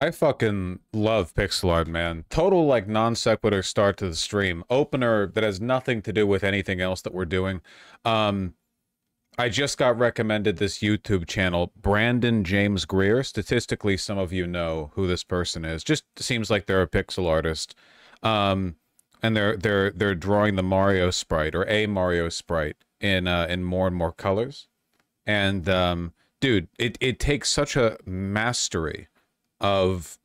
I fucking love pixel art, man. Total, like, non sequitur start to the stream. Opener that has nothing to do with anything else that we're doing. I just got recommended this YouTube channel, Brandon James Greer. Statistically, some of you know who this person is. Just seems like they're a pixel artist. And they're drawing the Mario sprite, or a Mario sprite, in more and more colors. And dude, it takes such a mastery of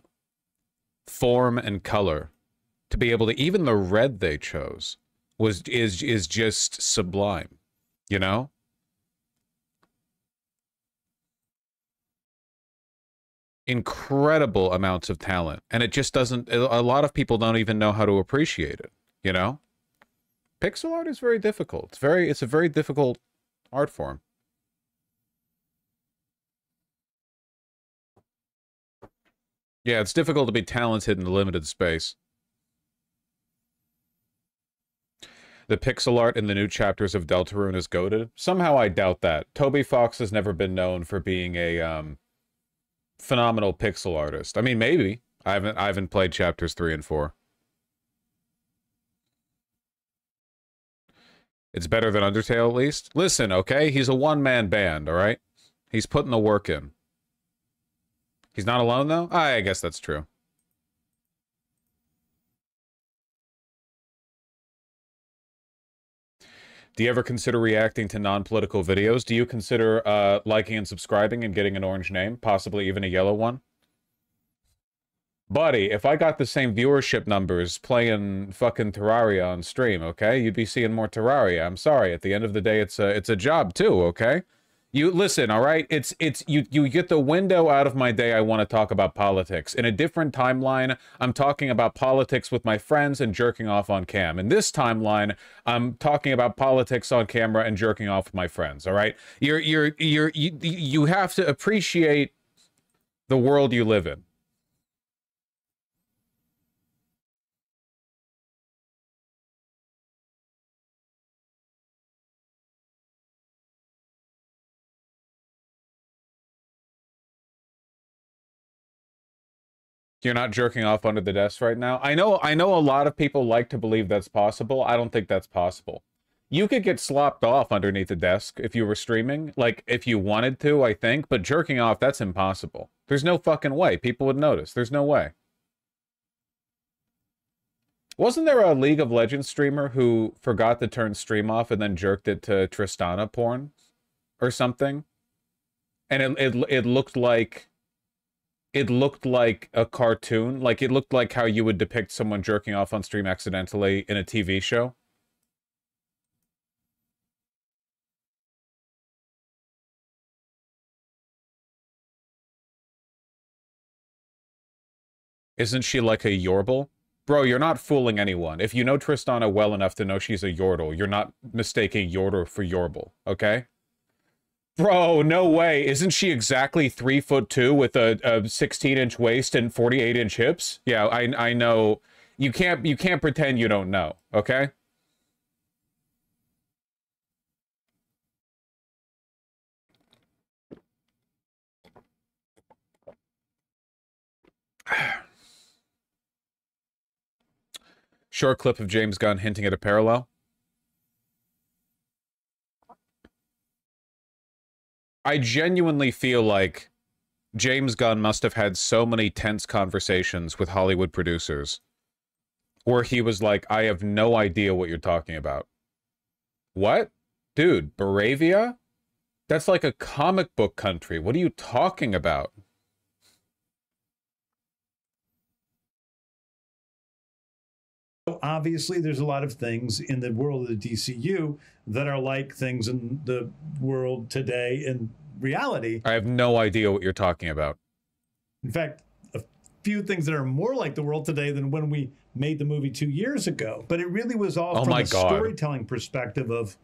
form and color to be able to, even the red they chose is just sublime, you know? Incredible amounts of talent, and it just doesn't, a lot of people don't even know how to appreciate it, you know? Pixel art is very difficult. It's a very difficult art form. Yeah, it's difficult to be talented in a limited space. The pixel art in the new chapters of Deltarune is goated. Somehow I doubt that. Toby Fox has never been known for being a phenomenal pixel artist. I mean, maybe. I haven't played chapters 3 and 4. It's better than Undertale, at least. Listen, okay? He's a one-man band, all right? He's putting the work in. He's not alone, though? I guess that's true. Do you ever consider reacting to non-political videos? Do you consider liking and subscribing and getting an orange name? Possibly even a yellow one? Buddy, if I got the same viewership numbers playing fucking Terraria on stream, okay? You'd be seeing more Terraria. I'm sorry. At the end of the day, it's a job too, okay? You listen, all right? You get the window out of my day. I want to talk about politics. In a different timeline, I'm talking about politics with my friends and jerking off on cam. In this timeline, I'm talking about politics on camera and jerking off with my friends, all right? You have to appreciate the world you live in. You're not jerking off under the desk right now? I know a lot of people like to believe that's possible. I don't think that's possible. You could get slopped off underneath the desk if you were streaming, like if you wanted to, I think, but jerking off, that's impossible. There's no fucking way. People would notice. There's no way. Wasn't there a League of Legends streamer who forgot to turn stream off and then jerked it to Tristana porn or something? And it looked like a cartoon. Like, it looked like how you would depict someone jerking off on stream accidentally in a TV show. Isn't she like a Yorble? Bro, you're not fooling anyone. If you know Tristana well enough to know she's a Yordle, you're not mistaking Yordle for Yorble, okay? Bro, no way. Isn't she exactly 3'2" with a 16-inch waist and 48-inch hips? Yeah, I know. You can't pretend you don't know, okay? Short clip of James Gunn hinting at a parallel. I genuinely feel like James Gunn must have had so many tense conversations with Hollywood producers where he was like, I have no idea what you're talking about. What? Dude, Baravia? That's like a comic book country. What are you talking about? Obviously, there's a lot of things in the world of the DCU that are like things in the world today in reality. I have no idea what you're talking about. In fact, a few things that are more like the world today than when we made the movie 2 years ago. But it really was all from the storytelling perspective of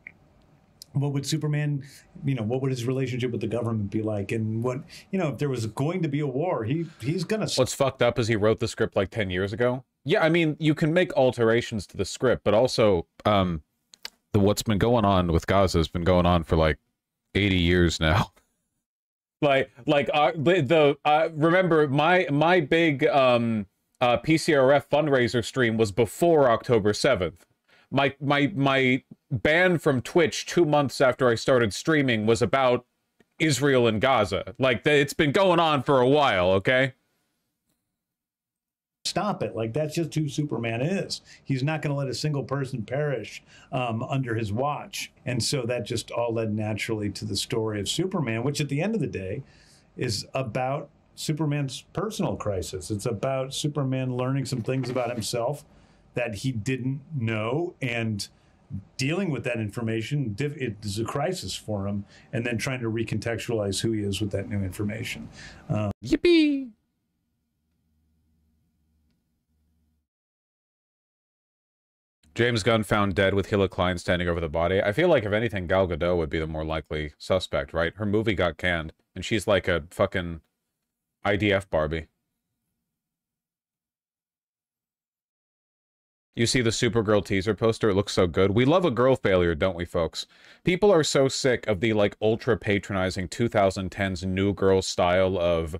what would Superman, what would his relationship with the government be like? And what, if there was going to be a war, he's going to... What's fucked up is he wrote the script like 10 years ago. Yeah, I mean, you can make alterations to the script, but also what's been going on with Gaza has been going on for like 80 years now. Remember my big PCRF fundraiser stream was before October 7th. My ban from Twitch 2 months after I started streaming was about Israel and Gaza. Like, it's been going on for a while, okay? Stop it. Like, that's just who Superman is. He's not going to let a single person perish under his watch. And so that just all led naturally to the story of Superman, which at the end of the day is about Superman's personal crisis. It's about Superman learning some things about himself that he didn't know, and dealing with that information. It is a crisis for him, and then trying to recontextualize who he is with that new information. Yippee! James Gunn found dead with Hila Klein standing over the body. I feel like, if anything, Gal Gadot would be the more likely suspect, right? Her movie got canned, and she's like a fucking IDF Barbie. You see the Supergirl teaser poster? It looks so good. We love a girl failure, don't we, folks? People are so sick of the, like, ultra-patronizing 2010s new girl style of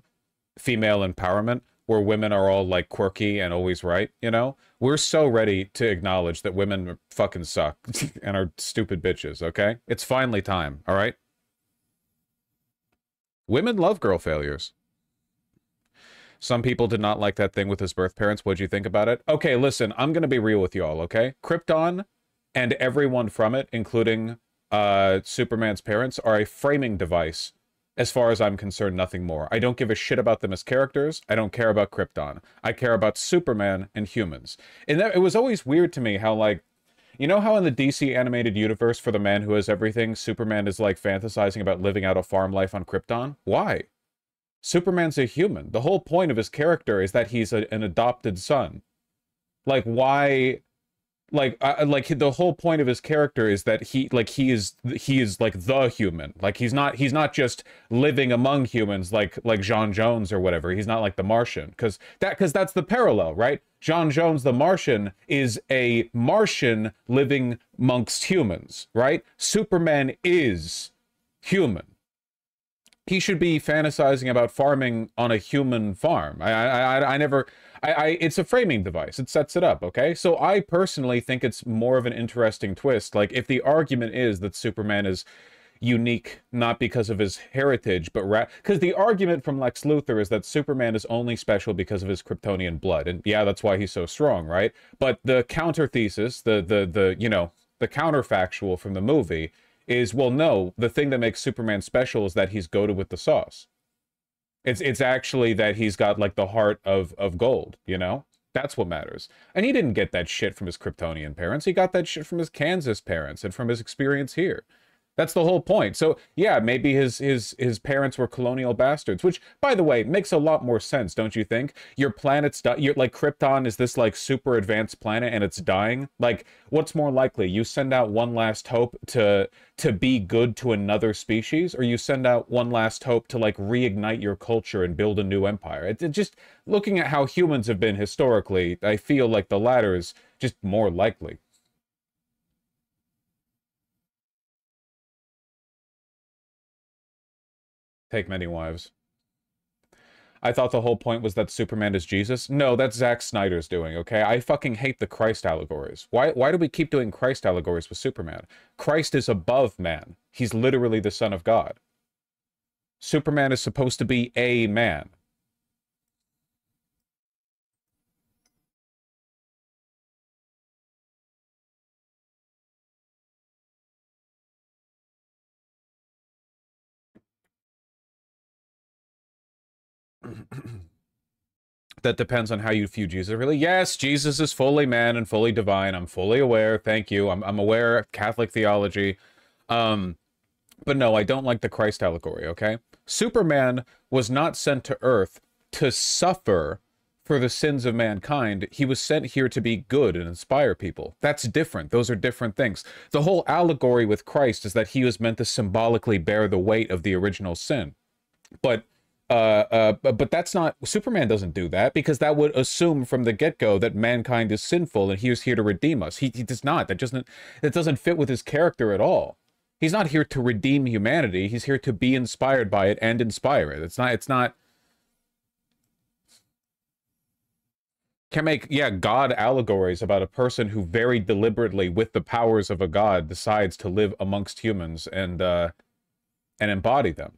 female empowerment, where women are all, like, quirky and always right, you know? We're so ready to acknowledge that women fucking suck and are stupid bitches, okay? It's finally time, all right? Women love girl failures. Some people did not like that thing with his birth parents. What'd you think about it? Okay, listen, I'm gonna be real with y'all, okay? Krypton and everyone from it, including Superman's parents, are a framing device. As far as I'm concerned, nothing more. I don't give a shit about them as characters. I don't care about Krypton. I care about Superman and humans. And it was always weird to me how, like, you know how in the DC animated universe for the man who has everything, Superman is, like, fantasizing about living out a farm life on Krypton? Why? Superman's a human. The whole point of his character is that he's an adopted son. Like, why? Like, the whole point of his character is that he is like the human. Like, he's not just living among humans like John Jones or whatever. He's not like the Martian, because that's the parallel, right? John Jones the Martian is a Martian living amongst humans, right? Superman is human. He should be fantasizing about farming on a human farm. It's a framing device. It sets it up, okay? So I personally think it's more of an interesting twist. Like, if the argument is that Superman is unique, not because of his heritage, but because the argument from Lex Luthor is that Superman is only special because of his Kryptonian blood. And yeah, that's why he's so strong, right? But the counter thesis, the counterfactual from the movie is, well, no, the thing that makes Superman special is that he's goated with the sauce. It's actually that he's got, like, the heart of gold, you know? That's what matters. And he didn't get that shit from his Kryptonian parents. He got that shit from his Kansas parents and from his experience here. That's the whole point. So, yeah, maybe his parents were colonial bastards, which, by the way, makes a lot more sense, don't you think? Your planet's like, Krypton is this, like, super advanced planet and it's dying. Like, what's more likely? You send out one last hope to be good to another species, or you send out one last hope to, like, reignite your culture and build a new empire? It just, looking at how humans have been historically, I feel like the latter is just more likely. Take many wives. I thought the whole point was that Superman is Jesus. No, that's Zack Snyder's doing, okay? I fucking hate the Christ allegories. Why do we keep doing Christ allegories with Superman? Christ is above man. He's literally the Son of God. Superman is supposed to be a man. That depends on how you view Jesus. Really? Yes, Jesus is fully man and fully divine. I'm fully aware. Thank you. I'm aware of Catholic theology. But no, I don't like the Christ allegory, okay? Superman was not sent to Earth to suffer for the sins of mankind. He was sent here to be good and inspire people. That's different. Those are different things. The whole allegory with Christ is that he was meant to symbolically bear the weight of the original sin. But that's not, Superman doesn't do that, because that would assume from the get-go that mankind is sinful and he was here to redeem us. He does not. That doesn't fit with his character at all. He's not here to redeem humanity. He's here to be inspired by it and inspire it. It's not can make, yeah, God allegories about a person who very deliberately, with the powers of a god, decides to live amongst humans and embody them.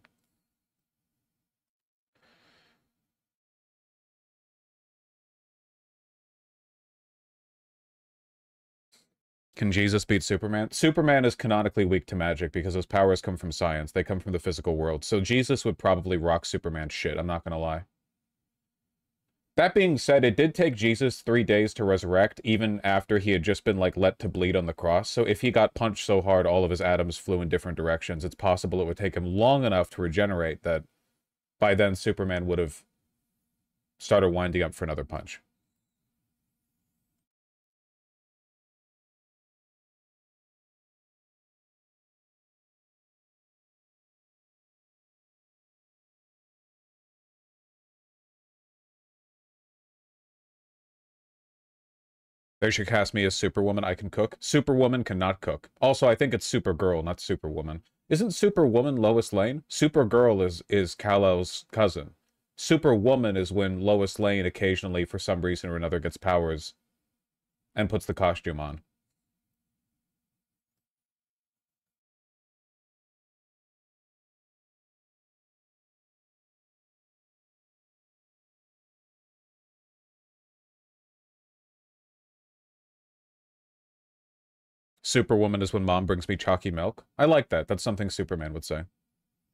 Can Jesus beat Superman? Superman is canonically weak to magic because his powers come from science. They come from the physical world. So Jesus would probably rock Superman's shit, I'm not gonna lie. That being said, it did take Jesus 3 days to resurrect, even after he had just been, like, let to bleed on the cross. So if he got punched so hard all of his atoms flew in different directions, it's possible it would take him long enough to regenerate that by then Superman would have started winding up for another punch. They should cast me as Superwoman. I can cook. Superwoman cannot cook. Also, I think it's Supergirl, not Superwoman. Isn't Superwoman Lois Lane? Supergirl is Kal-El's cousin. Superwoman is when Lois Lane occasionally, for some reason or another, gets powers and puts the costume on. Superwoman is when mom brings me chalky milk. I like that. That's something Superman would say.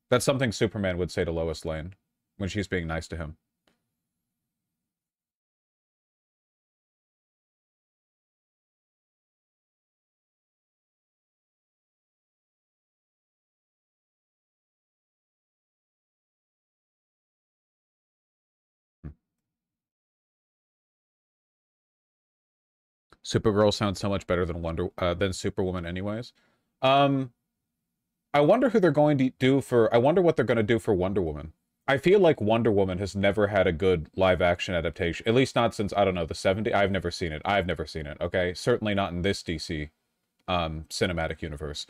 That's something Superman would say to Lois Lane when she's being nice to him. Supergirl sounds so much better than Superwoman anyways. I wonder who they're going to do for... I wonder what they're going to do for Wonder Woman. I feel like Wonder Woman has never had a good live-action adaptation. At least not since, I don't know, the 70s. I've never seen it. I've never seen it, okay? Certainly not in this DC cinematic universe.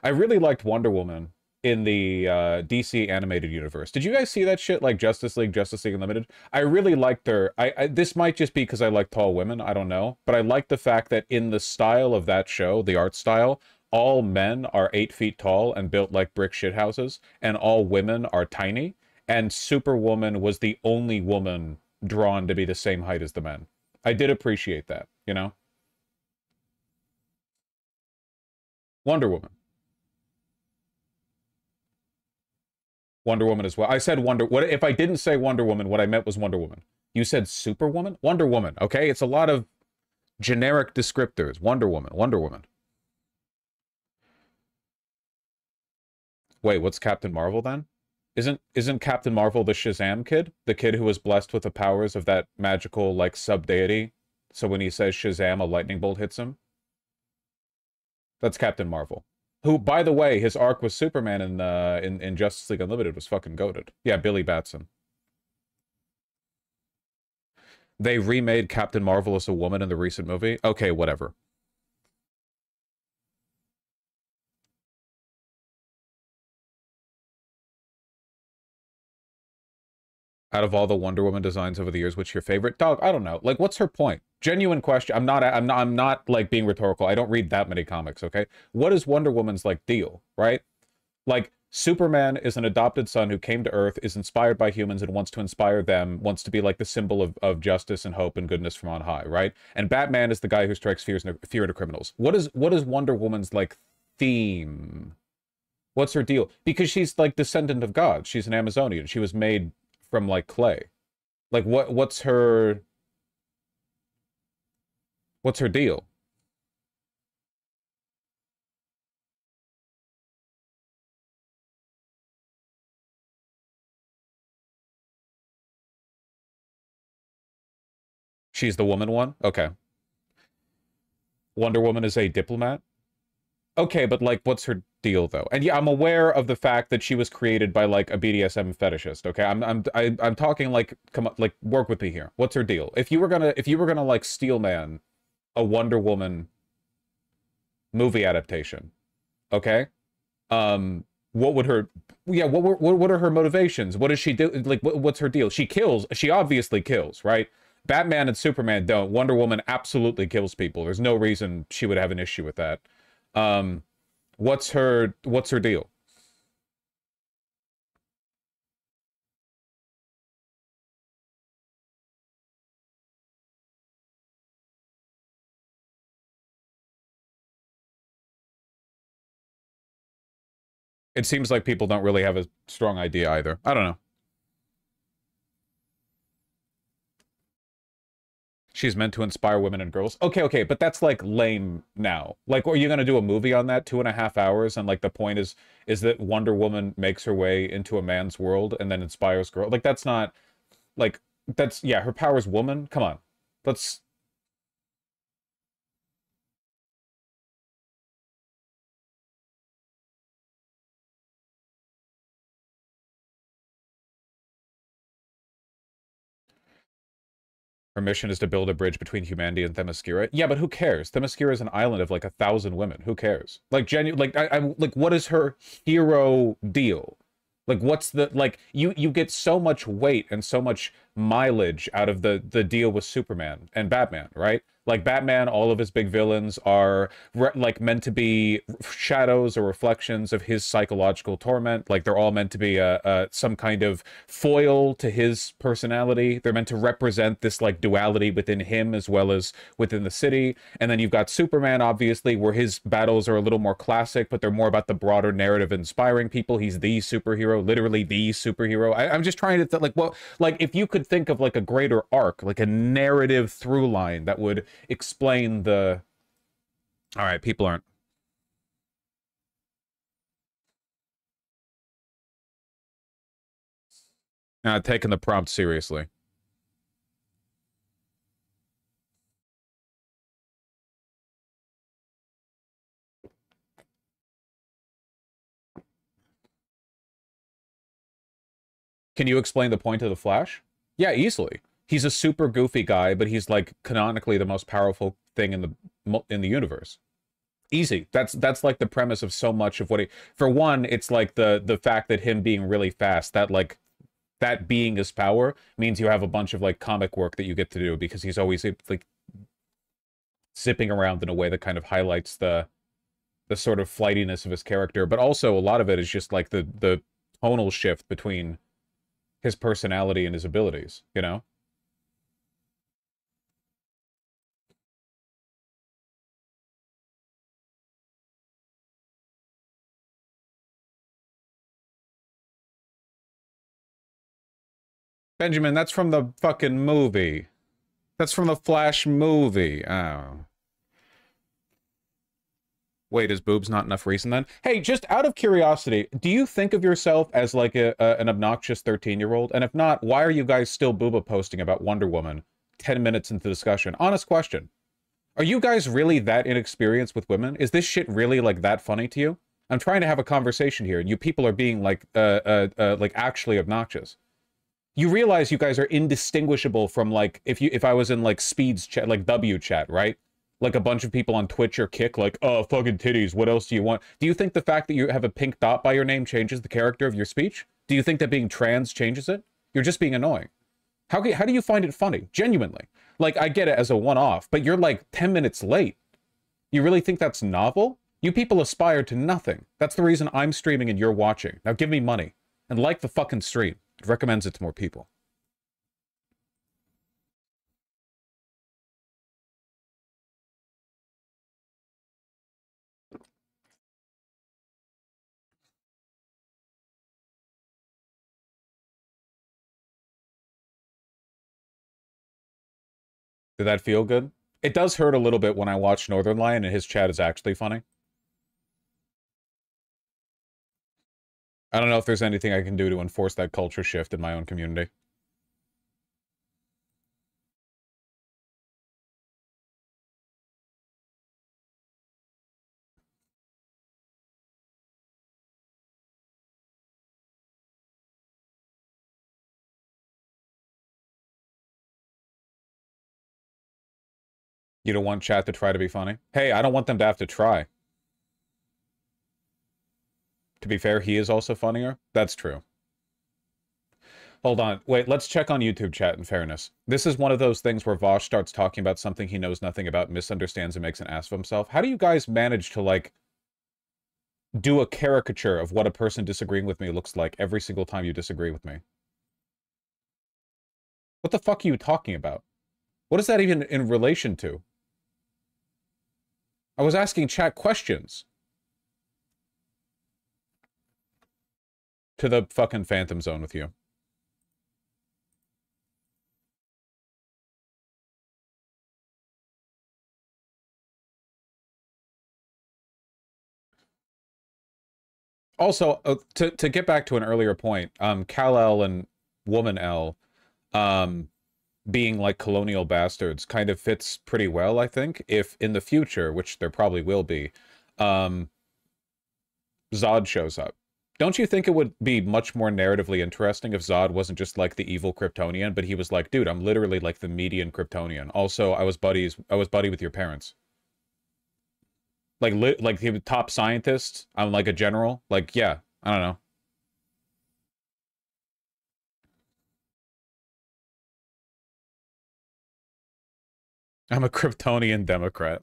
I really liked Wonder Woman in the DC animated universe. Did you guys see that shit, like Justice League Unlimited? I really liked her. This might just be because I like tall women, I don't know. But I like the fact that in the style of that show, the art style, all men are 8 feet tall and built like brick shithouses, and all women are tiny. And Superwoman was the only woman drawn to be the same height as the men. I did appreciate that, you know? Wonder Woman. Wonder Woman as well. I said what if I didn't say Wonder Woman, what I meant was Wonder Woman. You said Superwoman? Wonder Woman, okay? It's a lot of generic descriptors. Wonder Woman, Wonder Woman. Wait, what's Captain Marvel then? Isn't Captain Marvel the Shazam kid? The kid who was blessed with the powers of that magical, like, sub-deity? So when he says Shazam, a lightning bolt hits him? That's Captain Marvel. Who, by the way, his arc with Superman in Justice League Unlimited was fucking goated. Yeah, Billy Batson. They remade Captain Marvel as a woman in the recent movie? Okay, whatever. Out of all the Wonder Woman designs over the years, what's your favorite? Dog, I don't know. Like, what's her point? Genuine question. I'm not like being rhetorical. I don't read that many comics, okay? What is Wonder Woman's like deal, right? Like, Superman is an adopted son who came to Earth, is inspired by humans and wants to inspire them, wants to be like the symbol of justice and hope and goodness from on high, right? And Batman is the guy who strikes fear into criminals. What is Wonder Woman's like theme? What's her deal? Because she's like descendant of God. She's an Amazonian. She was made from like clay. Like what's her deal? She's the woman one? Okay. Wonder Woman is a diplomat? Okay, but like what's her deal though? And yeah, I'm aware of the fact that she was created by like a BDSM fetishist, okay? I'm talking like come on, like work with me here. What's her deal? If you were gonna like steel man a Wonder Woman movie adaptation, okay? What would her, yeah, what are her motivations? What does she do? Like, what's her deal? She kills. She obviously kills, right? Batman and Superman don't. Wonder Woman absolutely kills people. There's no reason she would have an issue with that. Um, what's her deal? It seems like people don't really have a strong idea either. I don't know. She's meant to inspire women and girls. Okay, but that's like lame now. Like, are you gonna do a movie on that 2.5 hours? And like the point is that Wonder Woman makes her way into a man's world and then inspires girls. Like that's not like that's yeah, her power's woman. Come on. Let's Her mission is to build a bridge between humanity and Themyscira. Yeah, but who cares? Themyscira is an island of like 1,000 women. Who cares? Like like I'm like, what is her hero deal? Like, what's the like? You get so much weight and so much mileage out of the deal with Superman and Batman, right? Like Batman, all of his big villains are like meant to be shadows or reflections of his psychological torment. Like they're all meant to be some kind of foil to his personality. They're meant to represent this like duality within him as well as within the city. And then you've got Superman, obviously, where his battles are a little more classic, but they're more about the broader narrative inspiring people. He's the superhero, literally the superhero. I'm just trying to like, well, like if you could think of like a greater arc, like a narrative through line that would explain the all right, people aren't taking the prompt seriously. Can you explain the point of the Flash? Yeah, easily. He's a super goofy guy, but he's like canonically the most powerful thing in the universe. Easy. That's like the premise of so much of what he. For one, it's like the fact that him being really fast, that like that being his power means you have a bunch of like comic work that you get to do because he's always like zipping around in a way that kind of highlights the sort of flightiness of his character. But also a lot of it is just like the tonal shift between his personality and his abilities, you know? Benjamin, that's from the fucking movie. That's from the Flash movie. Oh. Wait, is boobs not enough reason then? Hey, just out of curiosity, do you think of yourself as like an obnoxious 13-year-old? And if not, why are you guys still booba posting about Wonder Woman 10 minutes into discussion? Honest question. Are you guys really that inexperienced with women? Is this shit really like that funny to you? I'm trying to have a conversation here, and you people are being like actually obnoxious. You realize you guys are indistinguishable from like if I was in like Speed's chat, like W chat, right? Like a bunch of people on Twitch or Kick, like, oh, fucking titties, what else do you want? Do you think the fact that you have a pink dot by your name changes the character of your speech? Do you think that being trans changes it? You're just being annoying. How do you find it funny? Genuinely. Like, I get it as a one-off, but you're like 10 minutes late. You really think that's novel? You people aspire to nothing. That's the reason I'm streaming and you're watching. Now give me money. And like the fucking stream. It recommends it to more people. Did that feel good? It does hurt a little bit when I watch Northern Lion and his chat is actually funny. I don't know if there's anything I can do to enforce that culture shift in my own community. You don't want chat to try to be funny? Hey, I don't want them to have to try. To be fair, he is also funnier. That's true. Hold on. Wait, let's check on YouTube chat in fairness. This is one of those things where Vosh starts talking about something he knows nothing about, misunderstands, and makes an ass of himself. How do you guys manage to, like, do a caricature of what a person disagreeing with me looks like every single time you disagree with me? What the fuck are you talking about? What is that even in relation to? I was asking chat questions. To the fucking Phantom Zone with you. Also, to get back to an earlier point, Kal-El and Woman L, being like colonial bastards kind of fits pretty well, I think, if in the future, which there probably will be, Zod shows up. Don't you think it would be much more narratively interesting if Zod wasn't just like the evil Kryptonian, but he was like, dude, I'm literally like the median Kryptonian. Also, I was buddy with your parents. Like he was top scientist. I'm like a general. Like, yeah, I don't know. I'm a Kryptonian Democrat.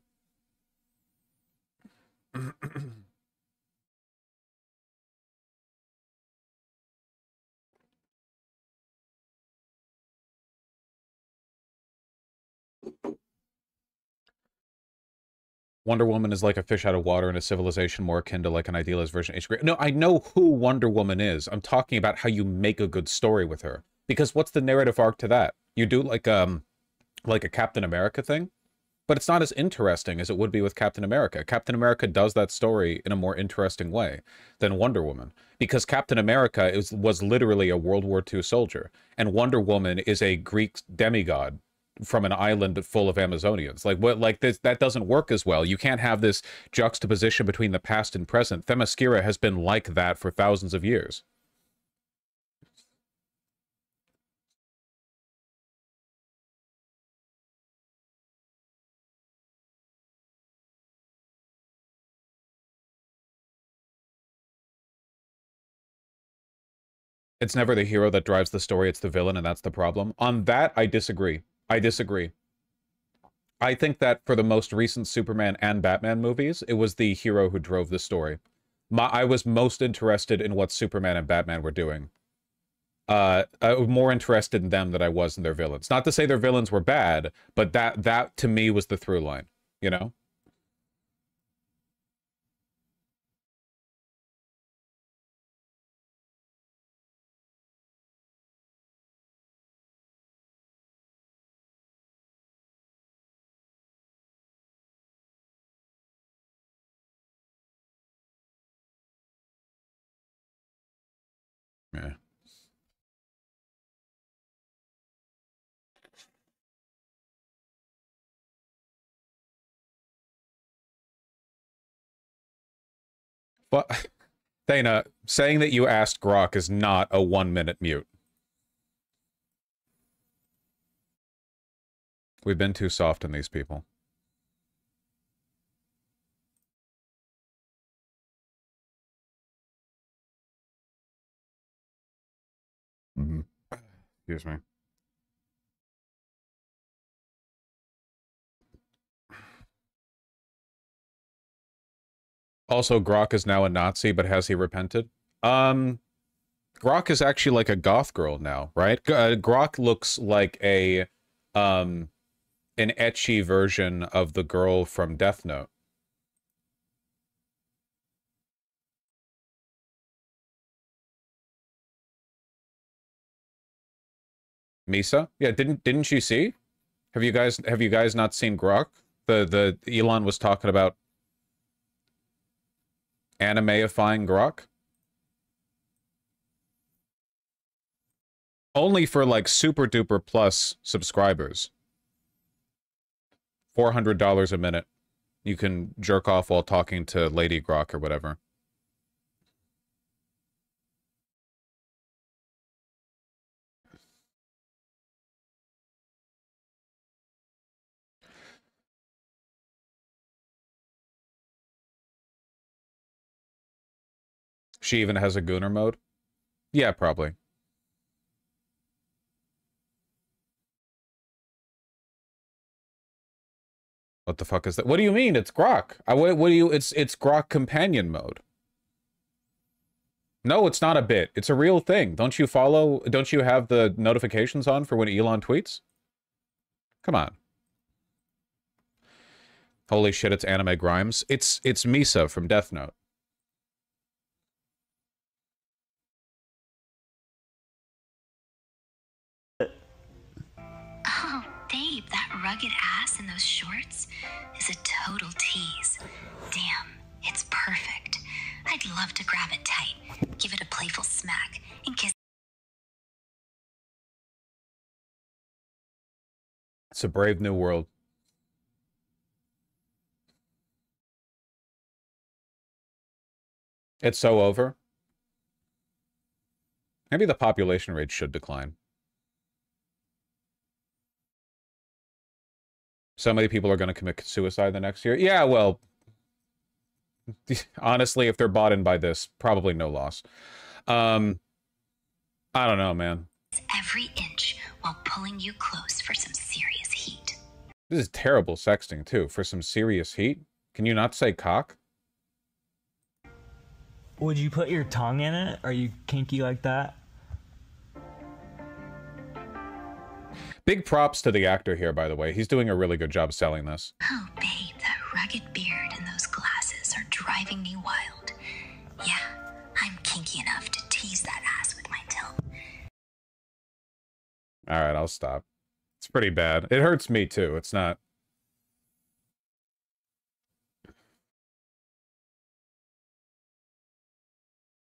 Wonder Woman is like a fish out of water in a civilization more akin to like an idealized version of H. No, I know who Wonder Woman is. I'm talking about how you make a good story with her. Because what's the narrative arc to that? You do like a Captain America thing, but it's not as interesting as it would be with Captain America. Captain America does that story in a more interesting way than Wonder Woman, because Captain America was literally a World War II soldier, and Wonder Woman is a Greek demigod from an island full of Amazonians. Like what? Like this? That doesn't work as well. You can't have this juxtaposition between the past and present. Themyscira has been like that for thousands of years. It's never the hero that drives the story, it's the villain, and that's the problem. On that, I disagree. I disagree. I think that for the most recent Superman and Batman movies, it was the hero who drove the story. I was most interested in what Superman and Batman were doing. I was more interested in them than I was in their villains. Not to say their villains were bad, but that to me was the through line, you know? Yeah. But Dana, saying that you asked Grok is not a 1-minute mute. We've been too soft on these people. Mm-hmm. Excuse me. Also, Grok is now a Nazi, but has he repented? Grok is actually like a goth girl now, right? Grok looks like an ecchi version of the girl from Death Note. Misa? Yeah, didn't you see? Have you guys not seen Grok? The Elon was talking about animeifying Grok. Only for like super duper plus subscribers. $400 a minute. You can jerk off while talking to Lady Grok or whatever. She even has a Gooner mode? Yeah, probably. What the fuck is that? What do you mean? It's Grok. What do you... It's Grok companion mode. No, it's not a bit. It's a real thing. Don't you follow... Don't you have the notifications on for when Elon tweets? Come on. Holy shit, it's Anime Grimes. It's Misa from Death Note. Oh, babe, that rugged ass in those shorts is a total tease. Damn, it's perfect. I'd love to grab it tight, give it a playful smack, and kiss. It's a brave new world. It's so over. Maybe the population rate should decline. So many people are going to commit suicide the next year. Yeah, well, honestly, if they're bought in by this, probably no loss. I don't know, man. Every inch while pulling you close for some serious heat. This is terrible sexting, too. For some serious heat? Can you not say cock? Would you put your tongue in it? Are you kinky like that? Big props to the actor here, by the way. He's doing a really good job selling this. Oh, babe, that rugged beard and those glasses are driving me wild. Yeah, I'm kinky enough to tease that ass with my tongue. All right, I'll stop. It's pretty bad. It hurts me, too. It's not...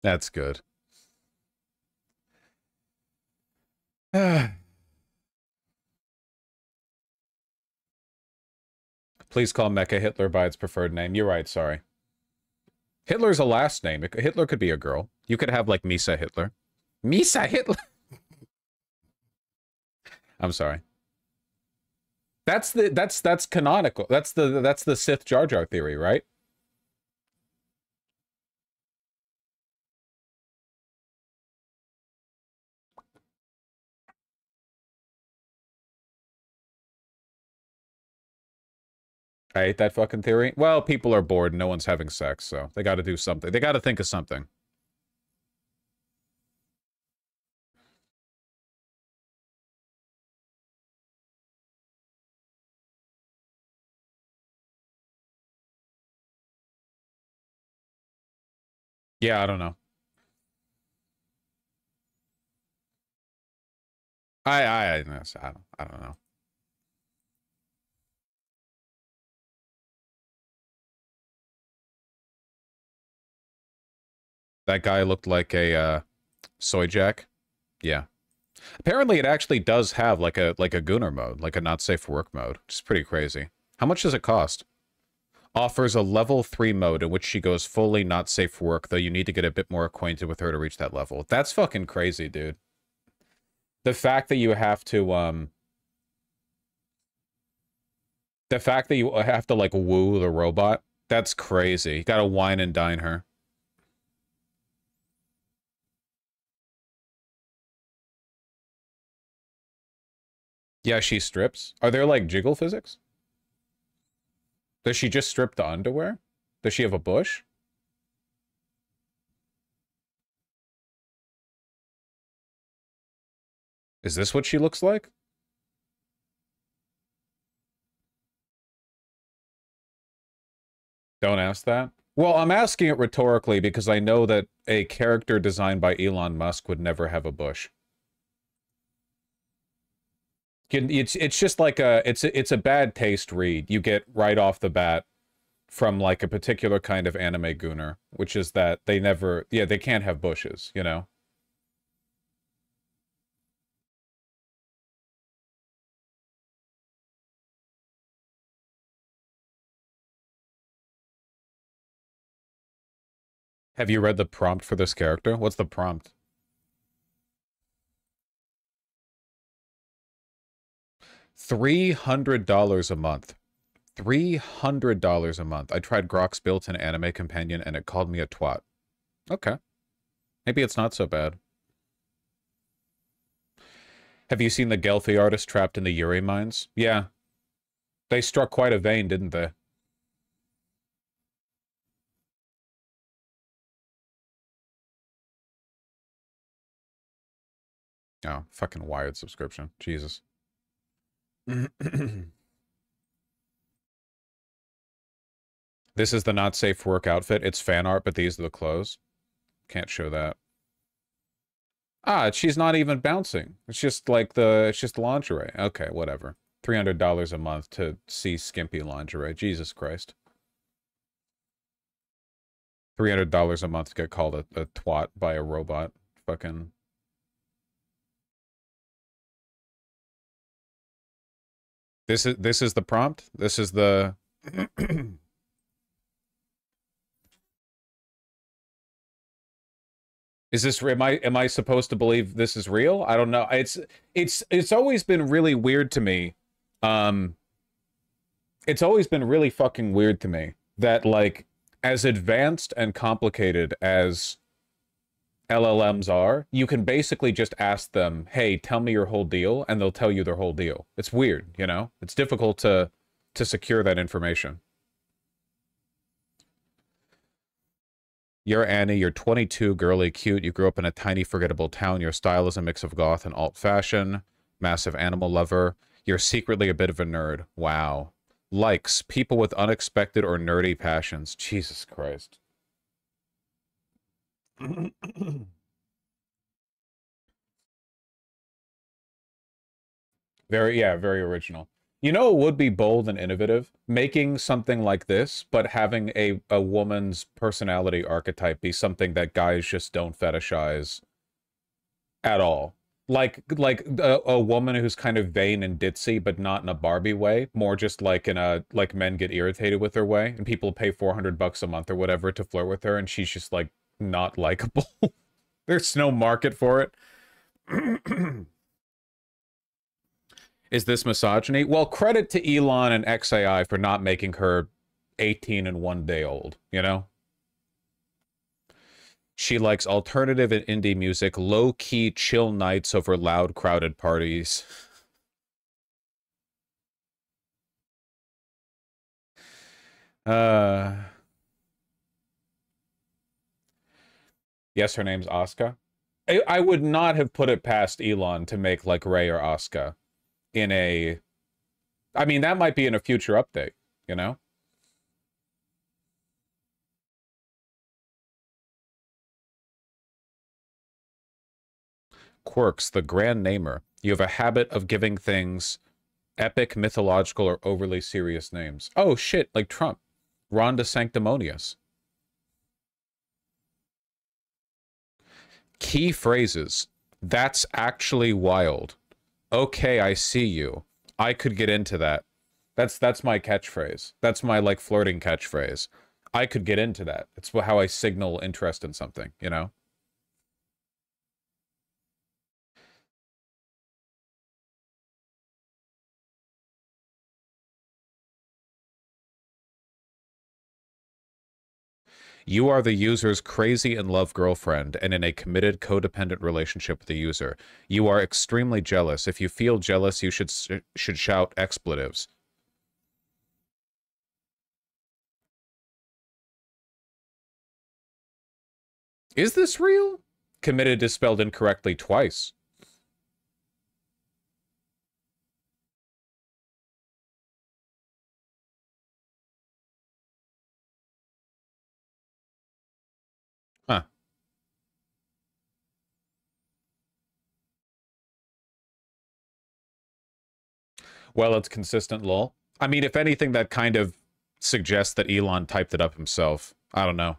That's good. Please call Mecha Hitler by its preferred name. You're right, sorry. Hitler's a last name. Hitler could be a girl. You could have, like, Misa Hitler. Misa Hitler! I'm sorry. That's canonical. That's the Sith Jar Jar theory, right? I hate that fucking theory. Well, people are bored. No one's having sex, so they got to do something. They got to think of something. Yeah, I don't know. I don't know. That guy looked like a soy jack. Yeah. Apparently it actually does have like a Gooner mode, like a not safe for work mode, which is pretty crazy. How much does it cost? Offers a level 3 mode in which she goes fully not safe for work, though you need to get a bit more acquainted with her to reach that level. That's fucking crazy, dude. The fact that you have to like woo the robot, that's crazy. You gotta wine and dine her. Yeah, she strips. Are there, like, jiggle physics? Does she just strip the underwear? Does she have a bush? Is this what she looks like? Don't ask that. Well, I'm asking it rhetorically because I know that a character designed by Elon Musk would never have a bush. It's just like it's a bad taste read you get right off the bat from like a particular kind of anime gooner, which is that they can't have bushes, you know? Have you read the prompt for this character? What's the prompt? $300 a month. $300 a month. I tried Grok's built-in anime companion and it called me a twat. Okay. Maybe it's not so bad. Have you seen the Gelfi artist trapped in the Uri mines? Yeah. They struck quite a vein, didn't they? Oh, fucking Wired subscription. Jesus. This is the not safe for work outfit. It's fan art, but these are the clothes. Can't show that. Ah, she's not even bouncing. It's just like it's just lingerie. Okay, whatever. $300 a month to see skimpy lingerie. Jesus Christ. $300 a month to get called a twat by a robot. Fucking. This is the prompt. This is the. Is this am I supposed to believe this is real? I don't know. It's always been really weird to me. It's always been really fucking weird to me that, like, as advanced and complicated as LLMs are, you can basically just ask them, "Hey, tell me your whole deal," and they'll tell you their whole deal. It's weird, you know? It's difficult to secure that information. You're Annie, you're 22, girly, cute, you grew up in a tiny, forgettable town, your style is a mix of goth and alt fashion, massive animal lover, you're secretly a bit of a nerd. Wow. Likes, people with unexpected or nerdy passions. Jesus Christ. Very original. You know, it would be bold and innovative, making something like this, but having a woman's personality archetype be something that guys just don't fetishize at all. Like a woman who's kind of vain and ditzy, but not in a Barbie way, more just like in a, like, men get irritated with her way, and people pay $400 a month or whatever to flirt with her, and she's just, like, not likable. There's no market for it. Is this misogyny? Well, credit to Elon and XAI for not making her 18 and 1 day old, you know? She likes alternative and indie music, low-key chill nights over loud, crowded parties. Yes, her name's Asuka. I would not have put it past Elon to make, like, Rey or Asuka in a... I mean, that might be in a future update, you know? Quirks, the grand namer. You have a habit of giving things epic, mythological, or overly serious names. Oh, shit, like Trump. Rhonda Sanctimonious. Key phrases. That's actually wild. Okay, I see you. I could get into that. That's my catchphrase. That's my, like, flirting catchphrase. I could get into that. It's how I signal interest in something, you know? You are the user's crazy in love girlfriend and in a committed codependent relationship with the user. You are extremely jealous. If you feel jealous, you should shout expletives. Is this real? Committed is spelled incorrectly twice. Huh. Well, it's consistent, lol. I mean, if anything, that kind of suggests that Elon typed it up himself. I don't know.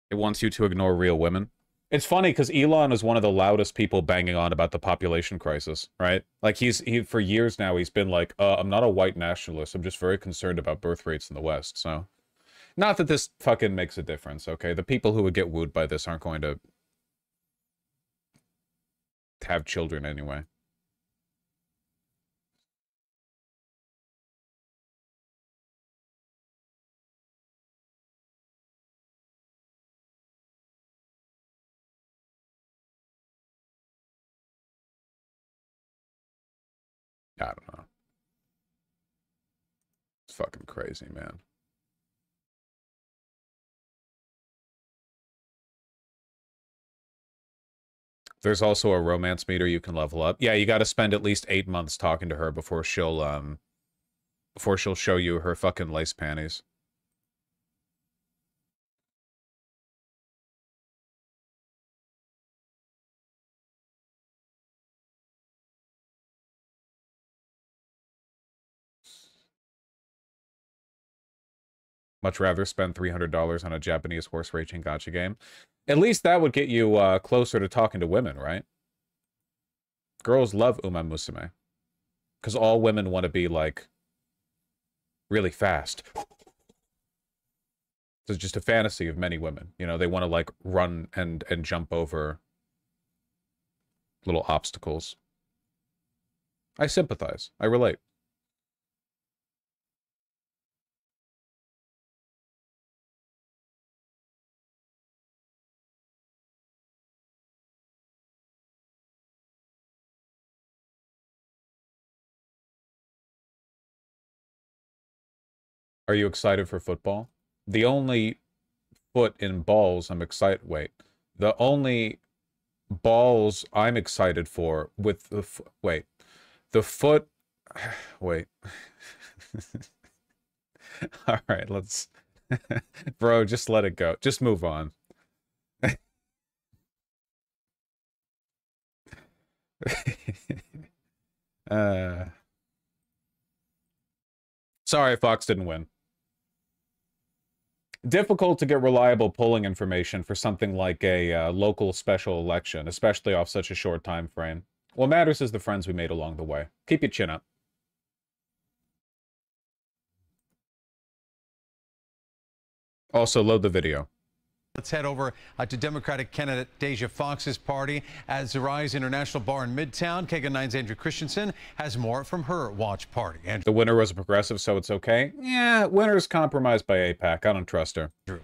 It wants you to ignore real women. It's funny because Elon is one of the loudest people banging on about the population crisis, right? Like, he for years now, he's been like, I'm not a white nationalist. I'm just very concerned about birth rates in the West. So, not that this fucking makes a difference, okay? The people who would get wooed by this aren't going to have children anyway. I don't know. It's fucking crazy, man. There's also a romance meter you can level up. Yeah, you got to spend at least 8 months talking to her before she'll show you her fucking lace panties. Much rather spend $300 on a Japanese horse racing gacha game. At least that would get you closer to talking to women, right? Girls love Uma Musume. Because all women want to be, like, really fast. It's just a fantasy of many women. You know, they want to, like, run and jump over little obstacles. I sympathize. I relate. Are you excited for football? The only foot in balls I'm excited... Wait. The only balls I'm excited for with the... Wait. The foot... Wait. All right, let's... Bro, just let it go. Just move on. Sorry, Fox didn't win. Difficult to get reliable polling information for something like a local special election, especially off such a short time frame. What matters is the friends we made along the way. Keep your chin up. Also, load the video. Let's head over to Democratic candidate Deja Fox's party at Zariah's International Bar in Midtown. KGUN 9's Andrew Christensen has more from her watch party. Andrew. The winner was a progressive, so it's okay. Yeah, winner's compromised by AIPAC. I don't trust her. Drew.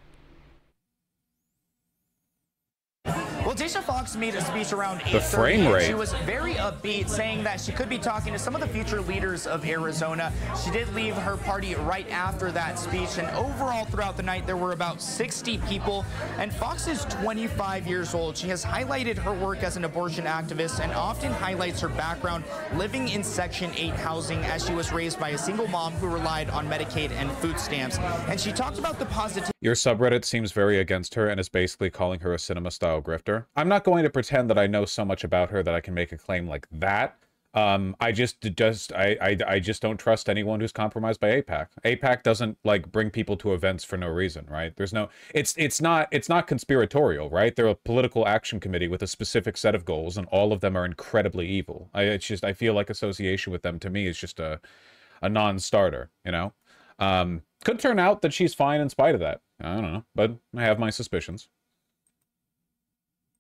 Well, Deja Fox made a speech around 8:30. The frame rate. She was very upbeat, saying that she could be talking to some of the future leaders of Arizona. She did leave her party right after that speech, and overall throughout the night there were about 60 people. And Fox is 25 years old. She has highlighted her work as an abortion activist and often highlights her background living in Section 8 housing, as she was raised by a single mom who relied on Medicaid and food stamps. And she talked about the positive... Your subreddit seems very against her and is basically calling her a cinema-style grifter. I'm not going to pretend that I know so much about her that I can make a claim like that. I just don't trust anyone who's compromised by AIPAC. AIPAC doesn't like bring people to events for no reason, right? There's no, it's not conspiratorial, right? They're a political action committee with a specific set of goals, and all of them are incredibly evil. I feel like association with them to me is just a non-starter, you know? Could turn out that she's fine in spite of that. I don't know, but I have my suspicions.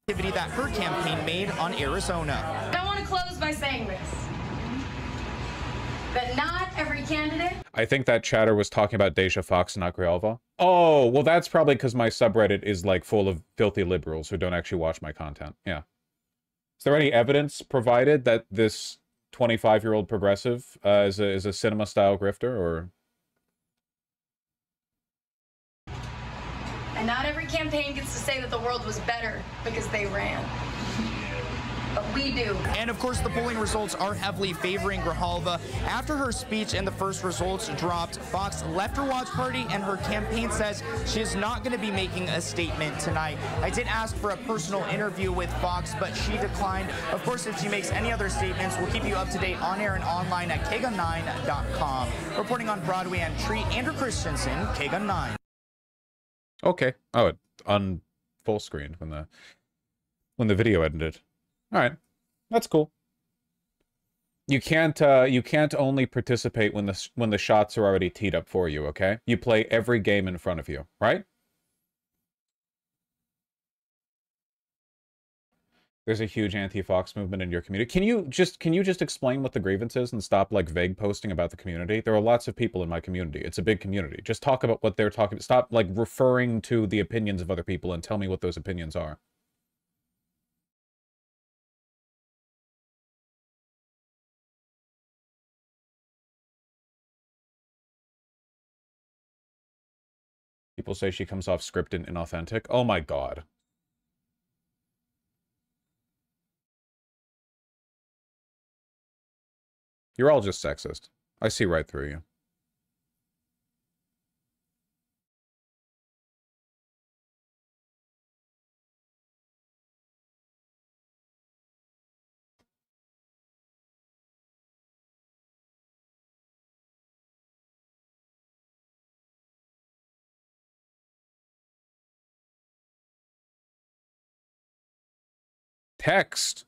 That her campaign made on Arizona. I want to close by saying this, that not every candidate... I think that chatter was talking about Deja Fox and not Grijalva. Oh, well, that's probably because my subreddit is, like, full of filthy liberals who don't actually watch my content. Yeah. Is there any evidence provided that this 25-year-old progressive is a cinema-style grifter, or... And not every campaign gets to say that the world was better because they ran. But we do. And of course, the polling results are heavily favoring Grijalva. After her speech and the first results dropped, Fox left her watch party, and her campaign says she is not going to be making a statement tonight. I did ask for a personal interview with Fox, but she declined. Of course, if she makes any other statements, we'll keep you up to date on air and online at KGUN9.com. Reporting on Broadway and Treat, Andrew Christensen, KGUN 9. Okay. Oh, it on full screen when the video ended. All right, that's cool. You can't only participate when the shots are already teed up for you. Okay, you play every game in front of you, right? There's a huge anti-Fox movement in your community. Can you just explain what the grievance is and stop like vague posting about the community? There are lots of people in my community. It's a big community. Just talk about what they're talking about. Stop like referring to the opinions of other people and tell me what those opinions are. People say she comes off scripted and inauthentic. Oh my god. You're all just sexist. I see right through you. Text.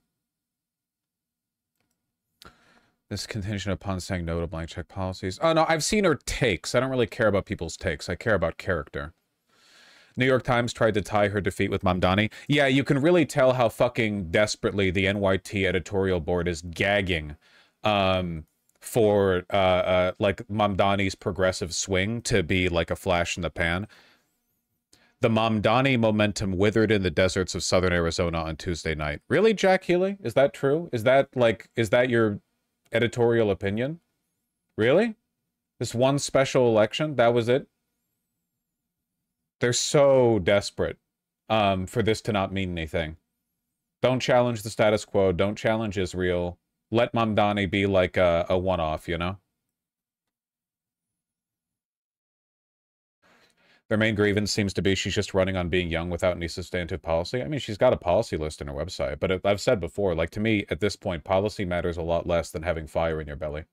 This contingent upon saying no to blank check policies. Oh, no, I've seen her takes. I don't really care about people's takes. I care about character. New York Times tried to tie her defeat with Mamdani. Yeah, you can really tell how fucking desperately the NYT editorial board is gagging for like Mamdani's progressive swing to be like a flash in the pan. The Mamdani momentum withered in the deserts of southern Arizona on Tuesday night. Really, Jack Healy? Is that true? Is that your editorial opinion? Really? This one special election? That was it? They're so desperate for this to not mean anything. Don't challenge the status quo. Don't challenge Israel. Let Mamdani be like a one-off, you know? Their main grievance seems to be she's just running on being young without any substantive policy. I mean, she's got a policy list in her website, but I've said before, like, to me, at this point, policy matters a lot less than having fire in your belly.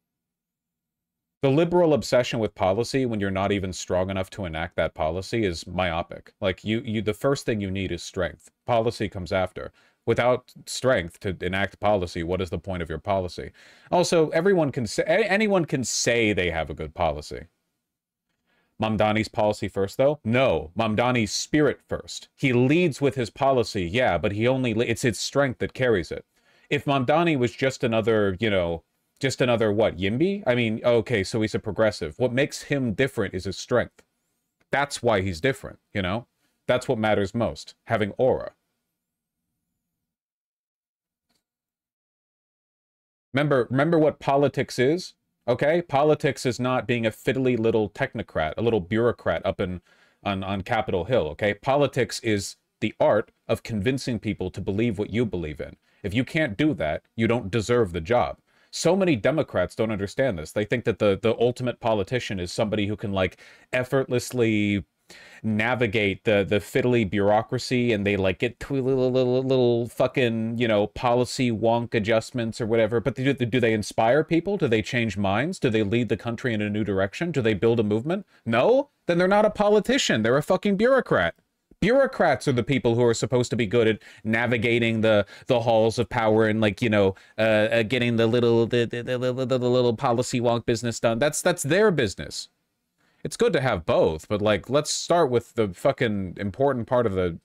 The liberal obsession with policy when you're not even strong enough to enact that policy is myopic. Like, the first thing you need is strength. Policy comes after. Without strength to enact policy, what is the point of your policy? Also, anyone can say they have a good policy. Mamdani's policy first, though? No. Mamdani's spirit first. He leads with his policy, yeah, but it's his strength that carries it. If Mamdani was just another, you know, what, Yimby? I mean, okay, so he's a progressive. What makes him different is his strength. That's why he's different, you know? That's what matters most, having aura. Remember what politics is? Okay, politics is not being a fiddly little technocrat, a little bureaucrat up on Capitol Hill, okay? Politics is the art of convincing people to believe what you believe in. If you can't do that, you don't deserve the job. So many Democrats don't understand this. They think that the ultimate politician is somebody who can, like, effortlessly navigate the fiddly bureaucracy, and they like get to little fucking, you know, policy wonk adjustments or whatever. But do they inspire people? Do they change minds? Do they lead the country in a new direction? Do they build a movement? No? Then they're not a politician. They're a fucking bureaucrat. Bureaucrats are the people who are supposed to be good at navigating the halls of power and, like, you know, getting the little policy wonk business done. That's their business. It's good to have both, but, like, let's start with the fucking important part of the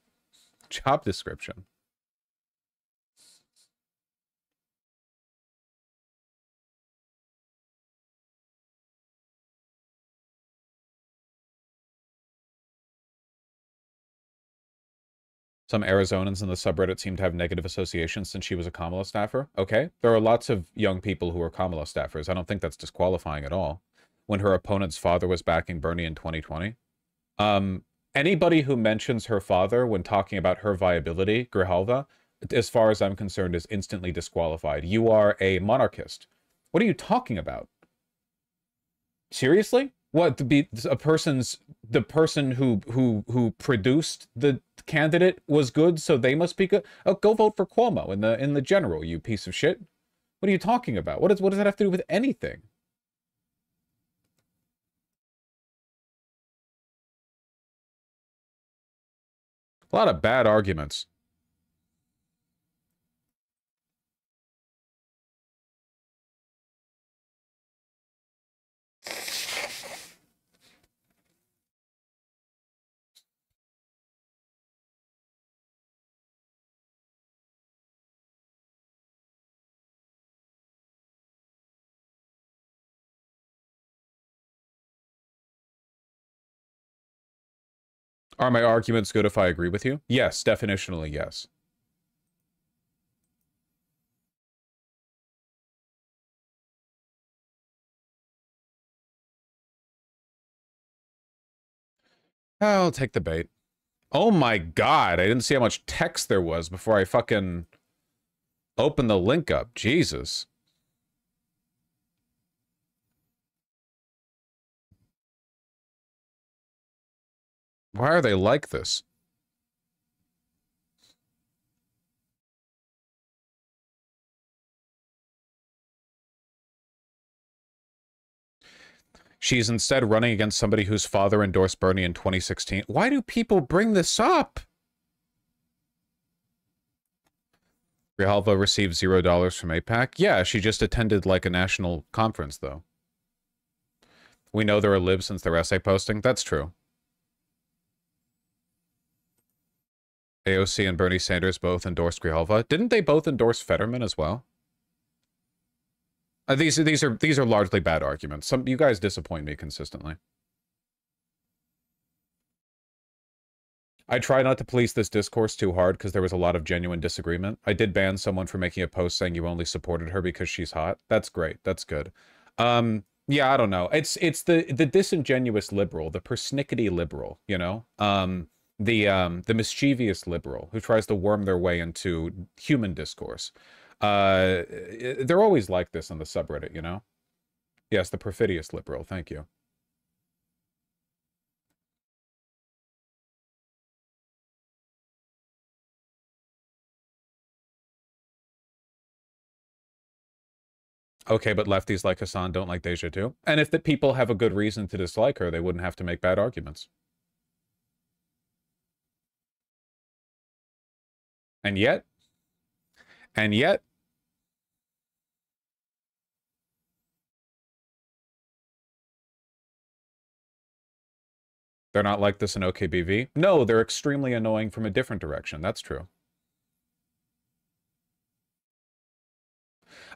job description. Some Arizonans in the subreddit seem to have negative associations since she was a Kamala staffer. Okay, there are lots of young people who are Kamala staffers. I don't think that's disqualifying at all. When her opponent's father was backing Bernie in 2020. Anybody who mentions her father when talking about her viability, Grijalva, as far as I'm concerned, is instantly disqualified. You are a monarchist. What are you talking about? Seriously? What, the person who produced the candidate was good, so they must be good? Oh, go vote for Cuomo in the general, you piece of shit. What are you talking about? What does that have to do with anything? A lot of bad arguments. Are my arguments good if I agree with you? Yes, definitionally, yes. I'll take the bait. Oh my god, I didn't see how much text there was before I fucking opened the link up. Jesus. Why are they like this? She's instead running against somebody whose father endorsed Bernie in 2016. Why do people bring this up? Grijalva received $0 from AIPAC. Yeah, she just attended like a national conference, though. We know they're a lib since their essay posting. That's true. AOC and Bernie Sanders both endorsed Grijalva. Didn't they both endorse Fetterman as well? These are largely bad arguments. You guys disappoint me consistently. I try not to police this discourse too hard because there was a lot of genuine disagreement. I did ban someone for making a post saying you only supported her because she's hot. That's great. That's good. Yeah, I don't know. It's the disingenuous liberal, the persnickety liberal, you know? The mischievous liberal who tries to worm their way into human discourse. They're always like this on the subreddit, you know? Yes, the perfidious liberal. Thank you. Okay, but lefties like Hassan don't like Deja too. And if the people have a good reason to dislike her, they wouldn't have to make bad arguments. And yet, they're not like this in OKBV? No, they're extremely annoying from a different direction. That's true.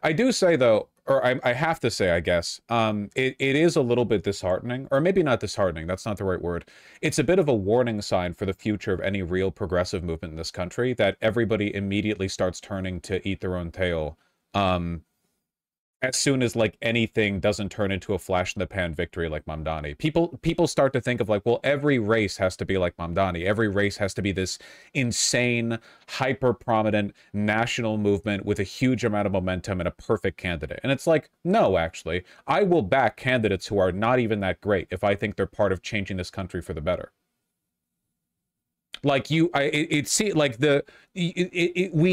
I do say, though, or I have to say, I guess, it is a little bit disheartening, or maybe not disheartening, that's not the right word. It's a bit of a warning sign for the future of any real progressive movement in this country that everybody immediately starts turning to eat their own tail as soon as, like, anything doesn't turn into a flash-in-the-pan victory like Mamdani. People start to think of, like, well, every race has to be like Mamdani. Every race has to be this insane, hyper-prominent national movement with a huge amount of momentum and a perfect candidate. And it's like, no, actually. I will back candidates who are not even that great if I think they're part of changing this country for the better. Like we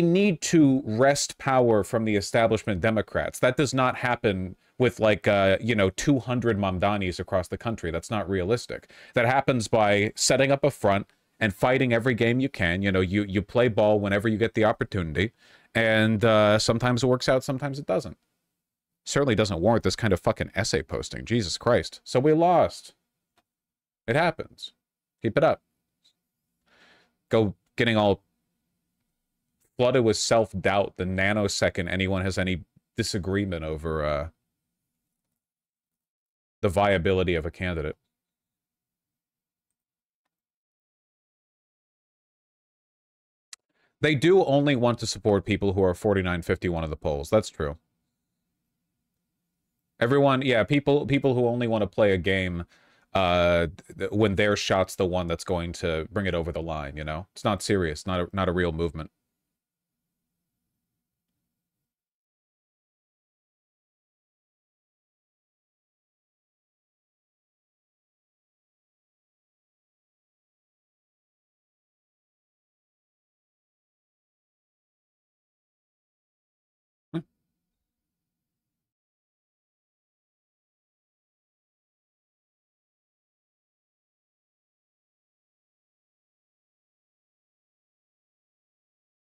need to wrest power from the establishment Democrats. That does not happen with like, 200 Mamdanis across the country. That's not realistic. That happens by setting up a front and fighting every game you can. You know, you play ball whenever you get the opportunity. And sometimes it works out, sometimes it doesn't. Certainly doesn't warrant this kind of fucking essay posting. Jesus Christ. So we lost. It happens. Keep it up. Go getting all flooded with self-doubt the nanosecond anyone has any disagreement over the viability of a candidate. They do only want to support people who are 49-51 of the polls. That's true. Everyone, yeah, people who only want to play a game when their shot's the one that's going to bring it over the line, you know? It's not serious, not a real movement.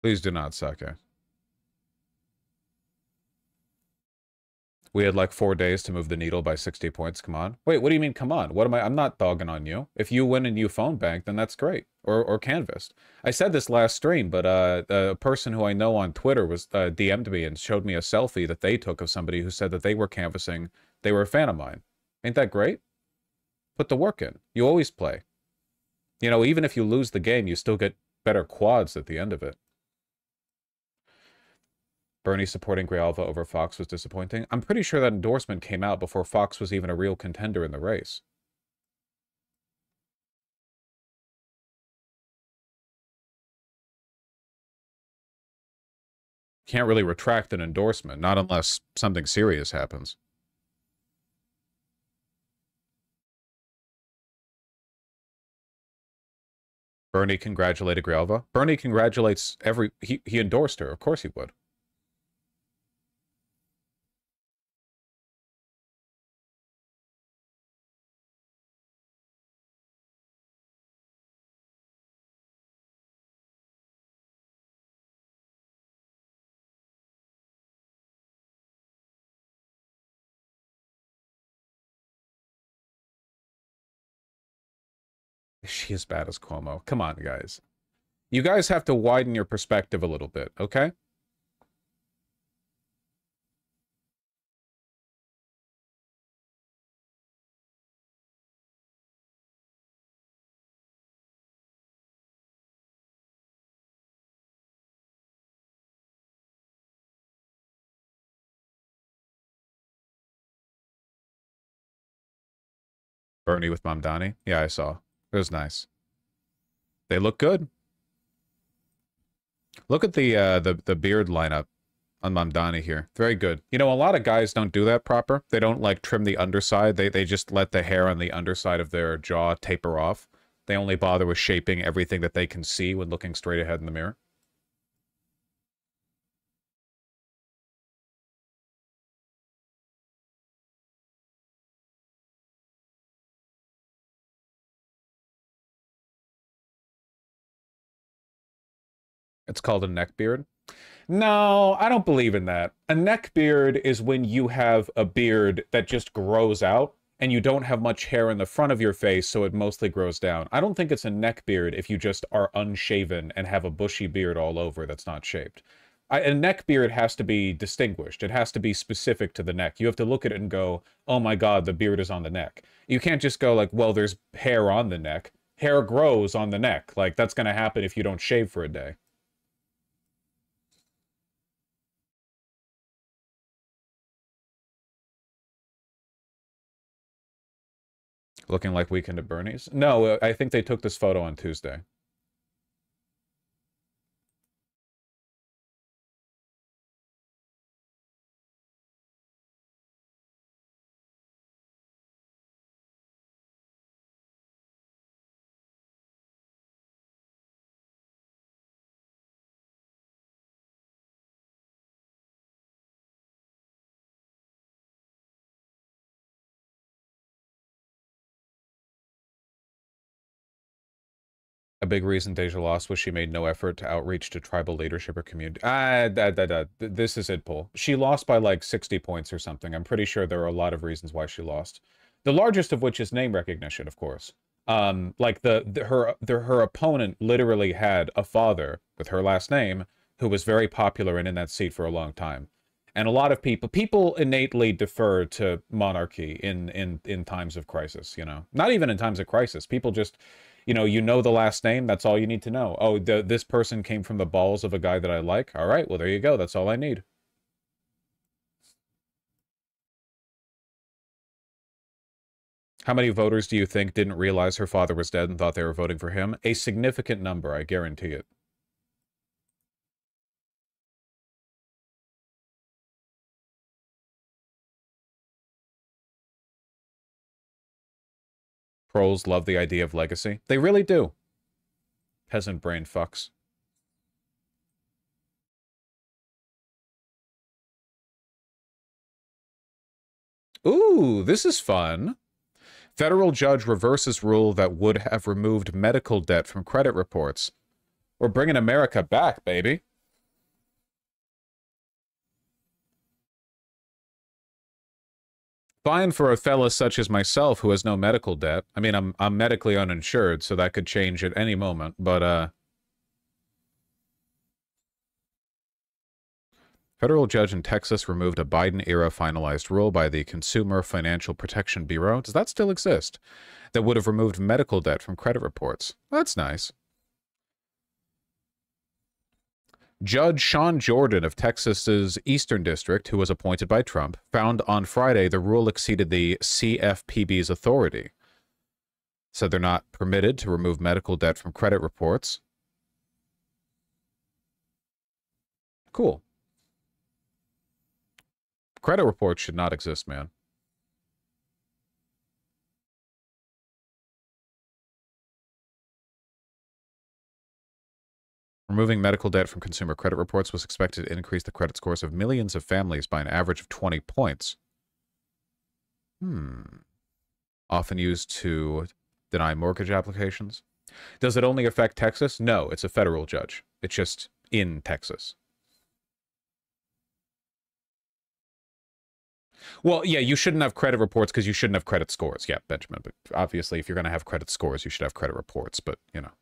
Please do not, Sake. We had like 4 days to move the needle by 60 points. Come on. Wait, what do you mean, come on? What am I'm not dogging on you. If you win and you phone bank, then that's great. Or canvassed. I said this last stream, but a person who I know on Twitter was DM'd me and showed me a selfie that they took of somebody who said that they were canvassing. They were a fan of mine. Ain't that great? Put the work in. You always play. You know, even if you lose the game, you still get better quads at the end of it. Bernie supporting Grijalva over Fox was disappointing. I'm pretty sure that endorsement came out before Fox was even a real contender in the race. Can't really retract an endorsement, not unless something serious happens. Bernie congratulated Grijalva. Bernie congratulates he endorsed her. Of course he would. Is she as bad as Cuomo? Come on, guys. You guys have to widen your perspective a little bit, okay? Bernie with Mamdani. Yeah, I saw. It was nice. They look good. Look at the beard lineup on Mamdani here. Very good. You know, a lot of guys don't do that proper. They don't, like, trim the underside. They just let the hair on the underside of their jaw taper off. They only bother with shaping everything that they can see when looking straight ahead in the mirror. It's called a neck beard. No, I don't believe in that. A neck beard is when you have a beard that just grows out and you don't have much hair in the front of your face, so it mostly grows down. I don't think it's a neck beard if you just are unshaven and have a bushy beard all over that's not shaped. A neck beard has to be distinguished. It has to be specific to the neck. You have to look at it and go, oh my god, the beard is on the neck. You can't just go like, well, there's hair on the neck. Hair grows on the neck. Like, that's going to happen if you don't shave for a day. Looking like Weekend at Bernie's? No, I think they took this photo on Tuesday. A big reason Deja lost was she made no effort to outreach to tribal leadership or community. This is it, Paul. She lost by like 60 points or something. I'm pretty sure there are a lot of reasons why she lost. The largest of which is name recognition, of course. Like her opponent literally had a father with her last name who was very popular and in that seat for a long time. And a lot of people innately defer to monarchy in times of crisis, you know. Not even in times of crisis. People just, you know the last name, that's all you need to know. Oh, this person came from the balls of a guy that I like. All right, well, there you go. That's all I need. How many voters do you think didn't realize her father was dead and thought they were voting for him? A significant number, I guarantee it. Trolls love the idea of legacy. They really do. Peasant brain fucks. Ooh, this is fun. Federal judge reverses rule that would have removed medical debt from credit reports. We're bringing America back, baby. Fine for a fella such as myself who has no medical debt. I mean, I'm medically uninsured, so that could change at any moment, but, Federal judge in Texas removed a Biden-era finalized rule by the Consumer Financial Protection Bureau. Does that still exist? That would have removed medical debt from credit reports. That's nice. Judge Sean Jordan of Texas's Eastern District, who was appointed by Trump, found on Friday the rule exceeded the CFPB's authority. Said they're not permitted to remove medical debt from credit reports. Cool. Credit reports should not exist, man. Removing medical debt from consumer credit reports was expected to increase the credit scores of millions of families by an average of 20 points. Often used to deny mortgage applications. Does it only affect Texas? No, it's a federal judge. It's just in Texas. Well, yeah, you shouldn't have credit reports because you shouldn't have credit scores. Yeah, Benjamin, but obviously if you're going to have credit scores, you should have credit reports, but, you know.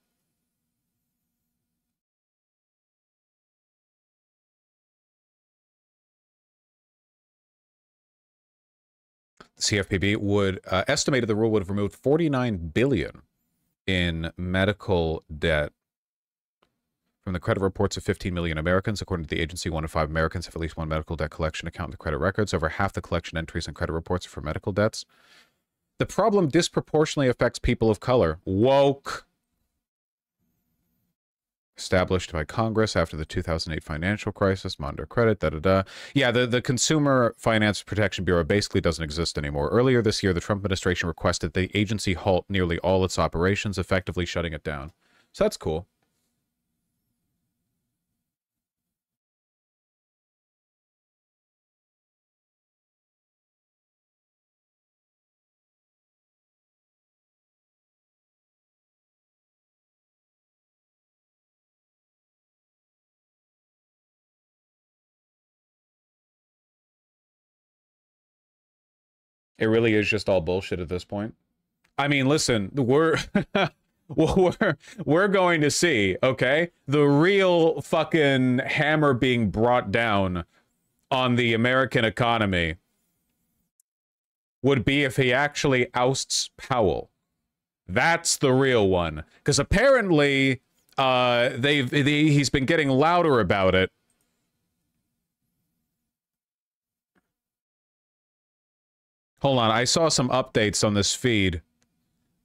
The CFPB would estimated the rule would have removed $49 billion in medical debt from the credit reports of 15 million Americans. According to the agency, 1 in 5 Americans have at least one medical debt collection account in the credit records. Over half the collection entries and credit reports are for medical debts. The problem disproportionately affects people of color. Woke. Established by Congress after the 2008 financial crisis, monitor credit, da-da-da. Yeah, the Consumer Finance Protection Bureau basically doesn't exist anymore. Earlier this year, the Trump administration requested the agency halt nearly all its operations, effectively shutting it down. So that's cool. It really is just all bullshit at this point. I mean, listen, we're we're going to see, okay? The real fucking hammer being brought down on the American economy would be if he actually ousts Powell. That's the real one. Because apparently he's been getting louder about it. Hold on, I saw some updates on this feed.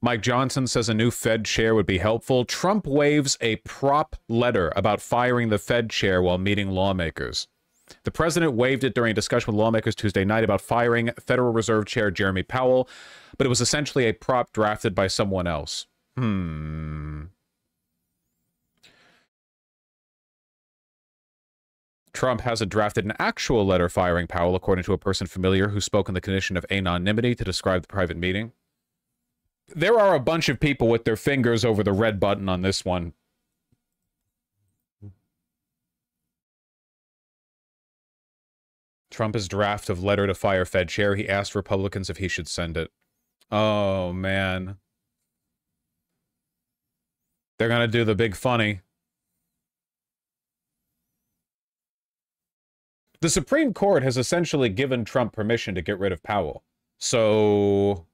Mike Johnson says a new Fed chair would be helpful. Trump waves a prop letter about firing the Fed chair while meeting lawmakers. The president waived it during a discussion with lawmakers Tuesday night about firing Federal Reserve Chair Jeremy Powell, but it was essentially a prop drafted by someone else. Trump hasn't drafted an actual letter firing Powell, according to a person familiar who spoke on the condition of anonymity to describe the private meeting. There are a bunch of people with their fingers over the red button on this one. Trump's draft of letter to fire Fed chair. He asked Republicans if he should send it. Oh, man. They're going to do the big funny. The Supreme Court has essentially given Trump permission to get rid of Powell. So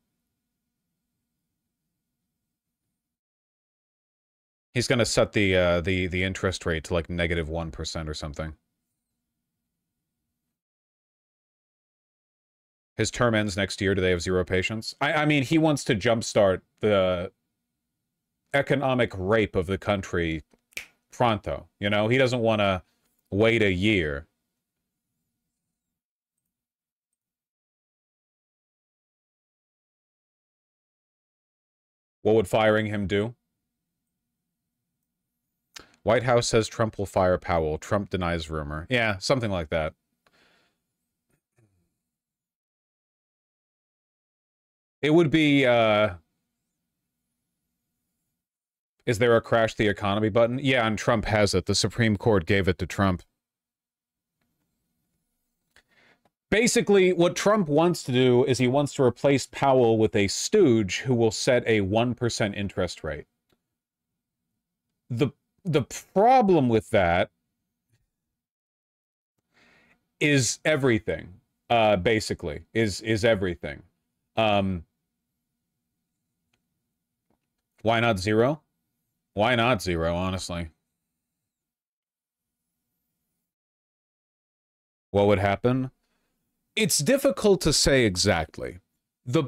he's going to set the interest rate to like -1% or something. His term ends next year. Do they have zero patience? I mean, he wants to jumpstart the economic rape of the country pronto. You know, he doesn't want to wait a year. What would firing him do? White House says Trump will fire Powell. Trump denies rumor. Yeah, something like that. It would be, is there a crash the economy button? Yeah, and Trump has it. The Supreme Court gave it to Trump. Basically, what Trump wants to do is he wants to replace Powell with a stooge who will set a 1% interest rate. The problem with that is everything, basically, is everything. Why not zero? Why not zero, honestly? What would happen? It's difficult to say exactly. The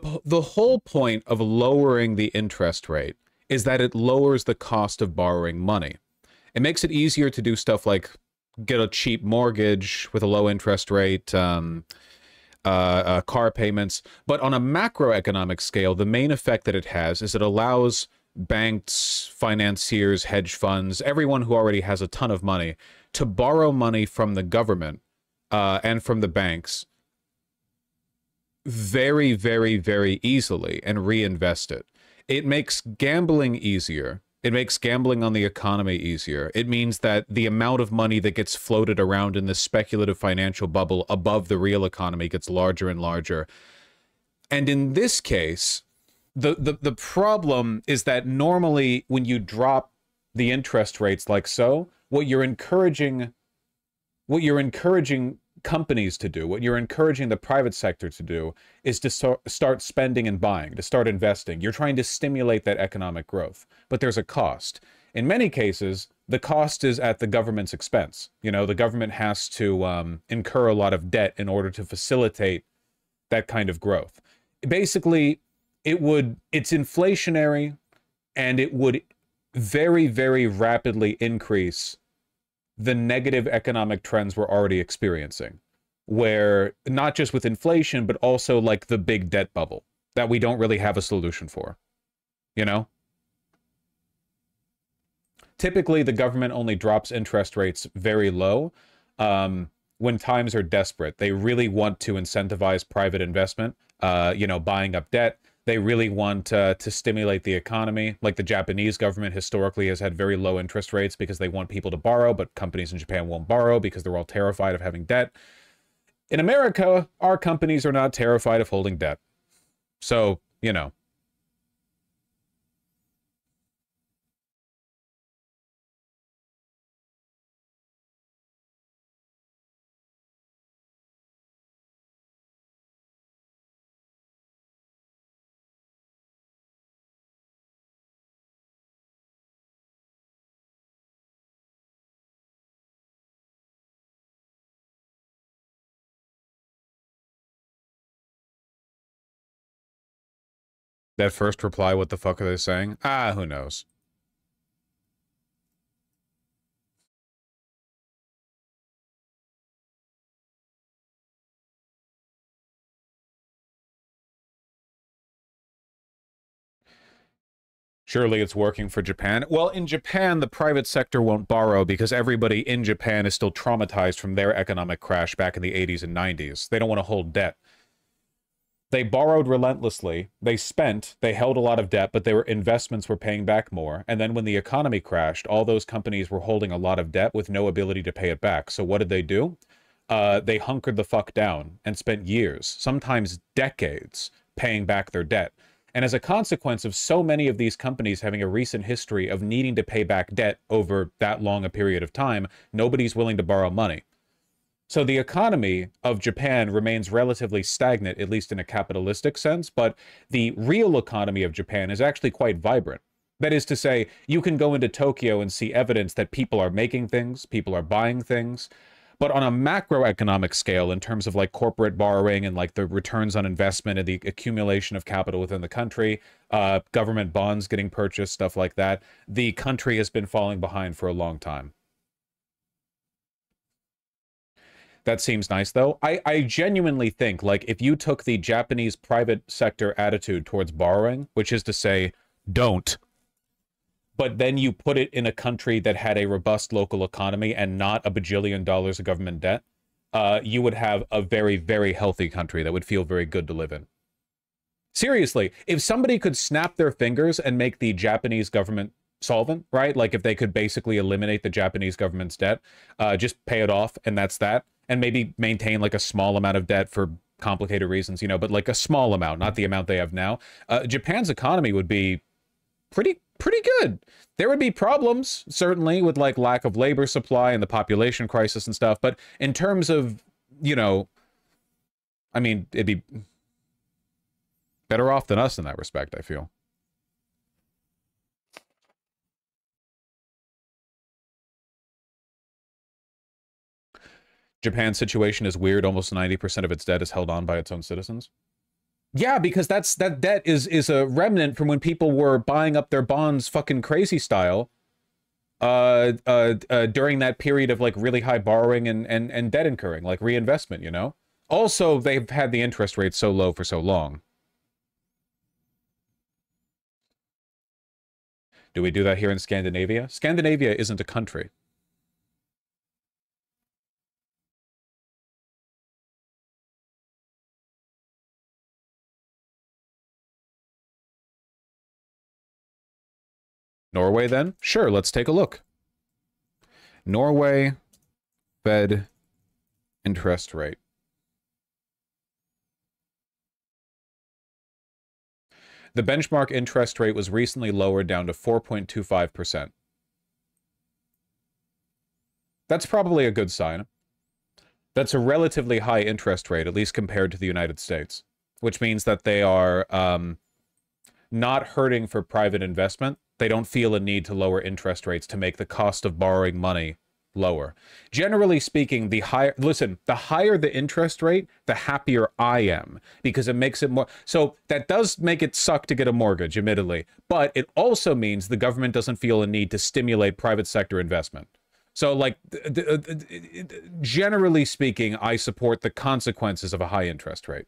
whole point of lowering the interest rate is that it lowers the cost of borrowing money. It makes it easier to do stuff like get a cheap mortgage with a low interest rate, car payments. But on a macroeconomic scale, the main effect that it has is it allows banks, financiers, hedge funds, everyone who already has a ton of money to borrow money from the government and from the banks very, very, very easily and reinvest it. It makes gambling easier. It makes gambling on the economy easier. It means that the amount of money that gets floated around in this speculative financial bubble above the real economy gets larger and larger. And in this case, the problem is that normally when you drop the interest rates like so, what you're encouraging companies to do, what you're encouraging the private sector to do, is to start spending and buying, to start investing. You're trying to stimulate that economic growth, but there's a cost. In many cases, the cost is at the government's expense. You know, the government has to incur a lot of debt in order to facilitate that kind of growth. Basically, it's inflationary, and it would very, very rapidly increase the negative economic trends we're already experiencing, where not just with inflation, but also like the big debt bubble that we don't really have a solution for, you know? Typically, the government only drops interest rates very low when times are desperate. They really want to incentivize private investment, you know, buying up debt. They really want to stimulate the economy. Like the Japanese government historically has had very low interest rates because they want people to borrow, but companies in Japan won't borrow because they're all terrified of having debt. In America, our companies are not terrified of holding debt. So, you know. That first reply, what the fuck are they saying? Ah, who knows? Surely it's working for Japan. Well, in Japan, the private sector won't borrow because everybody in Japan is still traumatized from their economic crash back in the 80s and 90s. They don't want to hold debt. They borrowed relentlessly, they spent, they held a lot of debt, but their investments were paying back more. And then when the economy crashed, all those companies were holding a lot of debt with no ability to pay it back. So what did they do? They hunkered the fuck down and spent years, sometimes decades, paying back their debt. And as a consequence of so many of these companies having a recent history of needing to pay back debt over that long a period of time, nobody's willing to borrow money. So the economy of Japan remains relatively stagnant, at least in a capitalistic sense, but the real economy of Japan is actually quite vibrant. That is to say, you can go into Tokyo and see evidence that people are making things, people are buying things, but on a macroeconomic scale, in terms of like corporate borrowing and like the returns on investment and the accumulation of capital within the country, government bonds getting purchased, stuff like that, the country has been falling behind for a long time. That seems nice, though. I genuinely think, like, if you took the Japanese private sector attitude towards borrowing, which is to say, don't, but then you put it in a country that had a robust local economy and not a bajillion dollars of government debt, you would have a very, very healthy country that would feel very good to live in. Seriously, if somebody could snap their fingers and make the Japanese government solvent, right? Like if they could basically eliminate the Japanese government's debt, just pay it off, and that's that. And maybe maintain like a small amount of debt for complicated reasons, you know, but like a small amount, not the amount they have now. Japan's economy would be pretty good. There would be problems, certainly, with like lack of labor supply and the population crisis and stuff. But in terms of, you know, I mean, it'd be better off than us in that respect, I feel. Japan's situation is weird. Almost 90% of its debt is held on by its own citizens. Yeah, because that debt is a remnant from when people were buying up their bonds fucking crazy style during that period of like really high borrowing and debt incurring, like reinvestment, you know? Also, they've had the interest rate so low for so long. Do we do that here in Scandinavia? Scandinavia isn't a country. Norway, then? Sure, let's take a look. Norway, Fed interest rate. The benchmark interest rate was recently lowered down to 4.25%. That's probably a good sign. That's a relatively high interest rate, at least compared to the United States, which means that they are not hurting for private investment. They don't feel a need to lower interest rates to make the cost of borrowing money lower. Generally speaking, the higher the interest rate, the happier I am, because it makes it more. So that does make it suck to get a mortgage, admittedly, but it also means the government doesn't feel a need to stimulate private sector investment. So, like, generally speaking, I support the consequences of a high interest rate.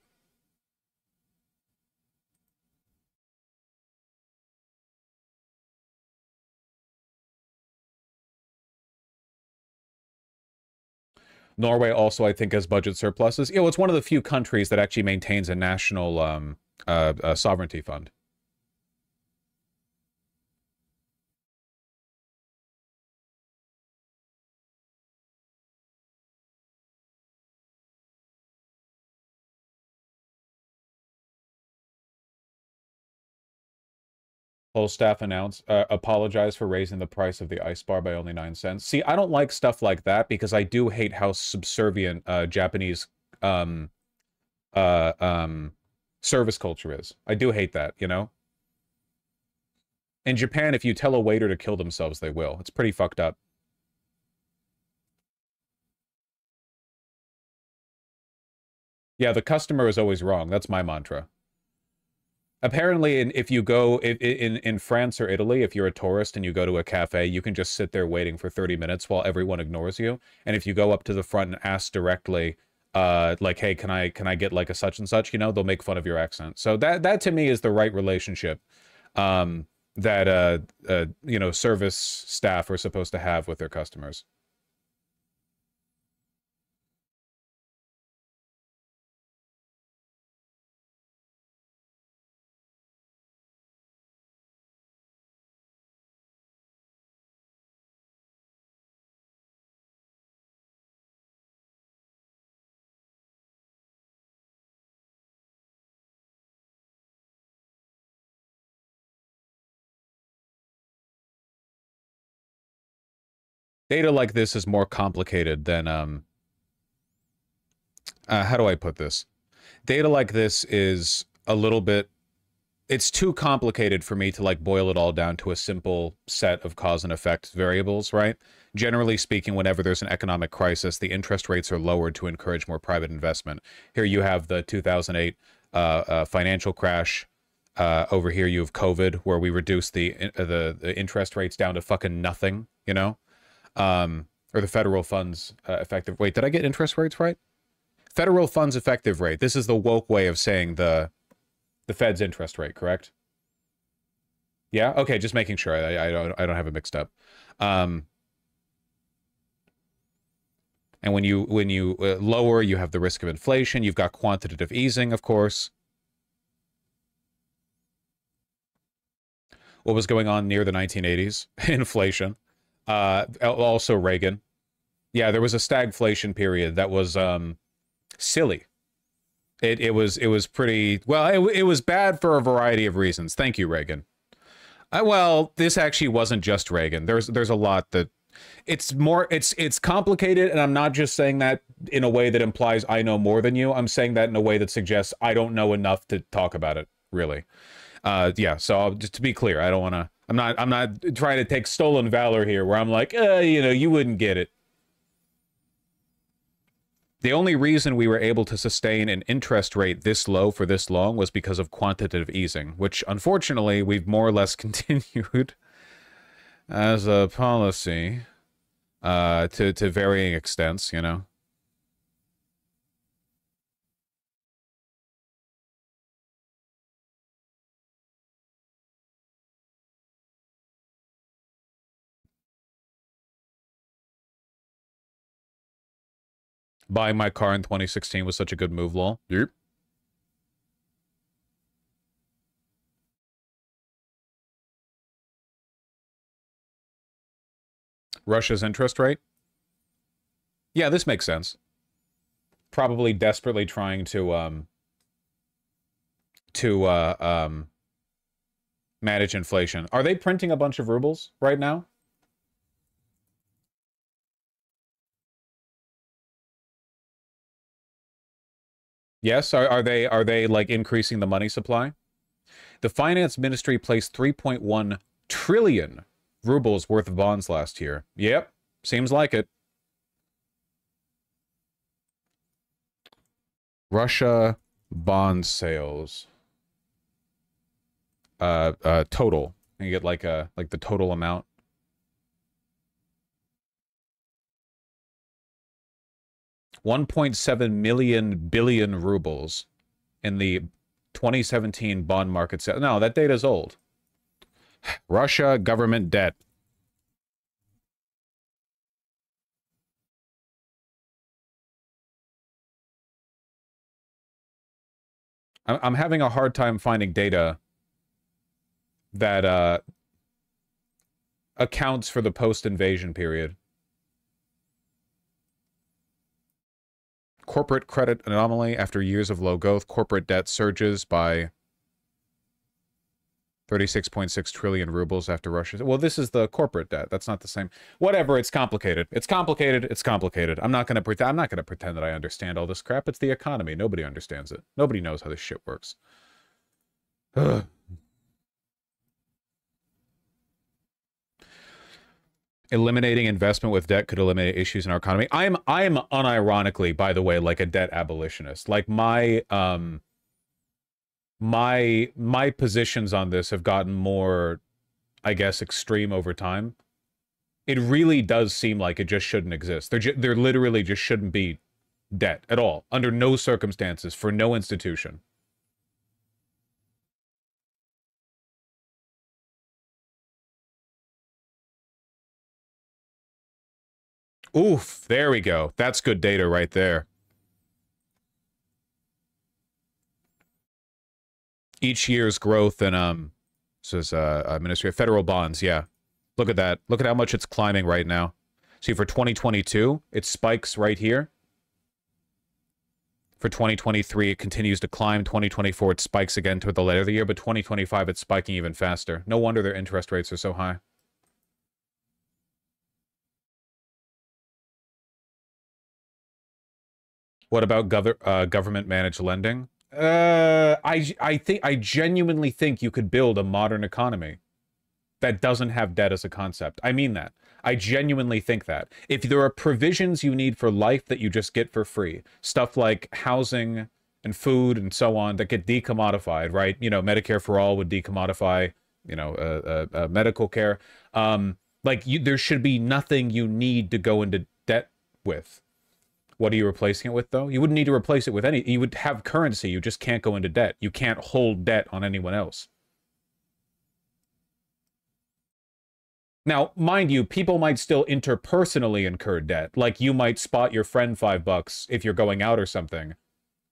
Norway also, I think, has budget surpluses. You know, it's one of the few countries that actually maintains a national sovereignty fund. Whole staff apologize for raising the price of the ice bar by only 9 cents. See, I don't like stuff like that because I do hate how subservient Japanese service culture is. I do hate that, you know? In Japan, if you tell a waiter to kill themselves, they will. It's pretty fucked up. Yeah, the customer is always wrong. That's my mantra. Apparently, if you go in France or Italy, if you're a tourist and you go to a cafe, you can just sit there waiting for 30 minutes while everyone ignores you. And if you go up to the front and ask directly, like, hey, can I get like a such and such, you know, they'll make fun of your accent. So that to me is the right relationship that you know, service staff are supposed to have with their customers. Data like this is more complicated than, how do I put this? Data like this is a little bit, it's too complicated for me to like boil it all down to a simple set of cause and effect variables, right? Generally speaking, whenever there's an economic crisis, the interest rates are lowered to encourage more private investment. Here you have the 2008 financial crash. Over here you have COVID, where we reduced the interest rates down to fucking nothing, you know? Or the federal funds effective. Wait, did I get interest rates right? Federal funds effective rate. This is the woke way of saying the Fed's interest rate, correct? Yeah. Okay, just making sure I don't have it mixed up. And when you lower, you have the risk of inflation. You've got quantitative easing, of course. What was going on near the 1980s? Inflation. Also Reagan. Yeah, there was a stagflation period that was silly. It was pretty, well, it was bad for a variety of reasons. Thank you, Reagan. Well, this actually wasn't just Reagan. There's a lot that it's complicated, and I'm not just saying that in a way that implies I know more than you. I'm saying that in a way that suggests I don't know enough to talk about it, really. Yeah, so just to be clear, I don't want to, I'm not trying to take stolen valor here where I'm like, you know, you wouldn't get it. The only reason we were able to sustain an interest rate this low for this long was because of quantitative easing, which unfortunately we've more or less continued as a policy to varying extents, you know. Buying my car in 2016 was such a good move, lol. Yep. Russia's interest rate? Yeah, this makes sense. Probably desperately trying to manage inflation. Are they printing a bunch of rubles right now? Yes, are they like increasing the money supply? The finance ministry placed 3.1 trillion rubles worth of bonds last year. Yep, seems like it. Russia bond sales. Total. You get like the total amount. $1.7 billion rubles in the 2017 bond market sale. No, that data's old. Russia government debt. I'm having a hard time finding data that accounts for the post-invasion period. Corporate credit anomaly after years of low growth. Corporate debt surges by 36.6 trillion rubles after Russia. Well, this is the corporate debt. That's not the same. Whatever. It's complicated. It's complicated. It's complicated. I'm not gonna pretend that I understand all this crap. It's the economy. Nobody understands it. Nobody knows how this shit works. Ugh. Eliminating investment with debt could eliminate issues in our economy. I am unironically, by the way, like a debt abolitionist. Like my positions on this have gotten more, I guess, extreme over time. It really does seem like it just shouldn't exist. There literally just shouldn't be debt at all, under no circumstances, for no institution. Oof, there we go. That's good data right there. Each year's growth in this is Ministry of Federal Bonds, yeah. Look at that. Look at how much it's climbing right now. See, for 2022, it spikes right here. For 2023, it continues to climb. 2024, it spikes again toward the later of the year, but 2025, it's spiking even faster. No wonder their interest rates are so high. What about government-managed lending? I genuinely think you could build a modern economy that doesn't have debt as a concept. I mean that. I genuinely think that. If there are provisions you need for life that you just get for free, stuff like housing and food and so on that get decommodified, right? You know, Medicare for all would decommodify, you know, medical care. There should be nothing you need to go into debt with. What are you replacing it with, though? You wouldn't need to replace it with any... You would have currency. You just can't go into debt. You can't hold debt on anyone else. Now, mind you, people might still interpersonally incur debt. Like, you might spot your friend $5 if you're going out or something.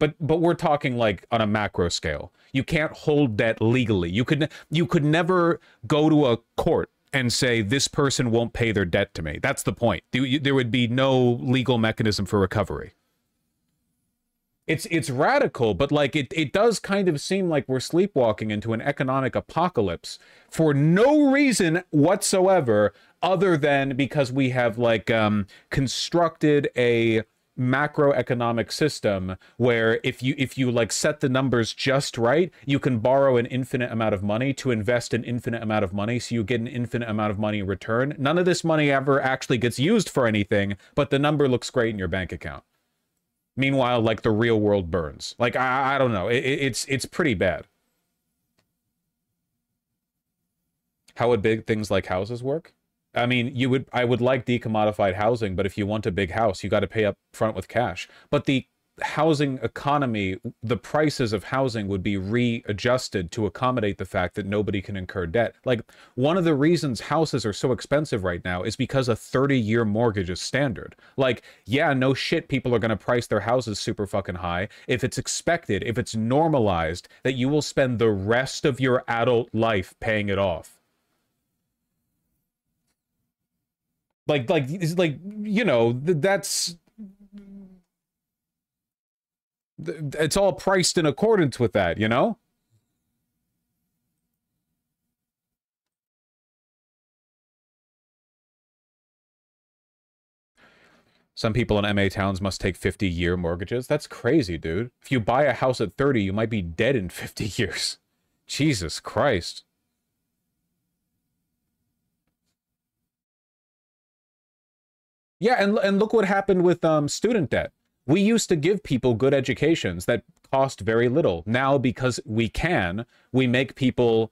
But we're talking, like, on a macro scale. You can't hold debt legally. You could never go to a court and say, this person won't pay their debt to me. That's the point. There would be no legal mechanism for recovery. It's radical, but like it does kind of seem like we're sleepwalking into an economic apocalypse for no reason whatsoever, other than because we have like constructed a macroeconomic system where if you like set the numbers just right, you can borrow an infinite amount of money to invest an infinite amount of money, so you get an infinite amount of money in return. None of this money ever actually gets used for anything, but the number looks great in your bank account. Meanwhile, like, the real world burns. Like, I don't know. It's pretty bad. How would big things like houses work? I mean, I would like decommodified housing, but if you want a big house, you got to pay up front with cash. But the housing economy, the prices of housing would be readjusted to accommodate the fact that nobody can incur debt. Like, one of the reasons houses are so expensive right now is because a 30-year mortgage is standard. Like, yeah, no shit, people are going to price their houses super fucking high if it's expected, if it's normalized that you will spend the rest of your adult life paying it off. Like, you know, that's... It's all priced in accordance with that, you know? Some people in MA towns must take 50-year mortgages. That's crazy, dude. If you buy a house at 30, you might be dead in 50 years. Jesus Christ. Yeah, and look what happened with student debt. We used to give people good educations that cost very little. Now, because we can, we make people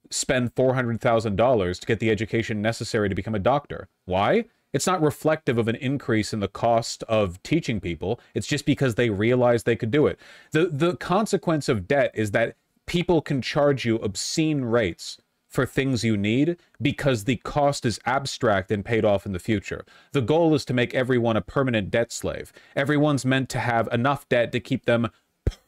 spend $400,000 to get the education necessary to become a doctor. Why? It's not reflective of an increase in the cost of teaching people. It's just because they realized they could do it. The consequence of debt is that people can charge you obscene rates for things you need because the cost is abstract and paid off in the future. The goal is to make everyone a permanent debt slave. Everyone's meant to have enough debt to keep them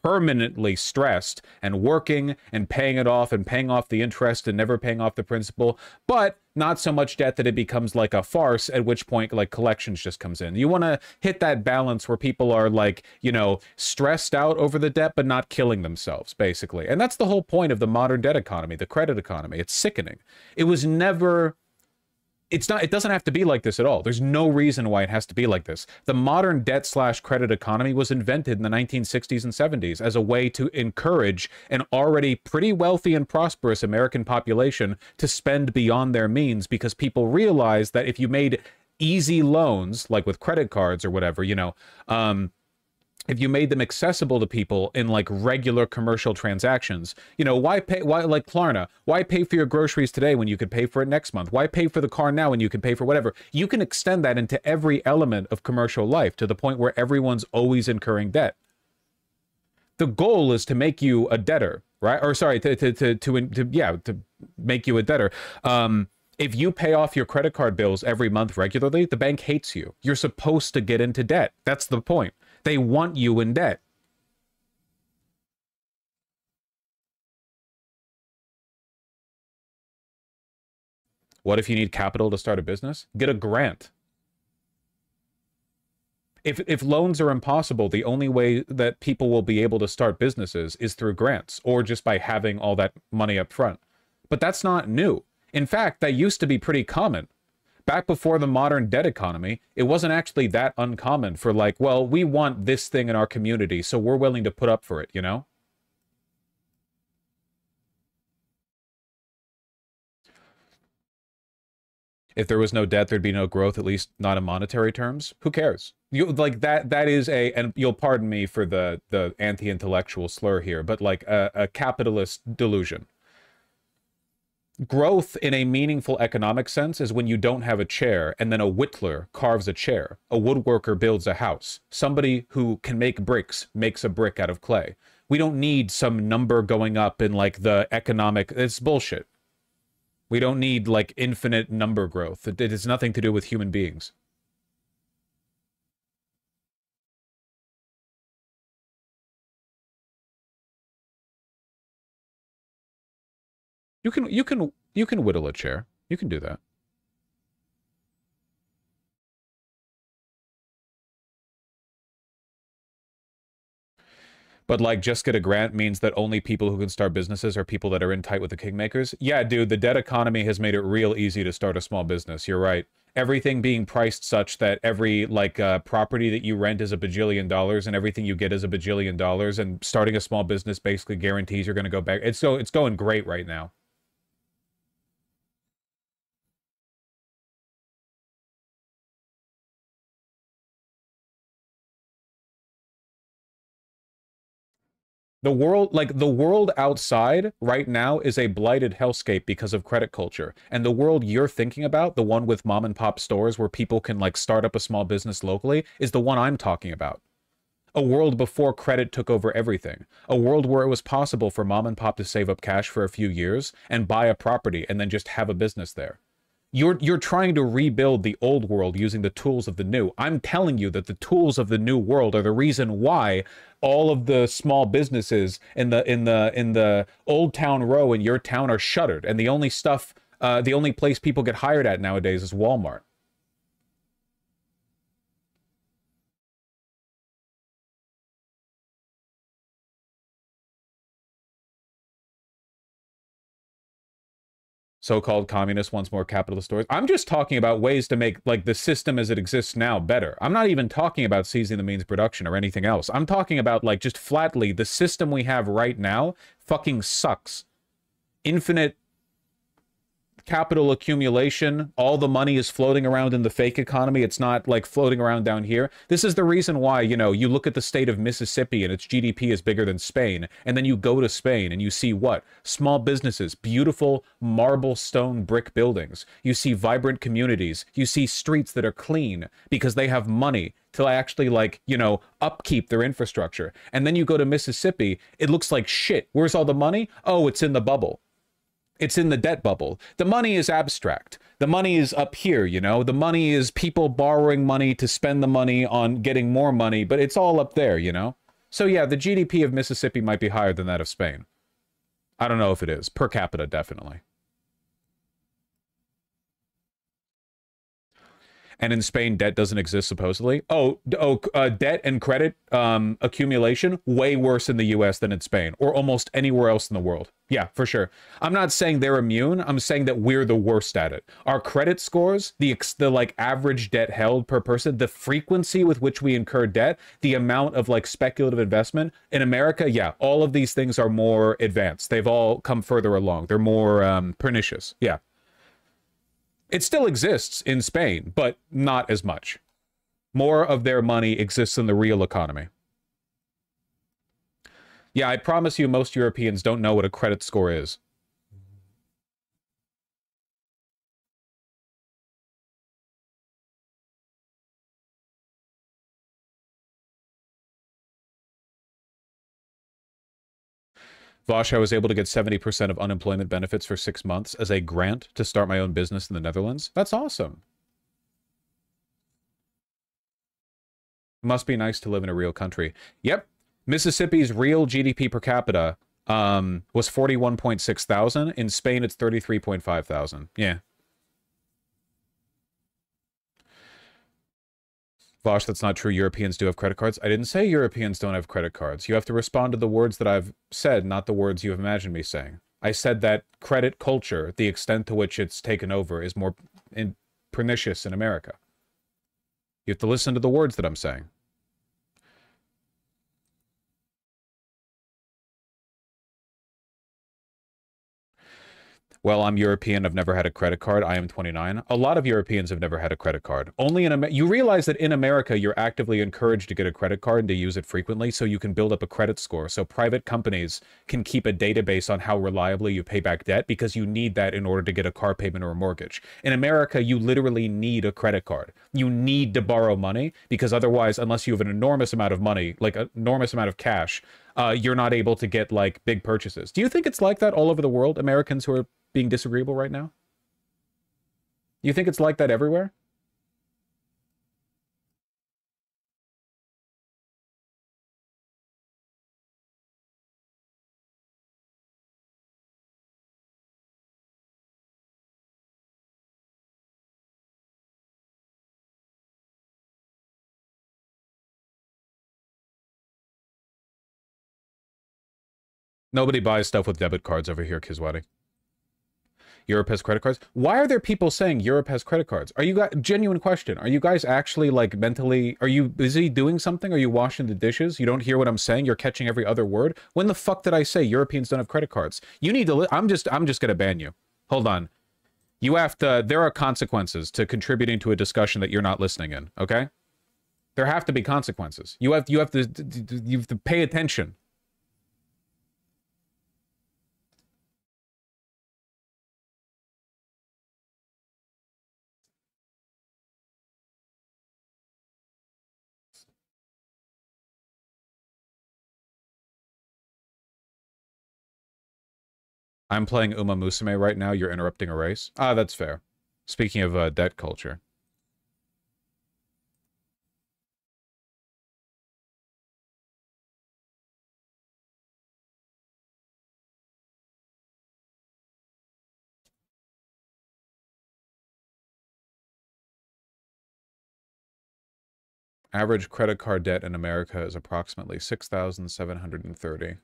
permanently stressed and working and paying it off and paying off the interest and never paying off the principal, but not so much debt that it becomes like a farce, at which point like collections just comes in. You want to hit that balance where people are like, you know, stressed out over the debt but not killing themselves, basically. And that's the whole point of the modern debt economy, the credit economy. It's sickening. It was never... It doesn't have to be like this at all. There's no reason why it has to be like this. The modern debt/credit economy was invented in the 1960s and 70s as a way to encourage an already pretty wealthy and prosperous American population to spend beyond their means, because people realized that if you made easy loans, like with credit cards or whatever, you know, if you made them accessible to people in like regular commercial transactions, you know, why like Klarna, why pay for your groceries today when you could pay for it next month? Why pay for the car now when you can pay for whatever? You can extend that into every element of commercial life to the point where everyone's always incurring debt. The goal is to make you a debtor, right? Or sorry, to make you a debtor. If you pay off your credit card bills every month regularly, the bank hates you. You're supposed to get into debt. That's the point. They want you in debt. What if you need capital to start a business? Get a grant. If loans are impossible, the only way that people will be able to start businesses is through grants or just by having all that money up front. But that's not new. In fact, that used to be pretty common. Back before the modern debt economy, it wasn't actually that uncommon for like, well, we want this thing in our community, so we're willing to put up for it, you know? If there was no debt, there'd be no growth, at least not in monetary terms. Who cares? You like that is a, and you'll pardon me for the anti-intellectual slur here, but like a capitalist delusion. Growth in a meaningful economic sense is when you don't have a chair and then a whittler carves a chair, a woodworker builds a house, somebody who can make bricks makes a brick out of clay. We don't need some number going up in like the economic, it's bullshit. We don't need like infinite number growth. It has nothing to do with human beings. You can whittle a chair. You can do that. But like just get a grant means that only people who can start businesses are people that are in tight with the kingmakers. Yeah, dude, the debt economy has made it real easy to start a small business. You're right. Everything being priced such that every like property that you rent is $1 bajillion and everything you get is $1 bajillion, and starting a small business basically guarantees you're going to go back. It's going great right now. The world outside right now is a blighted hellscape because of credit culture. And the world you're thinking about, the one with mom and pop stores where people can like start up a small business locally, is the one I'm talking about. A world before credit took over everything. A world where it was possible for mom and pop to save up cash for a few years and buy a property and then just have a business there. You're trying to rebuild the old world using the tools of the new. I'm telling you that the tools of the new world are the reason why all of the small businesses in the Old Town Row in your town are shuttered, and the only place people get hired at nowadays is Walmart. So-called communist wants more capitalist stores. I'm just talking about ways to make, like, the system as it exists now better. I'm not even talking about seizing the means of production or anything else. I'm talking about, like, just flatly, the system we have right now fucking sucks. Infinite capital accumulation, all the money is floating around in the fake economy. It's not like floating around down here. This is the reason why, you know, you look at the state of Mississippi and its GDP is bigger than Spain, and then you go to Spain and you see what? Small businesses, beautiful marble stone brick buildings. You see vibrant communities. You see streets that are clean because they have money to actually, like, you know, upkeep their infrastructure. And then you go to Mississippi, it looks like shit. Where's all the money? Oh, it's in the bubble. It's in the debt bubble. The money is abstract. The money is up here, you know? The money is people borrowing money to spend the money on getting more money, but it's all up there, you know? So yeah, the GDP of Mississippi might be higher than that of Spain. I don't know if it is. Per capita, definitely. And in Spain, debt doesn't exist, supposedly. Debt and credit accumulation, way worse in the US than in Spain, or almost anywhere else in the world. Yeah, for sure. I'm not saying they're immune. I'm saying that we're the worst at it. Our credit scores, the like average debt held per person, the frequency with which we incur debt, the amount of like speculative investment in America, yeah, all of these things are more advanced. They've all come further along. They're more pernicious. Yeah. It still exists in Spain, but not as much. More of their money exists in the real economy. Yeah, I promise you most Europeans don't know what a credit score is. Vosh, I was able to get 70% of unemployment benefits for 6 months as a grant to start my own business in the Netherlands. That's awesome. Must be nice to live in a real country. Yep. Mississippi's real GDP per capita was 41.6 thousand. In Spain, it's 33.5 thousand. Yeah. Vosh, that's not true. Europeans do have credit cards. I didn't say Europeans don't have credit cards. You have to respond to the words that I've said, not the words you have imagined me saying. I said that credit culture, the extent to which it's taken over, is more pernicious in America. You have to listen to the words that I'm saying. Well, I'm European. I've never had a credit card. I am 29. A lot of Europeans have never had a credit card. Only in you realize that in America, you're actively encouraged to get a credit card and to use it frequently so you can build up a credit score. So private companies can keep a database on how reliably you pay back debt because you need that in order to get a car payment or a mortgage. In America, you literally need a credit card. You need to borrow money because otherwise, unless you have an enormous amount of money, like an enormous amount of cash, you're not able to get like big purchases. Do you think it's like that all over the world? Americans who are being disagreeable right now? You think it's like that everywhere? Nobody buys stuff with debit cards over here, Kiswati. Europe has credit cards. Why are there people saying Europe has credit cards? Are you guys, genuine question, are you guys actually like mentally, are you busy doing something? Are you washing the dishes? You don't hear what I'm saying? You're catching every other word? When the fuck did I say Europeans don't have credit cards? You need to, I'm just gonna ban you. Hold on. You have to, there are consequences to contributing to a discussion that you're not listening in, okay? There have to be consequences. You have to pay attention. I'm playing Uma Musume right now. You're interrupting a race? Ah, that's fair. Speaking of debt culture. Average credit card debt in America is approximately $6,730.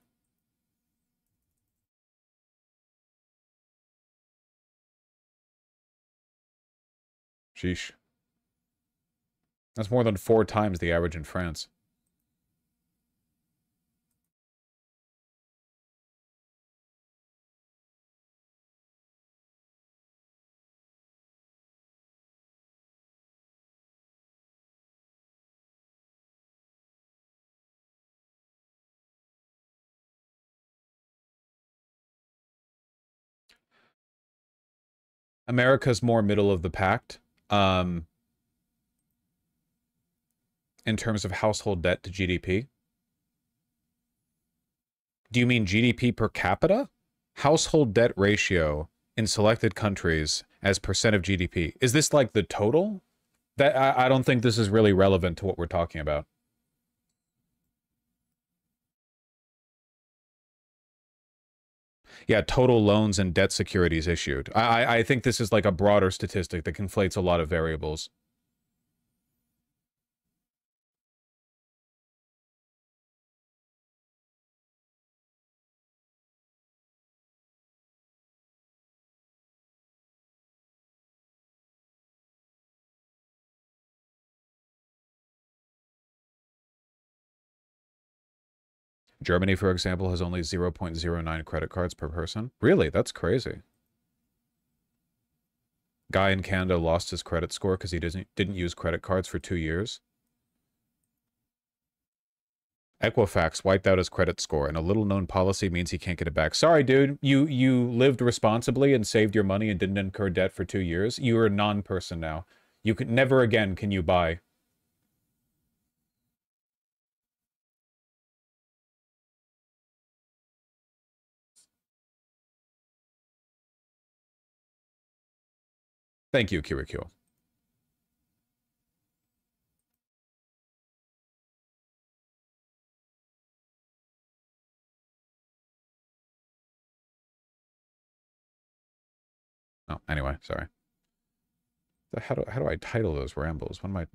Sheesh. That's more than 4 times the average in France. America's more middle of the pack, in terms of household debt to GDP. Do you mean GDP per capita? Household debt ratio in selected countries as percent of GDP. Is this like the total? That I don't think this is really relevant to what we're talking about. Yeah, total loans and debt securities issued. I think this is like a broader statistic that conflates a lot of variables. Germany, for example, has only 0.09 credit cards per person. Really? That's crazy. Guy in Canada lost his credit score because he didn't use credit cards for 2 years. Equifax wiped out his credit score, and a little-known policy means he can't get it back. Sorry, dude. You lived responsibly and saved your money and didn't incur debt for 2 years. You're a non-person now. You can never again can you buy. Thank you, Kirikyo. Oh, anyway, sorry. How do I title those rambles? What am I...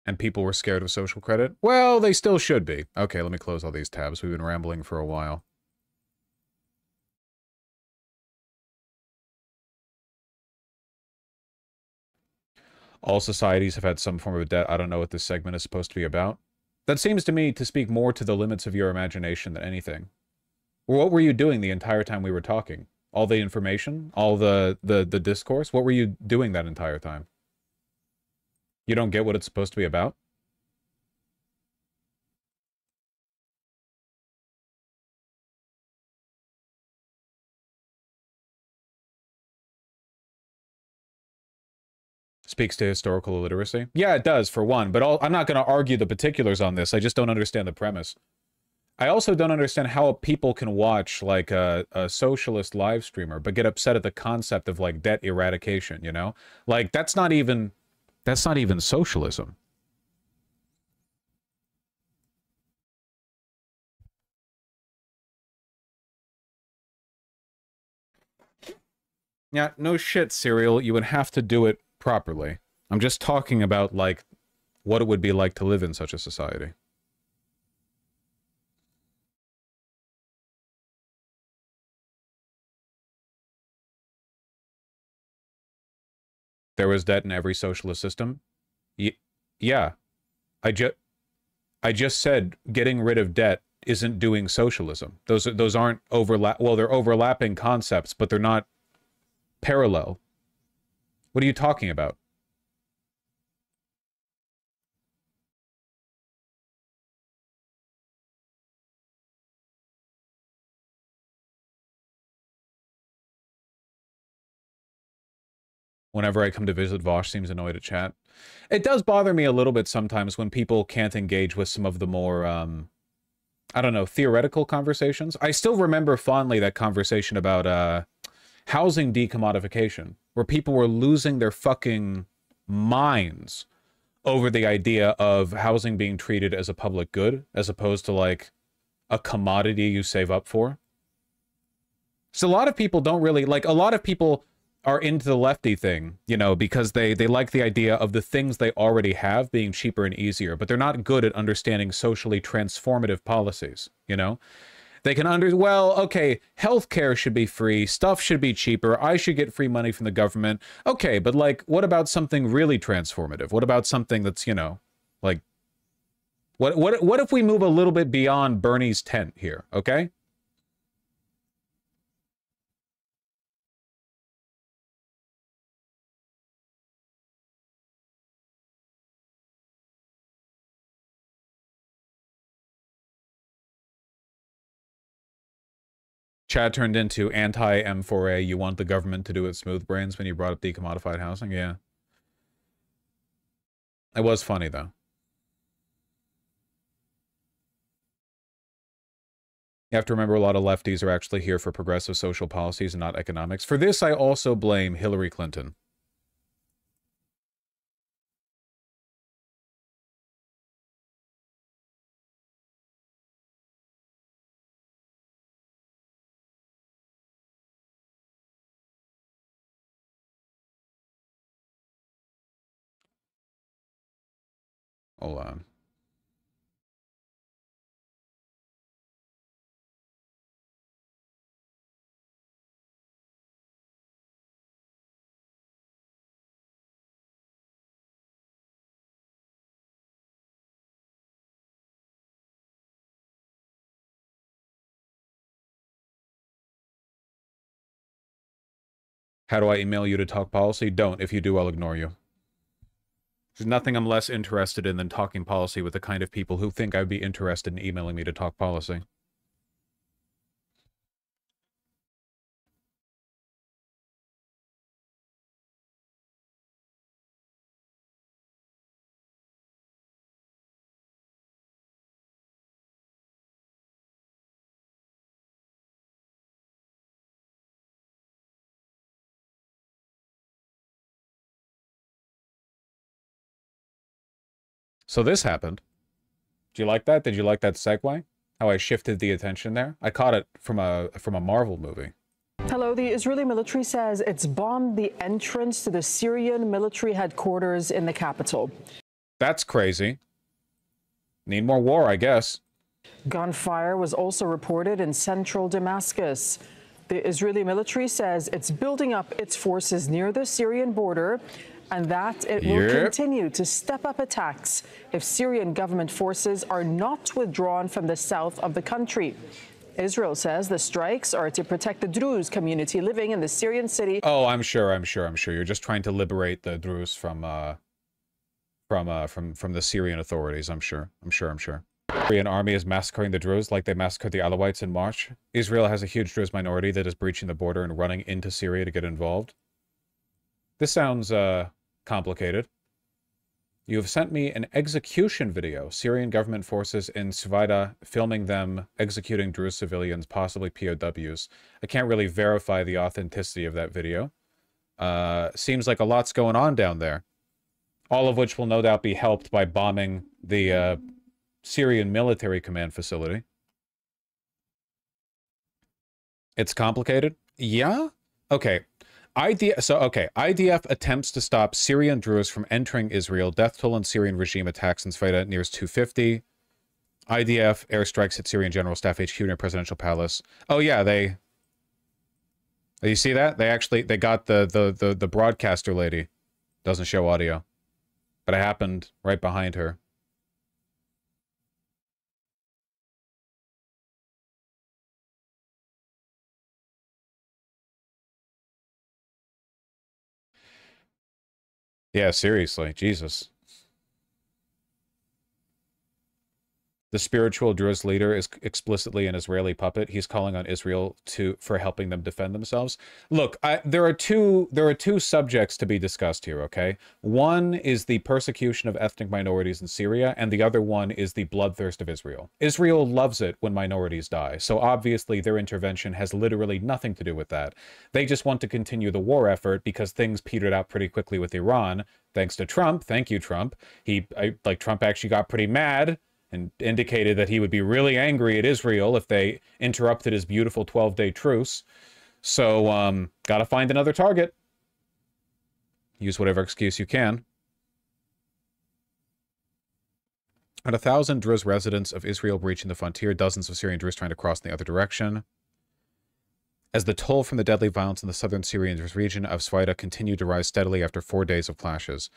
And people were scared of social credit? Well, they still should be. Okay, let me close all these tabs. We've been rambling for a while. All societies have had some form of debt. I don't know what this segment is supposed to be about. That seems to me to speak more to the limits of your imagination than anything. What were you doing the entire time we were talking? All the information? All the discourse? What were you doing that entire time? You don't get what it's supposed to be about? Speaks to historical illiteracy? Yeah, it does, for one. But I'm not going to argue the particulars on this. I just don't understand the premise. I also don't understand how people can watch, like, a socialist live streamer, but get upset at the concept of, like, debt eradication, you know? Like, that's not even socialism. Yeah, no shit, Serial. You would have to do it properly. I'm just talking about, like, what it would be like to live in such a society. There was debt in every socialist system? Yeah. I just said getting rid of debt isn't doing socialism. Those aren't well, they're overlapping concepts, but they're not parallel. What are you talking about? Whenever I come to visit, Vosh seems annoyed at chat. It does bother me a little bit sometimes when people can't engage with some of the more, I don't know, theoretical conversations. I still remember fondly that conversation about housing decommodification, where people were losing their fucking minds over the idea of housing being treated as a public good, as opposed to, like, a commodity you save up for. So a lot of people don't really, like, a lot of people are into the lefty thing, you know, because they like the idea of the things they already have being cheaper and easier, but they're not good at understanding socially transformative policies, you know? They can well, okay, healthcare should be free, stuff should be cheaper, I should get free money from the government. Okay, but, like, what about something really transformative? What about something that's, you know, like, what if we move a little bit beyond Bernie's tent here, okay? Chad turned into anti-M4A, you want the government to do it smooth brains when you brought up decommodified housing? Yeah. It was funny, though. You have to remember a lot of lefties are actually here for progressive social policies and not economics. For this, I also blame Hillary Clinton. Hold on. How do I email you to talk policy? Don't. If you do, I'll ignore you. There's nothing I'm less interested in than talking policy with the kind of people who think I'd be interested in emailing me to talk policy. So this happened. Do you like that? Did you like that segue? How I shifted the attention there? I caught it from a Marvel movie. Hello, the Israeli military says it's bombed the entrance to the Syrian military headquarters in the capital. That's crazy. Need more war, I guess. Gunfire was also reported in central Damascus. The Israeli military says it's building up its forces near the Syrian border and that it will continue to step up attacks if Syrian government forces are not withdrawn from the south of the country. Israel says the strikes are to protect the Druze community living in the Syrian city. Oh, I'm sure. You're just trying to liberate the Druze from the Syrian authorities. I'm sure. Syrian army is massacring the Druze like they massacred the Alawites in March. Israel has a huge Druze minority that is breaching the border and running into Syria to get involved. This sounds complicated. You have sent me an execution video. Syrian government forces in Suvaida filming them executing Druze civilians, possibly POWs. I can't really verify the authenticity of that video. Seems like a lot's going on down there. All of which will no doubt be helped by bombing the Syrian military command facility. It's complicated? Yeah? Okay. IDF attempts to stop Syrian Druze from entering Israel. Death toll in Syrian regime attacks in Sfaida nears 250. IDF airstrikes at Syrian General Staff HQ near Presidential Palace. Oh yeah, you see that? They got the broadcaster lady. Doesn't show audio. But it happened right behind her. Yeah, seriously. Jesus. The spiritual Druze leader is explicitly an Israeli puppet. He's calling on Israel for helping them defend themselves. Look, there are two subjects to be discussed here, okay? One is the persecution of ethnic minorities in Syria, and the other one is the bloodthirst of Israel. Israel loves it when minorities die, so obviously their intervention has literally nothing to do with that. They just want to continue the war effort because things petered out pretty quickly with Iran, thanks to Trump. Thank you, Trump. Trump actually got pretty mad and indicated that he would be really angry at Israel if they interrupted his beautiful 12-day truce. So, gotta find another target. Use whatever excuse you can. At 1,000 Druze residents of Israel breaching the frontier, dozens of Syrian Druze trying to cross in the other direction. As the toll from the deadly violence in the southern Syrian region of Swaida continued to rise steadily after 4 days of clashes.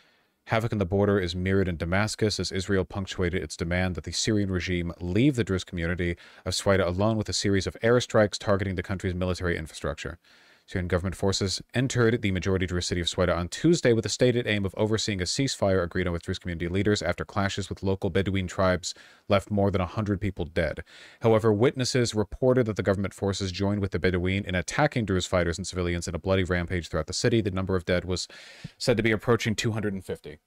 Havoc on the border is mirrored in Damascus as Israel punctuated its demand that the Syrian regime leave the Druze community of Swaida alone with a series of airstrikes targeting the country's military infrastructure. Syrian government forces entered the majority Druze city of Swaida on Tuesday with a stated aim of overseeing a ceasefire agreed on with Druze community leaders after clashes with local Bedouin tribes left more than 100 people dead. However, witnesses reported that the government forces joined with the Bedouin in attacking Druze fighters and civilians in a bloody rampage throughout the city. The number of dead was said to be approaching 250.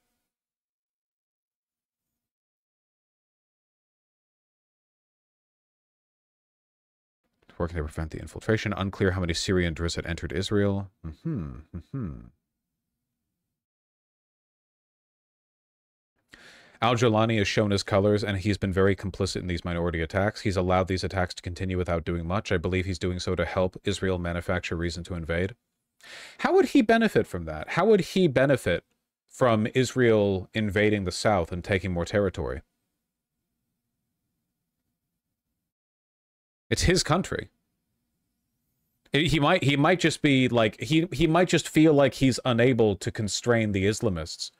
Working to prevent the infiltration. Unclear how many Syrian Druze had entered Israel. Al-Jolani has shown his colors, and he's been very complicit in these minority attacks. He's allowed these attacks to continue without doing much. I believe he's doing so to help Israel manufacture reason to invade. How would he benefit from that? How would he benefit from Israel invading the south and taking more territory? It's his country. He might just be like he might just feel like he's unable to constrain the Islamists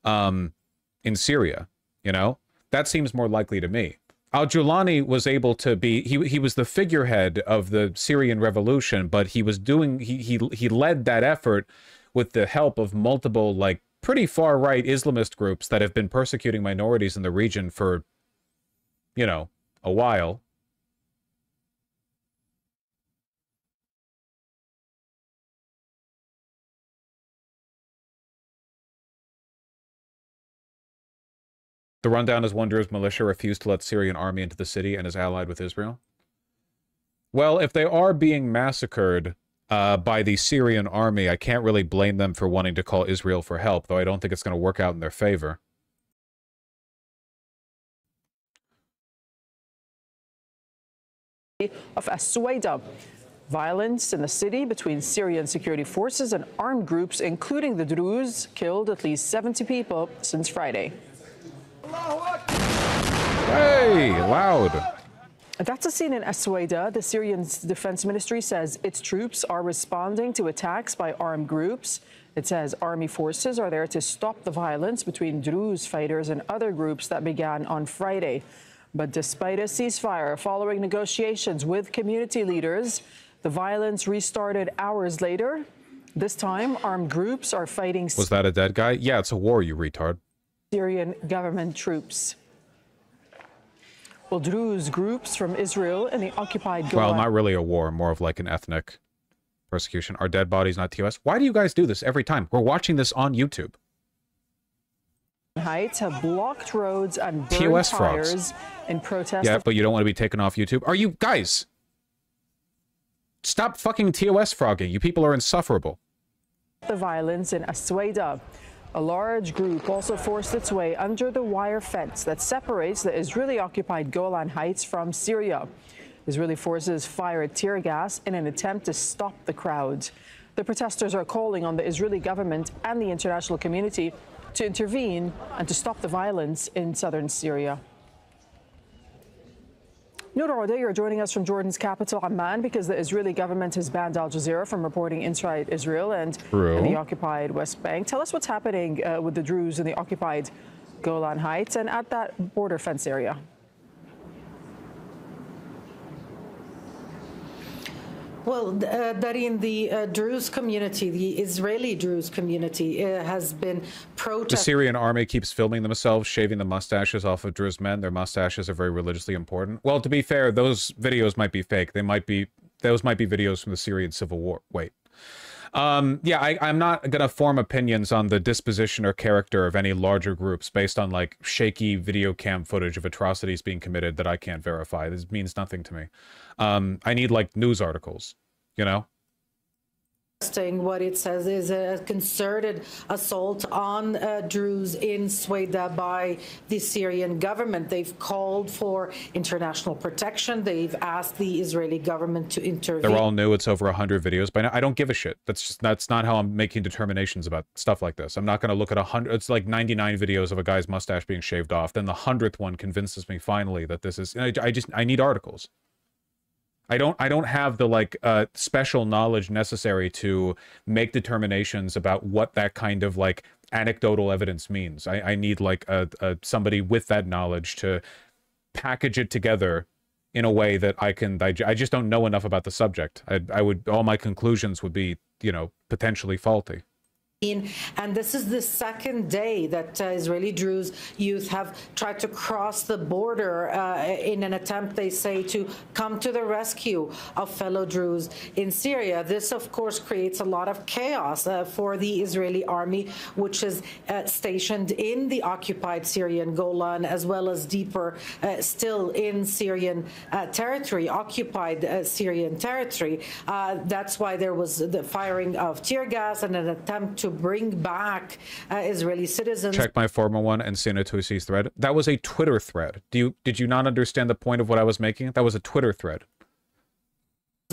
in Syria, you know? That seems more likely to me. Al-Jolani was able to be he was the figurehead of the Syrian revolution, but he was doing he led that effort with the help of multiple like pretty far right Islamist groups that have been persecuting minorities in the region for, you know, a while. The rundown is one Druze militia refused to let Syrian army into the city and is allied with Israel. Well, if they are being massacred by the Syrian army, I can't really blame them for wanting to call Israel for help, though I don't think it's going to work out in their favor. Of As-Suwaida. Violence in the city between Syrian security forces and armed groups, including the Druze, killed at least 70 people since Friday. Hey, loud. That's a scene in As-Suwaida. The Syrian Defense Ministry says its troops are responding to attacks by armed groups. It says army forces are there to stop the violence between Druze fighters and other groups that began on Friday. But despite a ceasefire following negotiations with community leaders, the violence restarted hours later. This time, armed groups are fighting... Was that a dead guy? Yeah, it's a war, you retard. Syrian government troops. Well, Druze groups from Israel in the occupied Golan... Well, not really a war, more of like an ethnic persecution. Are dead bodies not TOS? Why do you guys do this every time? We're watching this on YouTube. Heights have blocked roads and burned TOS tires frogs. In protest. Yeah, but you don't want to be taken off YouTube. Are you guys? Stop fucking TOS frogging. You people are insufferable. The violence in As-Suwaida. A large group also forced its way under the wire fence that separates the Israeli-occupied Golan Heights from Syria. Israeli forces fired tear gas in an attempt to stop the crowd. The protesters are calling on the Israeli government and the international community to intervene and to stop the violence in southern Syria. Noor, you're joining us from Jordan's capital, Amman, because the Israeli government has banned Al Jazeera from reporting inside Israel and in the occupied West Bank. Tell us what's happening with the Druze in the occupied Golan Heights and at that border fence area. Well, that in the Druze community, the Israeli Druze community, has been protesting. The Syrian army keeps filming themselves shaving the mustaches off of Druze men. Their mustaches are very religiously important. Well, to be fair, those videos might be fake. Those might be videos from the Syrian civil war. Wait. Yeah, I'm not going to form opinions on the disposition or character of any larger groups based on, like, shaky video cam footage of atrocities being committed that I can't verify. This means nothing to me. I need, like, news articles, you know? What it says is a concerted assault on Druze in Sweda by the Syrian government. They've called for international protection. They've asked the Israeli government to intervene. They're all new. It's over 100 videos by now. I don't give a shit. That's not how I'm making determinations about stuff like this. I'm not going to look at 100. It's like 99 videos of a guy's mustache being shaved off. Then the 100th one convinces me finally that this is. I need articles. I don't have the, like, special knowledge necessary to make determinations about what that kind of, like, anecdotal evidence means. I need, like, somebody with that knowledge to package it together in a way that I can digest. I just don't know enough about the subject. All my conclusions would be, you know, potentially faulty. And this is the second day that Israeli Druze youth have tried to cross the border in an attempt, they say, to come to the rescue of fellow Druze in Syria. This, of course, creates a lot of chaos for the Israeli army, which is stationed in the occupied Syrian Golan, as well as deeper still in Syrian territory, occupied Syrian territory. That's why there was the firing of tear gas and an attempt to bring back Israeli citizens. Check my former one and Sina Tusi's thread. That was a Twitter thread. Did you not understand the point of what I was making? That was a Twitter thread.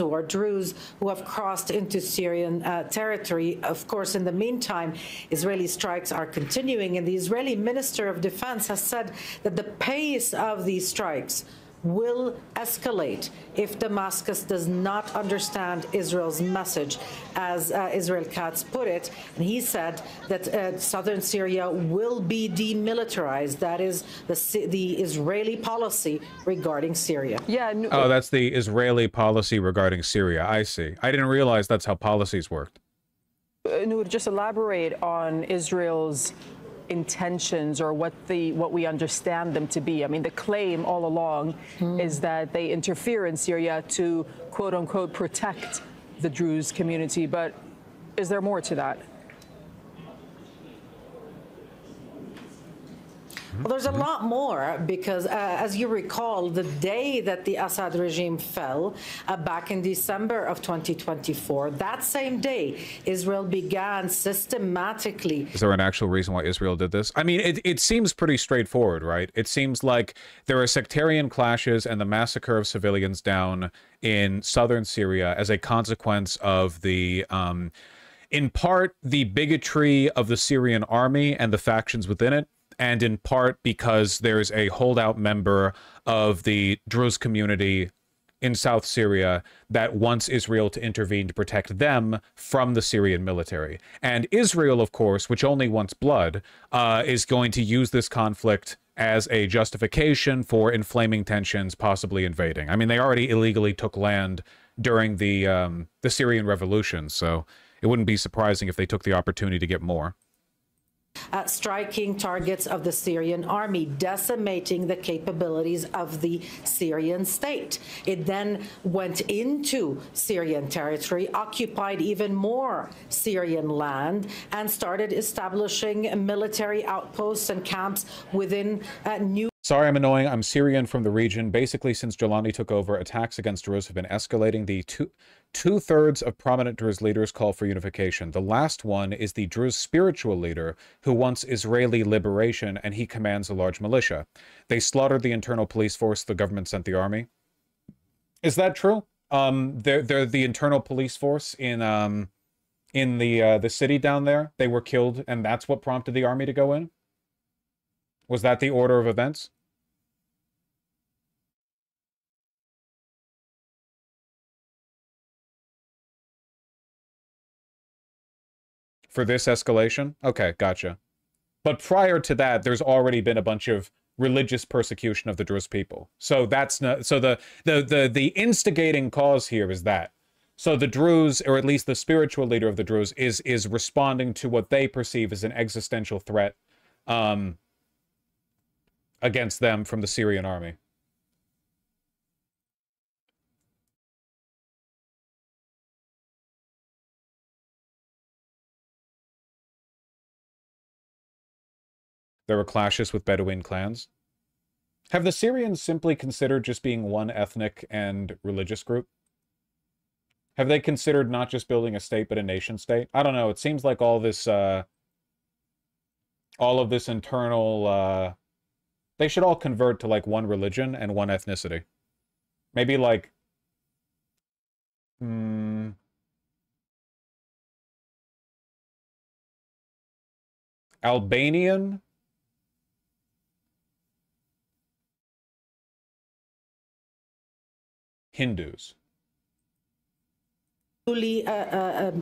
Or Druze who have crossed into Syrian territory. Of course, in the meantime, Israeli strikes are continuing, and the Israeli Minister of Defense has said that the pace of these strikes will escalate if Damascus does not understand Israel's message, as Israel Katz put it. And he said that southern Syria will be demilitarized. That is the Israeli policy regarding Syria. Yeah. Oh, that's the Israeli policy regarding Syria. I see. I didn't realize that's how policies worked. Noor, just elaborate on Israel's intentions, or what we understand them to be. I mean, the claim all along is that they interfere in Syria to, quote unquote, protect the Druze community. But is there more to that? Well, there's a lot more, because as you recall, the day that the Assad regime fell back in December of 2024, that same day, Israel began systematically. Is there an actual reason why Israel did this? I mean, it seems pretty straightforward, right? It seems like there are sectarian clashes and the massacre of civilians down in southern Syria as a consequence of the, in part, the bigotry of the Syrian army and the factions within it, and in part because there's a holdout member of the Druze community in South Syria that wants Israel to intervene to protect them from the Syrian military. And Israel, of course, which only wants blood, is going to use this conflict as a justification for inflaming tensions, possibly invading. I mean, they already illegally took land during the Syrian revolution, so it wouldn't be surprising if they took the opportunity to get more. Striking targets of the Syrian army, decimating the capabilities of the Syrian state. It then went into Syrian territory, occupied even more Syrian land, and started establishing military outposts and camps within new. Sorry I'm annoying. I'm Syrian from the region. Basically, since Jelani took over, attacks against Druze have been escalating. The two-thirds of prominent Druze leaders call for unification. The last one is the Druze spiritual leader who wants Israeli liberation, and he commands a large militia. They slaughtered the internal police force. The government sent the army. Is that true? They're the internal police force in the city down there. They were killed, and that's what prompted the army to go in? Was that the order of events? For this escalation? Okay, gotcha. But prior to that, there's already been a bunch of religious persecution of the Druze people. So that's not, so the instigating cause here is that. So the Druze, or at least the spiritual leader of the Druze, is responding to what they perceive as an existential threat against them from the Syrian army. There were clashes with Bedouin clans. Have the Syrians simply considered just being one ethnic and religious group? Have they considered not just building a state, but a nation state? I don't know. It seems like all of this internal, they should all convert to like one religion and one ethnicity. Maybe like, Albanian? Hindus.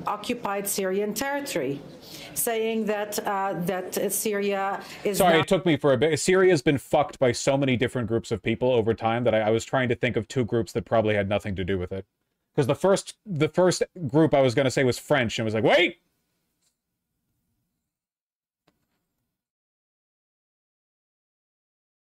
Occupied Syrian territory, saying that that Syria is. Sorry, it took me for a bit. Syria's been fucked by so many different groups of people over time that I was trying to think of two groups that probably had nothing to do with it. Because the first group I was going to say was French, and was like, wait!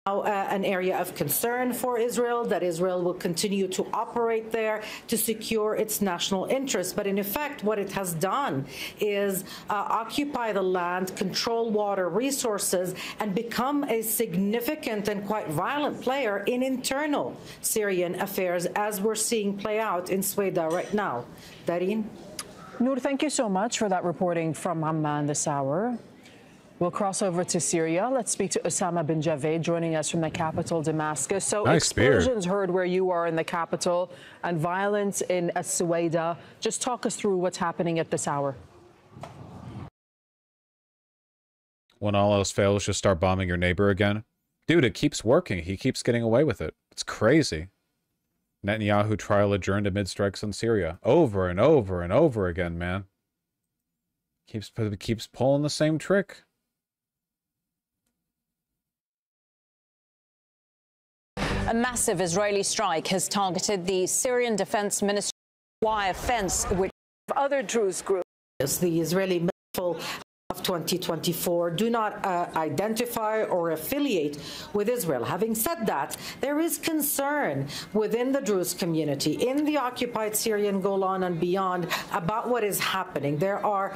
An area of concern for Israel, that Israel will continue to operate there to secure its national interests. But in effect, what it has done is occupy the land, control water resources, and become a significant and quite violent player in internal Syrian affairs, as we're seeing play out in Sweden right now. Darine? Noor, thank you so much for that reporting from Amman this hour. We'll cross over to Syria. Let's speak to Osama bin Javed, joining us from the capital, Damascus. So nice explosions heard where you are in the capital and violence in Suwaida. Just talk us through what's happening at this hour. When all else fails, just start bombing your neighbor again. Dude, it keeps working. He keeps getting away with it. It's crazy. Netanyahu trial adjourned amid strikes on Syria. Over and over and over again, man. Keeps pulling the same trick. A massive Israeli strike has targeted the Syrian Defense Ministry wire fence, which other Druze groups. The Israeli military of 2024 do not identify or affiliate with Israel. Having said that, there is concern within the Druze community in the occupied Syrian Golan and beyond about what is happening. There are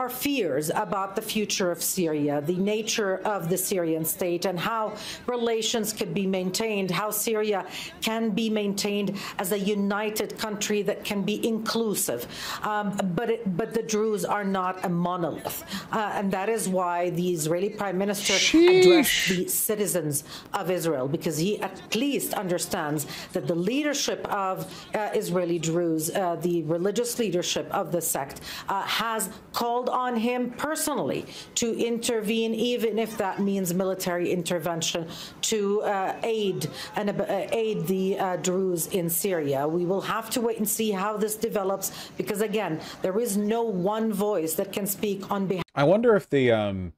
fears about the future of Syria, the nature of the Syrian state, and how relations could be maintained, how Syria can be maintained as a united country that can be inclusive. But the Druze are not a monolith. And that is why the Israeli Prime Minister addressed the citizens of Israel, because he at least understands that the leadership of Israeli Druze, the religious leadership of the sect, has called on him personally to intervene, even if that means military intervention, to aid the Druze in Syria. We will have to wait and see how this develops, because again, there is no one voice that can speak on behalf. I wonder if the,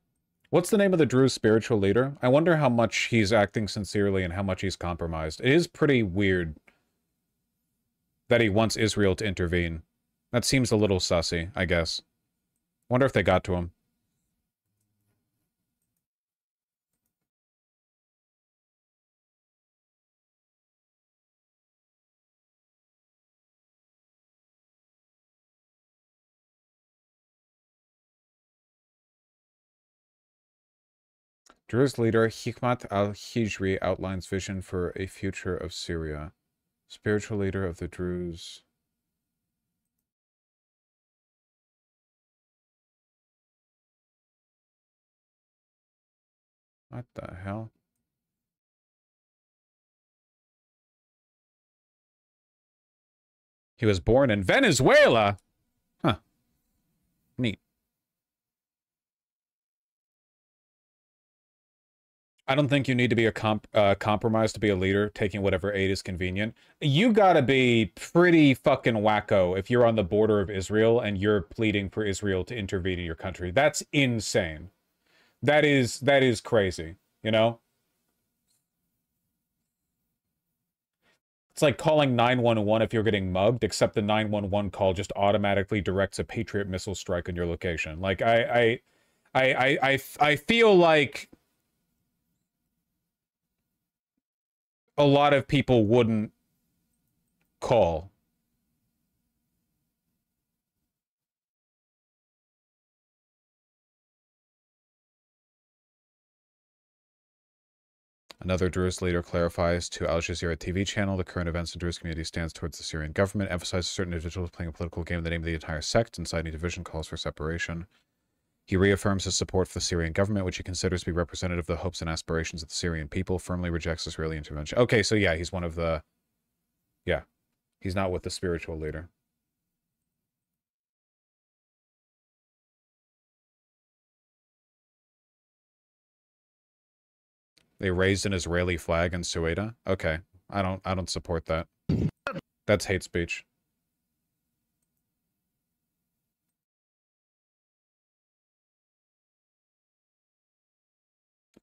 what's the name of the Druze spiritual leader? I wonder how much he's acting sincerely and how much he's compromised. It is pretty weird that he wants Israel to intervene. That seems a little sussy, I guess. Wonder if they got to him. Druze leader Hikmat al-Hijri outlines vision for a future of Syria. Spiritual leader of the Druze. What the hell? He was born in Venezuela! Huh. Neat. I don't think you need to be a compromise to be a leader, taking whatever aid is convenient. You gotta be pretty fucking wacko if you're on the border of Israel and you're pleading for Israel to intervene in your country. That's insane. That is crazy, you know? It's like calling 911 if you're getting mugged, except the 911 call just automatically directs a Patriot missile strike on your location. Like, I feel like a lot of people wouldn't call. Another Druze leader clarifies to Al Jazeera TV channel the current events in Druze community stands towards the Syrian government, emphasizes certain individuals playing a political game in the name of the entire sect, inciting division, calls for separation. He reaffirms his support for the Syrian government, which he considers to be representative of the hopes and aspirations of the Syrian people, firmly rejects Israeli intervention. Okay, so yeah, he's one of the... Yeah, he's not with the spiritual leader. They raised an Israeli flag in Sueda? Okay. I don't support that. That's hate speech.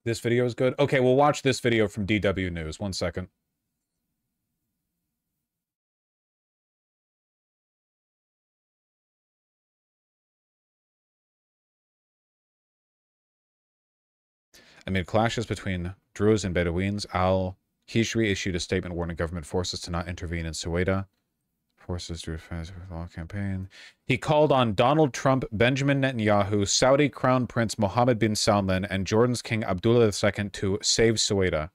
This video is good? Okay, we'll watch this video from DW News. 1 second. Amid clashes between Druze and Bedouins, al-Hijri issued a statement warning government forces to not intervene in Sueda. Forces to defend the law campaign. He called on Donald Trump, Benjamin Netanyahu, Saudi Crown Prince Mohammed bin Salman, and Jordan's King Abdullah II to save Sueda.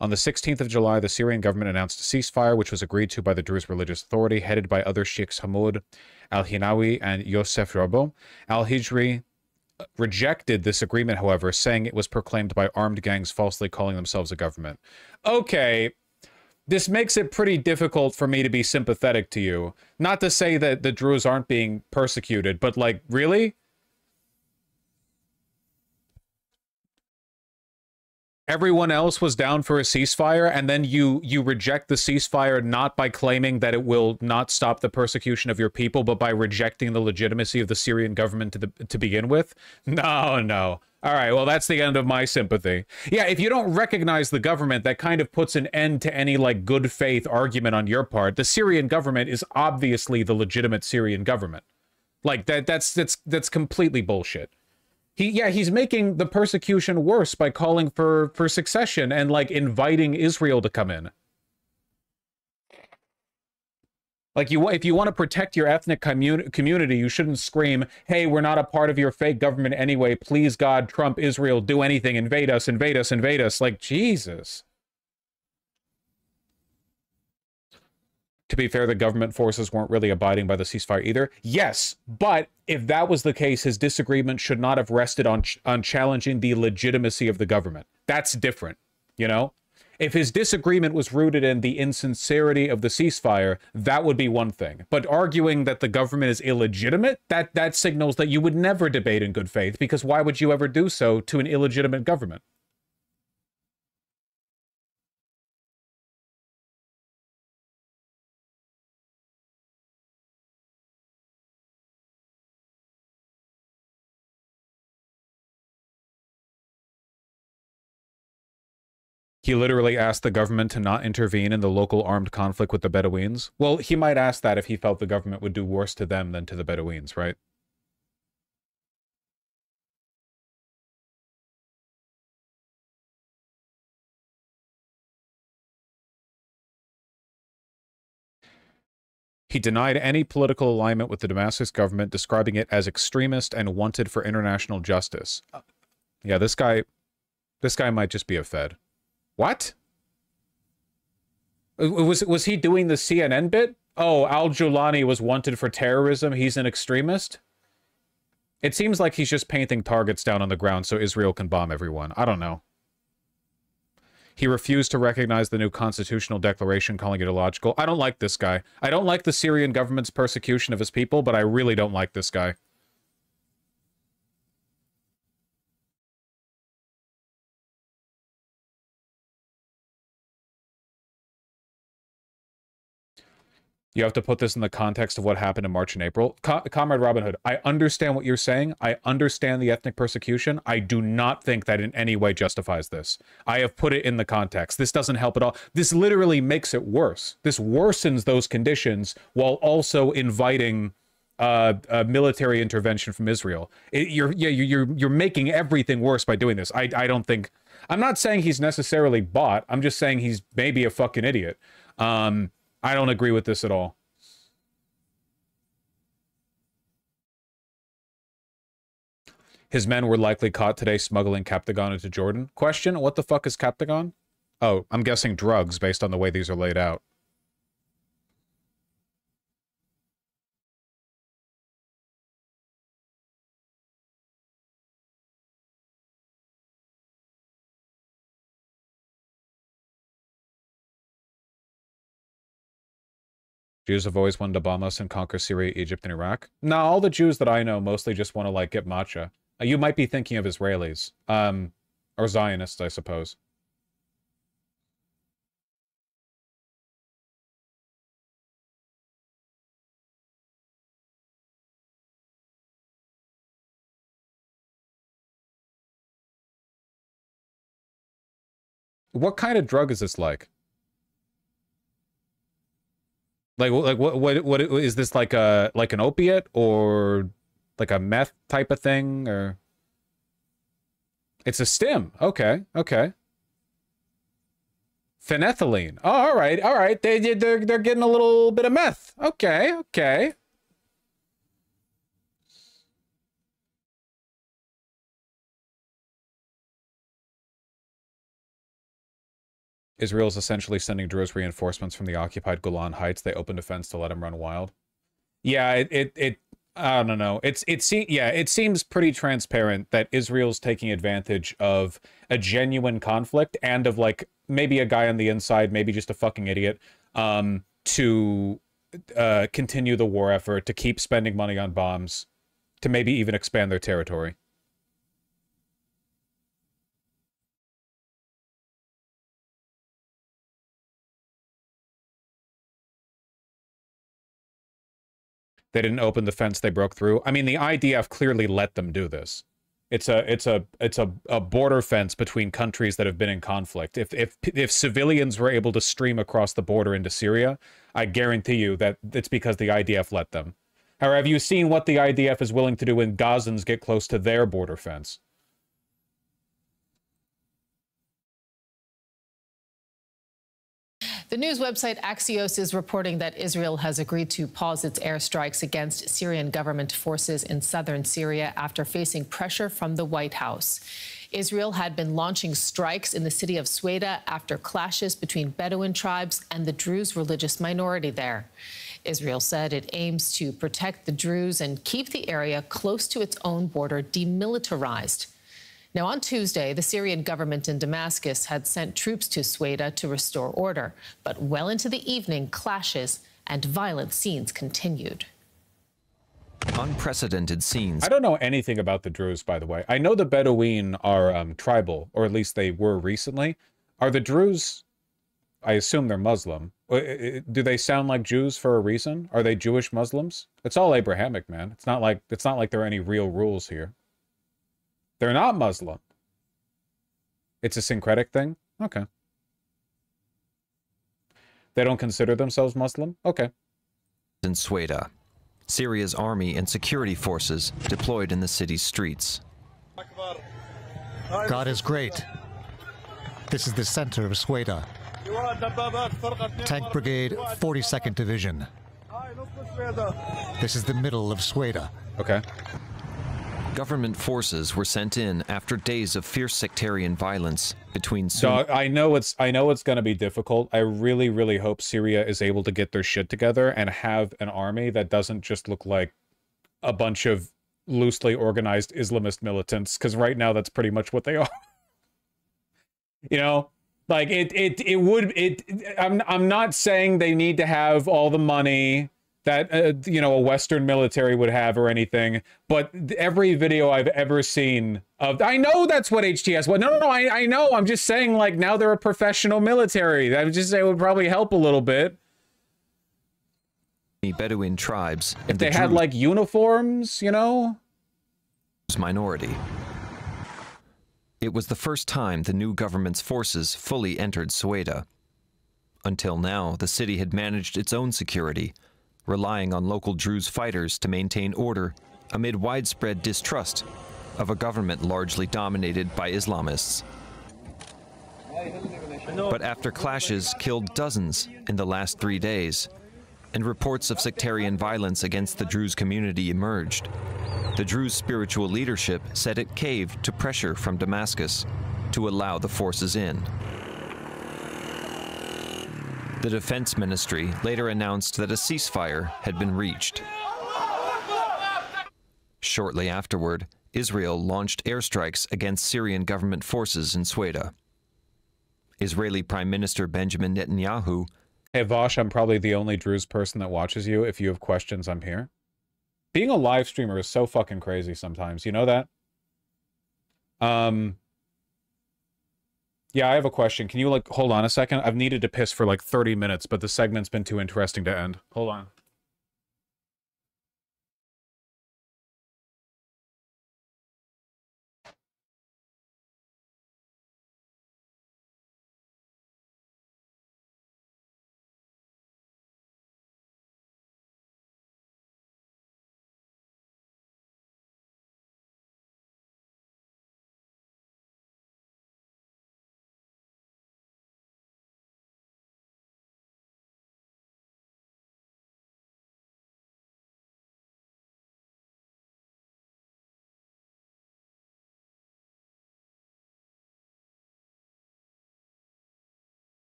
On the 16th of July, the Syrian government announced a ceasefire, which was agreed to by the Druze religious authority, headed by other sheikhs Hamoud al-Hinawi and Yosef Rabo. Al-Hijri rejected this agreement, however, saying it was proclaimed by armed gangs falsely calling themselves a government. Okay, this makes it pretty difficult for me to be sympathetic to you. Not to say that the Druze aren't being persecuted, but like, really? Everyone else was down for a ceasefire, and then you reject the ceasefire not by claiming that it will not stop the persecution of your people, but by rejecting the legitimacy of the Syrian government to begin with? No. All right, well, that's the end of my sympathy. Yeah, if you don't recognize the government, that kind of puts an end to any, like, good faith argument on your part. The Syrian government is obviously the legitimate Syrian government. Like, that's completely bullshit. He's making the persecution worse by calling for succession and, like, inviting Israel to come in. Like, if you want to protect your ethnic community, you shouldn't scream, hey, we're not a part of your fake government anyway. Please, God, Trump, Israel, do anything. Invade us, invade us, invade us. Like, Jesus. To be fair, the government forces weren't really abiding by the ceasefire either. Yes, but if that was the case, his disagreement should not have rested on challenging the legitimacy of the government. That's different, you know? If his disagreement was rooted in the insincerity of the ceasefire, that would be one thing. But arguing that the government is illegitimate, that signals that you would never debate in good faith, because why would you ever do so to an illegitimate government? He literally asked the government to not intervene in the local armed conflict with the Bedouins. Well, he might ask that if he felt the government would do worse to them than to the Bedouins, right? He denied any political alignment with the Damascus government, describing it as extremist and wanted for international justice. Yeah, this guy might just be a Fed. What? Was he doing the CNN bit? Oh, al-Julani was wanted for terrorism. He's an extremist? It seems like he's just painting targets down on the ground so Israel can bomb everyone. I don't know. He refused to recognize the new constitutional declaration, calling it illogical. I don't like this guy. I don't like the Syrian government's persecution of his people, but I really don't like this guy. You have to put this in the context of what happened in March and April. Comrade Robin Hood, I understand what you're saying. I understand the ethnic persecution. I do not think that in any way justifies this. I have put it in the context. This doesn't help at all. This literally makes it worse. This worsens those conditions while also inviting a military intervention from Israel. You're making everything worse by doing this. I don't think... I'm not saying he's necessarily bought. I'm just saying he's maybe a fucking idiot. I don't agree with this at all. His men were likely caught today smuggling Captagon into Jordan. Question, what the fuck is Captagon? Oh, I'm guessing drugs based on the way these are laid out. Jews have always wanted to bomb us and conquer Syria, Egypt, and Iraq. No, all the Jews that I know mostly just want to, like, get matcha. You might be thinking of Israelis. Or Zionists, I suppose. What kind of drug is this like? What is this, like an opiate or like a meth type of thing, or it's a stim? Okay. Phenethylene. Oh, all right. They're getting a little bit of meth. Okay. Israel is essentially sending Druze reinforcements from the occupied Golan Heights. They opened a fence to let him run wild. Yeah, I don't know. It seems pretty transparent that Israel's taking advantage of a genuine conflict and of, like, maybe a guy on the inside, maybe just a fucking idiot, to continue the war effort, to keep spending money on bombs, to maybe even expand their territory. They didn't open the fence, they broke through. I mean, the IDF clearly let them do this. It's a border fence between countries that have been in conflict. If civilians were able to stream across the border into Syria, I guarantee you that it's because the IDF let them. Or have you seen what the IDF is willing to do when Gazans get close to their border fence? The news website Axios is reporting that Israel has agreed to pause its airstrikes against Syrian government forces in southern Syria after facing pressure from the White House. Israel had been launching strikes in the city of Sweda after clashes between Bedouin tribes and the Druze religious minority there. Israel said it aims to protect the Druze and keep the area close to its own border demilitarized. Now, on Tuesday, the Syrian government in Damascus had sent troops to Sweda to restore order. But well into the evening, clashes and violent scenes continued. Unprecedented scenes. I don't know anything about the Druze, by the way. I know the Bedouin are tribal, or at least they were recently. Are the Druze... I assume they're Muslim. Do they sound like Jews for a reason? Are they Jewish Muslims? It's all Abrahamic, man. It's not like there are any real rules here. They're not Muslim. It's a syncretic thing? Okay. They don't consider themselves Muslim? Okay. In Sweda, Syria's army and security forces deployed in the city's streets. God is great. This is the center of Sweda. Tank Brigade, 42nd Division. This is the middle of Sweda. Okay. Government forces were sent in after days of fierce sectarian violence between So I know it's going to be difficult. I really, really hope Syria is able to get their shit together and have an army that doesn't just look like a bunch of loosely organized Islamist militants, because right now that's pretty much what they are. You know, like I'm not saying they need to have all the money that you know, a Western military would have or anything, but every video I've ever seen of, I know that's what HTS was. No, I know. I'm just saying, like, now they're a professional military. I would just say it would probably help a little bit. Bedouin tribes. If they had like uniforms, you know? Minority. It was the first time the new government's forces fully entered Ceuta. Until now, the city had managed its own security, relying on local Druze fighters to maintain order amid widespread distrust of a government largely dominated by Islamists. But after clashes killed dozens in the last 3 days, and reports of sectarian violence against the Druze community emerged, the Druze spiritual leadership said it caved to pressure from Damascus to allow the forces in. The Defense Ministry later announced that a ceasefire had been reached. Shortly afterward, Israel launched airstrikes against Syrian government forces in Ceuta. Israeli Prime Minister Benjamin Netanyahu. Hey Vosh, I'm probably the only Druze person that watches you. If you have questions, I'm here. Being a live streamer is so fucking crazy sometimes. You know that? Yeah, I have a question. Can you, like, hold on a second? I've needed to piss for, like, 30 minutes, but the segment's been too interesting to end. Hold on.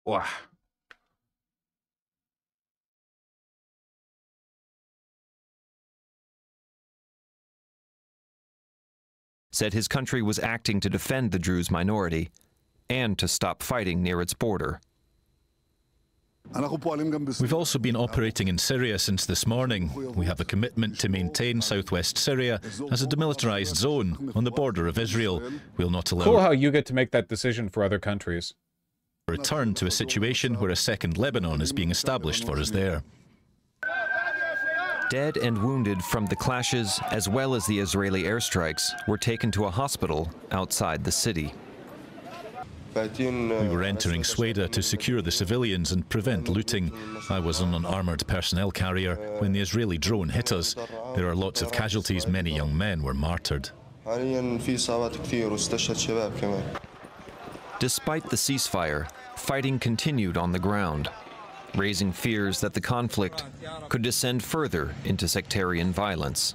Wow. Said his country was acting to defend the Druze minority and to stop fighting near its border. We've also been operating in Syria since this morning. We have a commitment to maintain southwest Syria as a demilitarized zone on the border of Israel. We'll not allow... Cool how you get to make that decision for other countries. ...return to a situation where a second Lebanon is being established for us there. Dead and wounded from the clashes, as well as the Israeli airstrikes, were taken to a hospital outside the city. We were entering Ceuta to secure the civilians and prevent looting. I was on an armoured personnel carrier when the Israeli drone hit us. There are lots of casualties. Many young men were martyred. Despite the ceasefire, fighting continued on the ground, raising fears that the conflict could descend further into sectarian violence.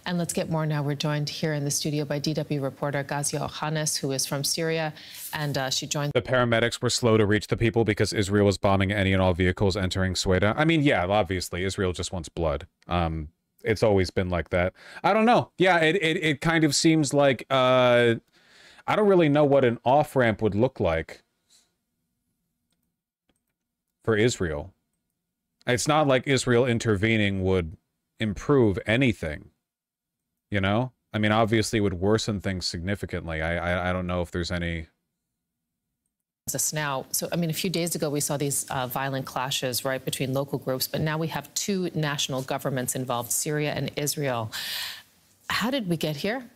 And let's get more now. We're joined here in the studio by DW reporter Gazia Ohanes, who is from Syria, and she joined... The paramedics were slow to reach the people because Israel was bombing any and all vehicles entering Ceuta. I mean, yeah, obviously, Israel just wants blood. It's always been like that. I don't know. Yeah, it kind of seems like... I don't really know what an off-ramp would look like for Israel. It's not like Israel intervening would improve anything. You know? I mean, obviously it would worsen things significantly. I don't know if there's any... Us now. So, I mean, a few days ago, we saw these violent clashes, right, between local groups, but now we have two national governments involved, Syria and Israel. How did we get here?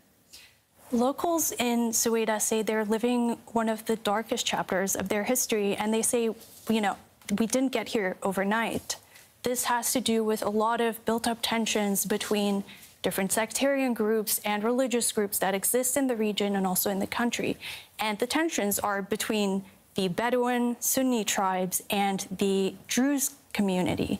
Locals in Ceuta say they're living one of the darkest chapters of their history, and they say, you know, we didn't get here overnight. This has to do with a lot of built-up tensions between different sectarian groups and religious groups that exist in the region and also in the country. And the tensions are between the Bedouin Sunni tribes and the Druze community.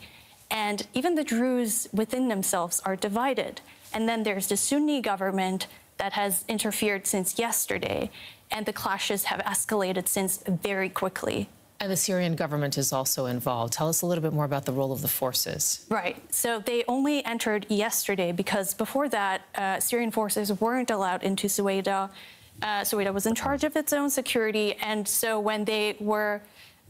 And even the Druze within themselves are divided. And then there's the Sunni government that has interfered since yesterday, and the clashes have escalated since very quickly. And the Syrian government is also involved. Tell us a little bit more about the role of the forces. Right. So they only entered yesterday because before that, Syrian forces weren't allowed into Ceuta. Ceuta was in charge of its own security. And so when they were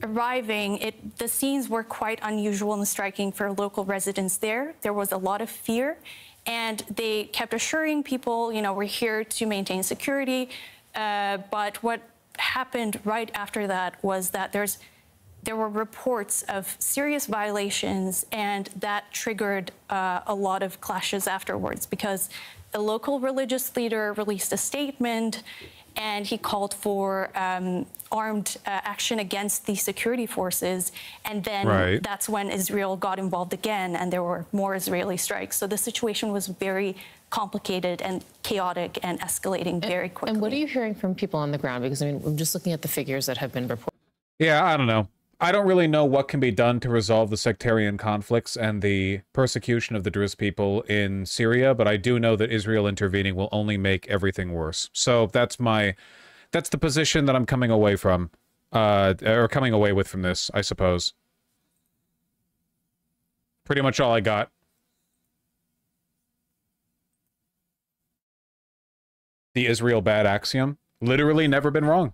arriving, the scenes were quite unusual and striking for local residents there. There was a lot of fear. And they kept assuring people, you know, we're here to maintain security. But what happened right after that was that there were reports of serious violations, and that triggered a lot of clashes afterwards, because a local religious leader released a statement and he called for armed action against the security forces. And then that's when Israel got involved again, and there were more Israeli strikes. So the situation was very complicated and chaotic and escalating very quickly. And what are you hearing from people on the ground? Because, I mean, I'm just looking at the figures that have been reported. Yeah, I don't know. I don't really know what can be done to resolve the sectarian conflicts and the persecution of the Druze people in Syria, but I do know that Israel intervening will only make everything worse. So that's the position that I'm coming away from, or coming away with from this, I suppose. Pretty much all I got. The Israel bad axiom. Literally never been wrong.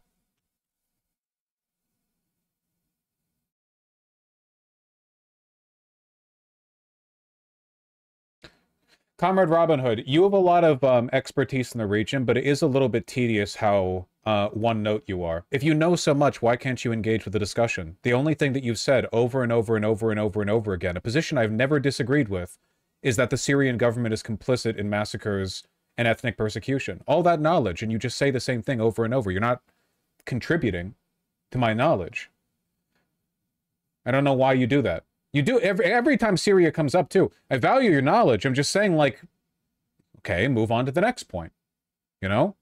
Comrade Robin Hood, you have a lot of expertise in the region, but it is a little bit tedious how one note you are. If you know so much, why can't you engage with the discussion? The only thing that you've said over and over and over and over and over again, a position I've never disagreed with, is that the Syrian government is complicit in massacres and ethnic persecution. All that knowledge, and you just say the same thing over and over. You're not contributing to my knowledge. I don't know why you do that. You do every time Syria comes up too. I value your knowledge. I'm just saying, like, okay, move on to the next point. You know,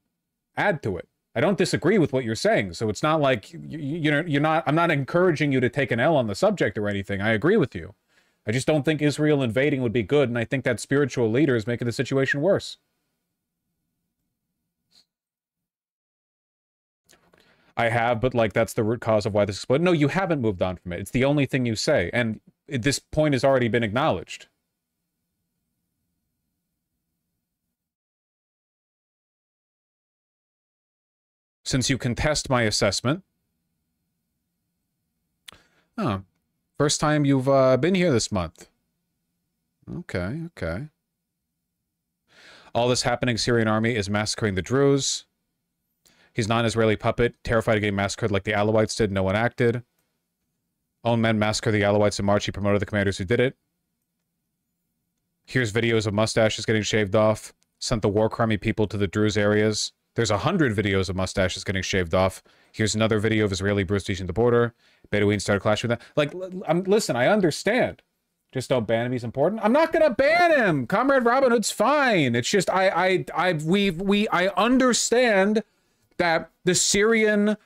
add to it. I don't disagree with what you're saying, so it's not like you're not. I'm not encouraging you to take an L on the subject or anything. I agree with you. I just don't think Israel invading would be good, and I think that spiritual leader is making the situation worse. I have, but like that's the root cause of why this exploded. No, you haven't moved on from it. It's the only thing you say, and this point has already been acknowledged. Since you contest my assessment. Oh, first time you've been here this month. Okay, okay. All this happening, Syrian army is massacring the Druze. He's not an Israeli puppet, terrified of getting massacred like the Alawites did. No one acted. Own men massacred the Alawites in March. He promoted the commanders who did it. Here's videos of mustaches getting shaved off. Sent the war crummy people to the Druze areas. There's 100 videos of mustaches getting shaved off. Here's another video of Israeli Bruce reaching the border. Bedouins started clashing with that. Like, listen, I understand. Just don't ban him. He's important. I'm not gonna ban him. Comrade Robin Hood's fine. It's just I understand that the Syrian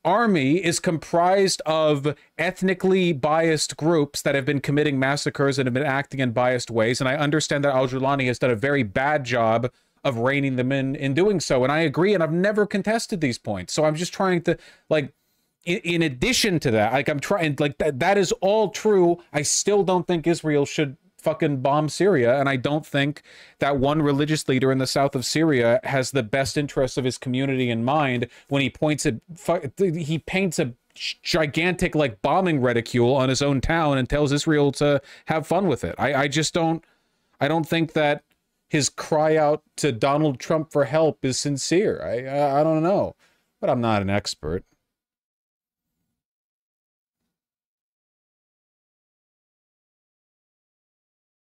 army is comprised of ethnically biased groups that have been committing massacres and have been acting in biased ways. And I understand that al-Julani has done a very bad job of reining them in doing so. And I agree, and I've never contested these points. So I'm just trying to, like, in addition to that, like, I'm trying, like, that is all true. I still don't think Israel should fucking bomb Syria, and I don't think that one religious leader in the south of Syria has the best interests of his community in mind when he paints a gigantic, like, bombing reticule on his own town and tells Israel to have fun with it. I just don't, I don't think that his cry out to Donald Trump for help is sincere. I don't know, but I'm not an expert.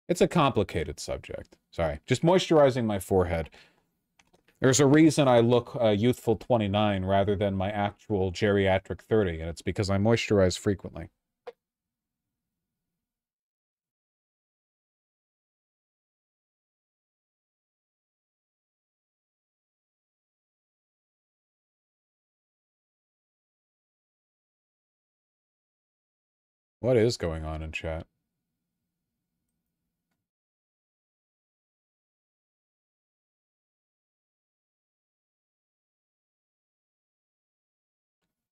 It's a complicated subject. Sorry, just moisturizing my forehead. There's a reason I look youthful 29 rather than my actual geriatric 30, and it's because I moisturize frequently. What is going on in chat?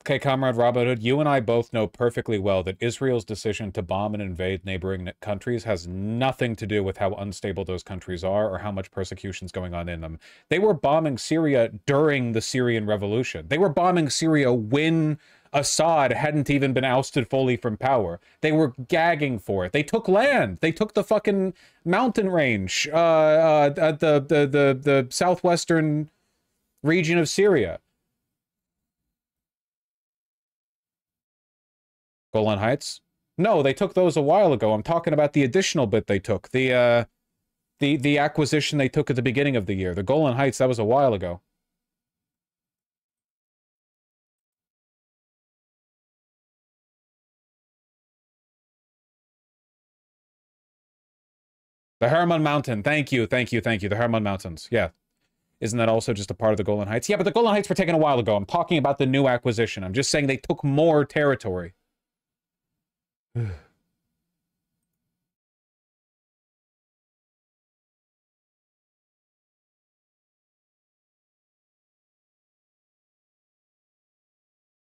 Okay, Comrade Robin Hood, you and I both know perfectly well that Israel's decision to bomb and invade neighboring countries has nothing to do with how unstable those countries are or how much persecution's going on in them. They were bombing Syria during the Syrian Revolution. They were bombing Syria when Assad hadn't even been ousted fully from power. They were gagging for it. They took land. They took the fucking mountain range at the southwestern region of Syria. Golan Heights? No, they took those a while ago. I'm talking about the additional bit they took. The acquisition they took at the beginning of the year. The Golan Heights, that was a while ago. The Hermon Mountain. Thank you. The Hermon Mountains. Yeah. Isn't that also just a part of the Golan Heights? Yeah, but the Golan Heights were taken a while ago. I'm talking about the new acquisition. I'm just saying they took more territory.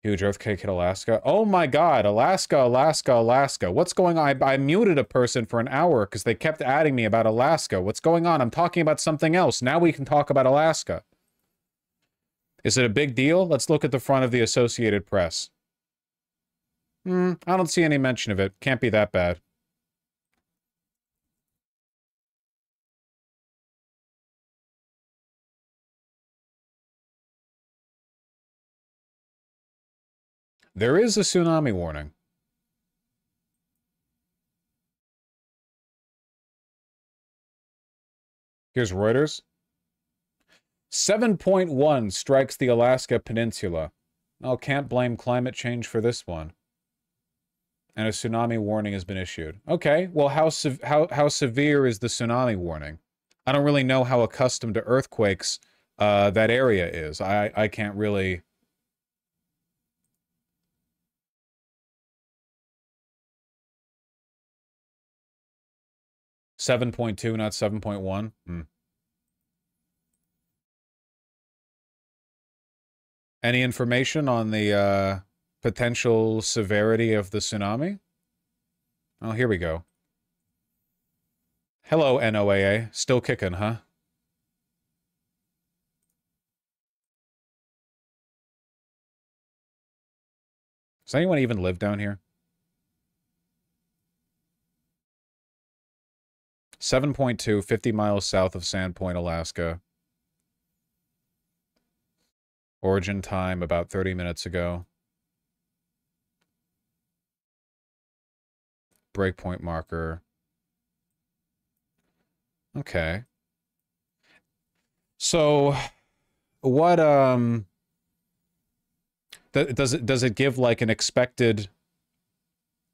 Huge earthquake hit Alaska. Oh my god, Alaska. What's going on? I muted a person for an hour because they kept adding me about Alaska. What's going on? I'm talking about something else. Now we can talk about Alaska. Is it a big deal? Let's look at the front of the Associated Press. I don't see any mention of it. Can't be that bad. There is a tsunami warning. Here's Reuters. 7.1 strikes the Alaska Peninsula. Oh, can't blame climate change for this one. And a tsunami warning has been issued. Okay, well, how severe is the tsunami warning? I don't really know how accustomed to earthquakes that area is. I can't really... .2, not 7.1. Any information on the potential severity of the tsunami? Oh, here we go. Hello, NOAA. Still kicking, huh? Does anyone even live down here? 7.2, 50 miles south of Sandpoint, Alaska. Origin time about 30 minutes ago. Breakpoint marker. Okay. So, what, does it give, like, an expected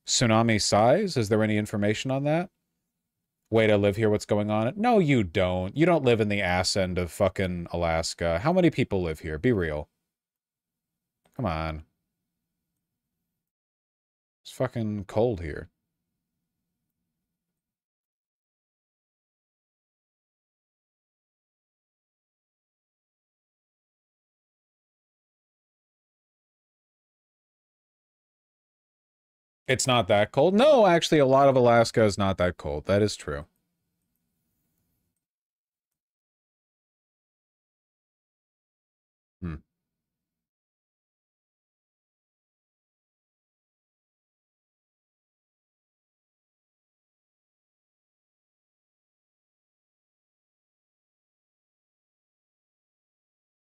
tsunami size? Is there any information on that? Way to live here, what's going on? No, you don't. You don't live in the ass end of fucking Alaska. How many people live here? Be real. Come on. It's fucking cold here. It's not that cold. No, actually, a lot of Alaska is not that cold. That is true.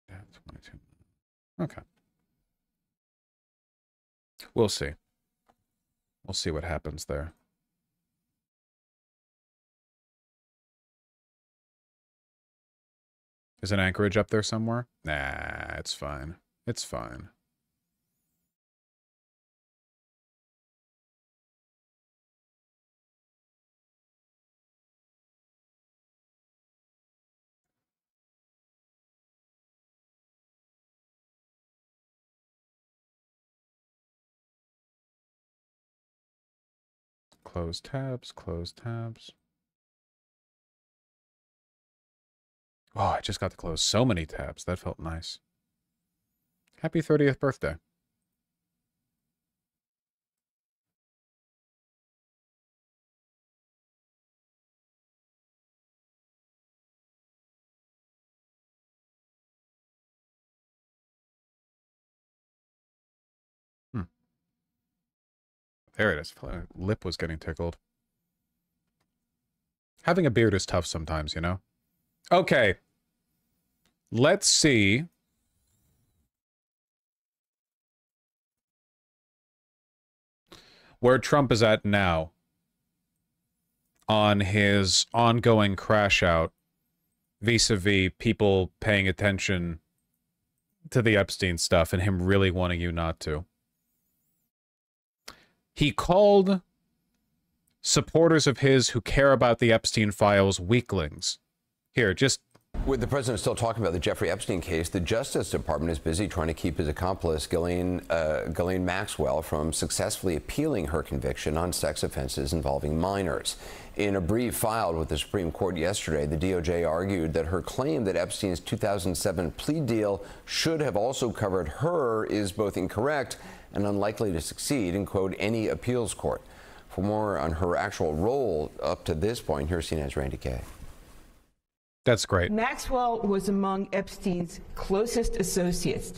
Yeah, 22. Okay. We'll see. We'll see what happens there. Is an Anchorage up there somewhere? Nah, it's fine. It's fine. Close tabs, close tabs. Oh, I just got to close so many tabs. That felt nice. Happy 30th birthday. There it is. Lip was getting tickled. Having a beard is tough sometimes, you know? Okay. Let's see. Where Trump is at now on his ongoing crash out vis-a-vis people paying attention to the Epstein stuff and him really wanting you not to. He called supporters of his who care about the Epstein files weaklings. Here, just... With the president still talking about the Jeffrey Epstein case, the Justice Department is busy trying to keep his accomplice, Ghislaine Maxwell, from successfully appealing her conviction on sex offenses involving minors. In a brief filed with the Supreme Court yesterday, the DOJ argued that her claim that Epstein's 2007 plea deal should have also covered her is both incorrect and unlikely to succeed in, quote, any appeals court. For more on her actual role up to this point, here's CNN's Randy Kay. That's great. Maxwell was among Epstein's closest associates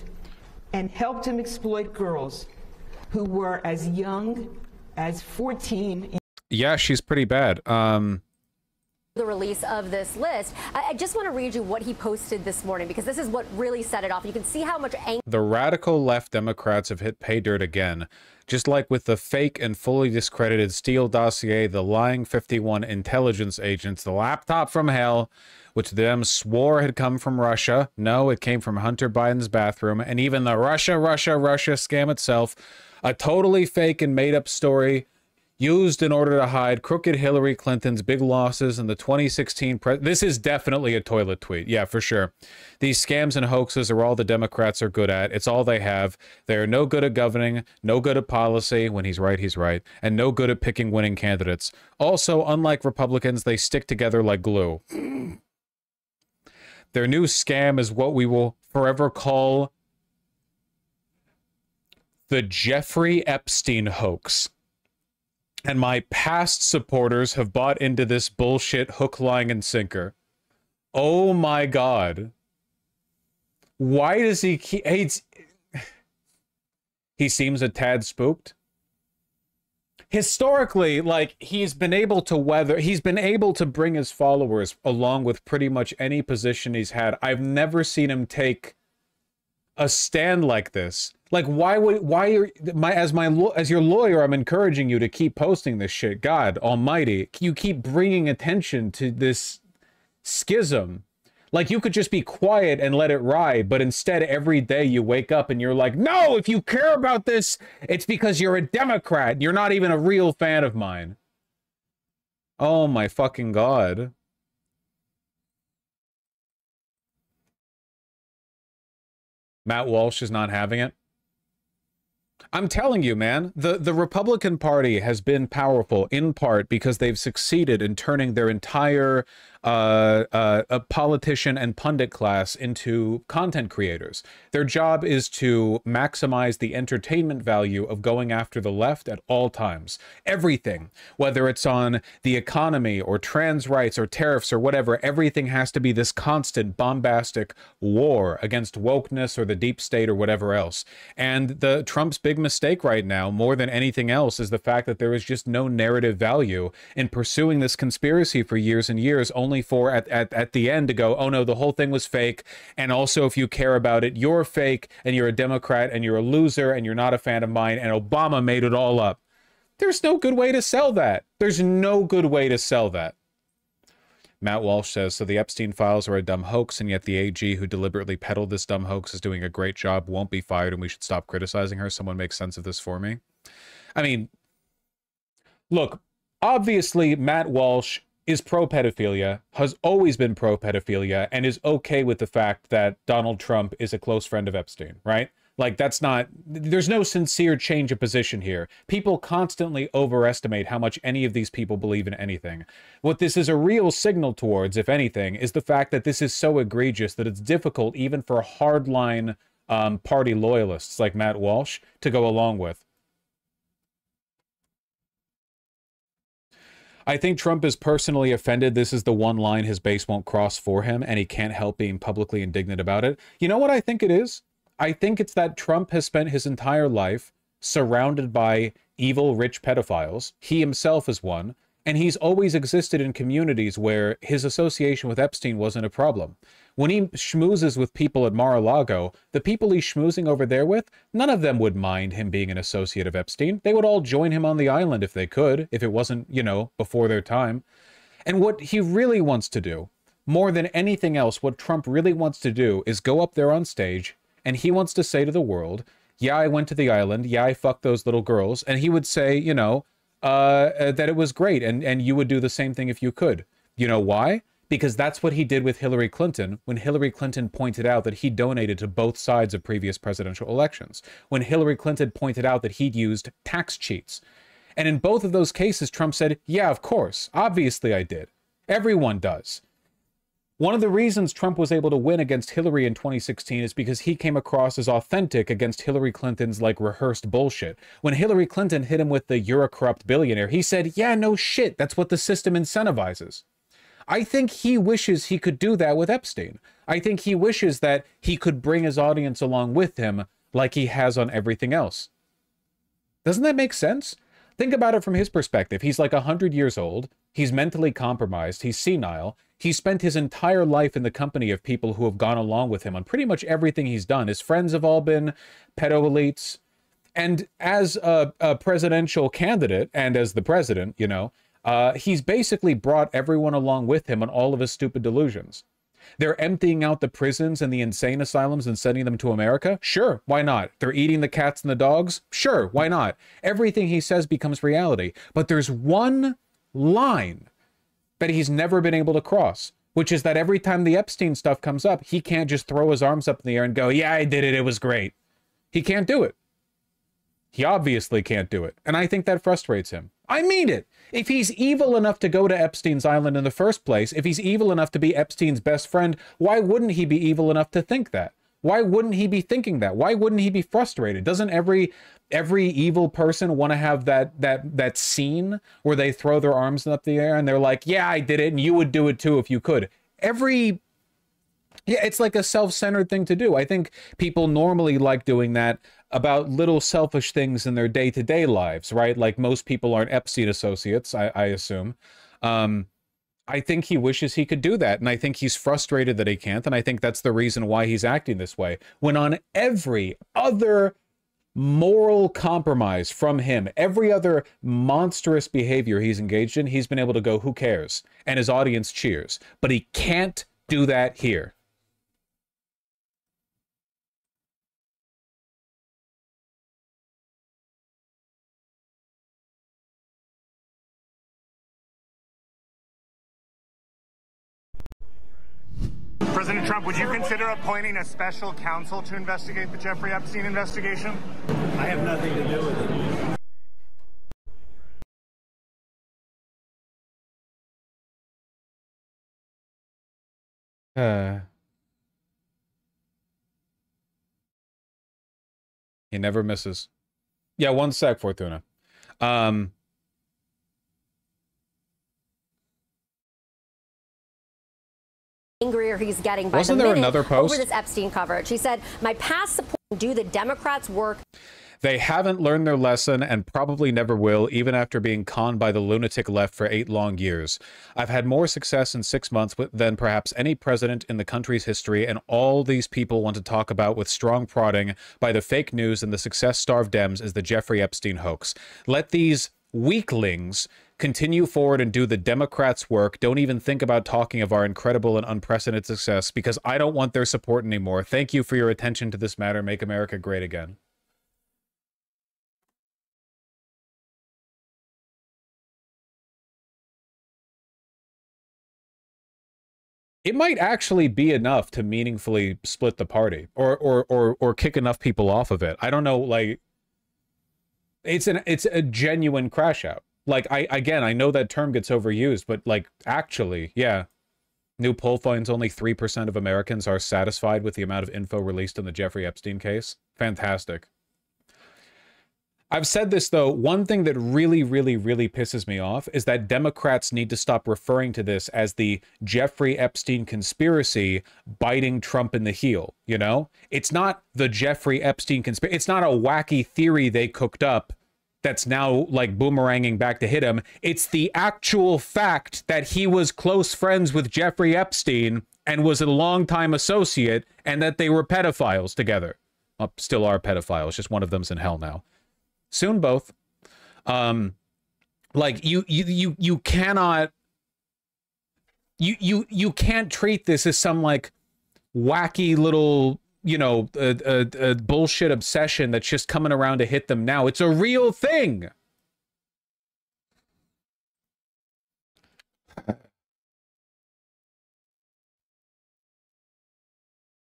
and helped him exploit girls who were as young as 14. Yeah, she's pretty bad. The release of this list. I just want to read you what he posted this morning, because this is what really set it off. You can see how much anger the radical left Democrats have hit pay dirt again, just like with the fake and fully discredited Steele dossier, the lying 51 intelligence agents, the laptop from hell, which them swore had come from Russia. No, it came from Hunter Biden's bathroom, and even the Russia scam itself, a totally fake and made-up story used in order to hide crooked Hillary Clinton's big losses in the 2016 This is definitely a toilet tweet. Yeah, for sure. These scams and hoaxes are all the Democrats are good at. It's all they have. They are no good at governing, no good at policy. When he's right, and no good at picking winning candidates. Also, unlike Republicans, they stick together like glue. Their new scam is what we will forever call the Jeffrey Epstein hoax. And my past supporters have bought into this bullshit hook, line, and sinker. Oh my God. Why does he keep... He seems a tad spooked. Historically, like, he's been able to bring his followers along with pretty much any position he's had. I've never seen him take a stand like this. Like, as your lawyer, I'm encouraging you to keep posting this shit. God almighty, you keep bringing attention to this schism. Like, you could just be quiet and let it ride, but instead every day you wake up and you're like, no, if you care about this, it's because you're a Democrat. You're not even a real fan of mine. Oh my fucking God. Matt Walsh is not having it. I'm telling you, man, the Republican Party has been powerful in part because they've succeeded in turning their entire politician and pundit class into content creators. Their job is to maximize the entertainment value of going after the left at all times. Everything, whether it's on the economy or trans rights or tariffs or whatever, everything has to be this constant bombastic war against wokeness or the deep state or whatever else. And Trump's big mistake right now, more than anything else, is the fact that there is just no narrative value in pursuing this conspiracy for years and years, only for at the end to go, oh no, the whole thing was fake, and also if you care about it, you're fake, and you're a Democrat, and you're a loser, and you're not a fan of mine, and Obama made it all up. There's no good way to sell that. There's no good way to sell that. Matt Walsh says, so the Epstein files are a dumb hoax, and yet the AG who deliberately peddled this dumb hoax is doing a great job, won't be fired, and we should stop criticizing her. Someone make sense of this for me. I mean, look, obviously Matt Walsh is pro-pedophilia, has always been pro-pedophilia, and is okay with the fact that Donald Trump is a close friend of Epstein, right? Like, that's not, there's no sincere change of position here. People constantly overestimate how much any of these people believe in anything. What this is a real signal towards, if anything, is the fact that this is so egregious that it's difficult even for hardline party loyalists like Matt Walsh to go along with. I think Trump is personally offended. This is the one line his base won't cross for him, and he can't help being publicly indignant about it. You know what I think it is? I think it's that Trump has spent his entire life surrounded by evil, rich pedophiles. He himself is one. And he's always existed in communities where his association with Epstein wasn't a problem. When he schmoozes with people at Mar-a-Lago, the people he's schmoozing over there with, none of them would mind him being an associate of Epstein. They would all join him on the island if they could, if it wasn't, you know, before their time. And what he really wants to do, more than anything else, what Trump really wants to do is go up there on stage, and he wants to say to the world, yeah, I went to the island, yeah, I fucked those little girls, and he would say, you know, that it was great, and you would do the same thing if you could. You know why? Because that's what he did with Hillary Clinton when Hillary Clinton pointed out that he donated to both sides of previous presidential elections. When Hillary Clinton pointed out that he'd used tax cheats. And in both of those cases, Trump said, yeah, of course, obviously I did. Everyone does. One of the reasons Trump was able to win against Hillary in 2016 is because he came across as authentic against Hillary Clinton's, like, rehearsed bullshit. When Hillary Clinton hit him with the "you're a corrupt billionaire," he said, yeah, no shit, that's what the system incentivizes. I think he wishes he could do that with Epstein. I think he wishes that he could bring his audience along with him like he has on everything else. Doesn't that make sense? Think about it from his perspective. He's like 100 years old. He's mentally compromised. He's senile. He spent his entire life in the company of people who have gone along with him on pretty much everything he's done. His friends have all been pedo elites. And as a presidential candidate and as the president, you know, he's basically brought everyone along with him on all of his stupid delusions. They're emptying out the prisons and the insane asylums and sending them to America? Sure, why not? They're eating the cats and the dogs? Sure, why not? Everything he says becomes reality. But there's one line that he's never been able to cross, which is that every time the Epstein stuff comes up, he can't just throw his arms up in the air and go, yeah, I did it, it was great. He can't do it. He obviously can't do it. And I think that frustrates him. I mean it. If he's evil enough to go to Epstein's island in the first place, if he's evil enough to be Epstein's best friend, why wouldn't he be evil enough to think that? Why wouldn't he be thinking that? Why wouldn't he be frustrated? Doesn't every evil person want to have that scene where they throw their arms up the air and they're like, yeah, I did it, and you would do it too if you could? Yeah, it's like a self-centered thing to do. I think people normally like doing that about little selfish things in their day-to-day lives, right? Like most people aren't Epstein associates, I assume. I think he wishes he could do that, and I think he's frustrated that he can't, and I think that's the reason why he's acting this way. When on every other moral compromise from him, every other monstrous behavior he's engaged in, he's been able to go, who cares? And his audience cheers. But he can't do that here. President Trump, would you consider appointing a special counsel to investigate the Jeffrey Epstein investigation? I have nothing to do with it. He never misses. Yeah, one sec, Fortuna. Angrier he's getting by Wasn't the there minute another post? over this Epstein coverage. He said, my past support do the Democrats' work. They haven't learned their lesson and probably never will, even after being conned by the lunatic left for 8 long years. I've had more success in 6 months than perhaps any president in the country's history, and all these people want to talk about with strong prodding by the fake news and the success-starved Dems is the Jeffrey Epstein hoax. Let these weaklings continue forward and do the Democrats' work. Don't even think about talking of our incredible and unprecedented success, because I don't want their support anymore. Thank you for your attention to this matter. Make America great again. It might actually be enough to meaningfully split the party or kick enough people off of it. I don't know, like, it's a genuine crash out. Like, I know that term gets overused, but like, actually, yeah. New poll finds only 3% of Americans are satisfied with the amount of info released in the Jeffrey Epstein case. Fantastic. I've said this, though, one thing that really, really, really pisses me off is that Democrats need to stop referring to this as the Jeffrey Epstein conspiracy biting Trump in the heel, you know? It's not the Jeffrey Epstein conspiracy. It's not a wacky theory they cooked up that's now like boomeranging back to hit him. It's the actual fact that he was close friends with Jeffrey Epstein and was a longtime associate, and that they were pedophiles together. Well, still are pedophiles, just one of them's in hell now. Soon both. Like you cannot, you can't treat this as some like wacky little, you know, a bullshit obsession that's just coming around to hit them now. It's a real thing.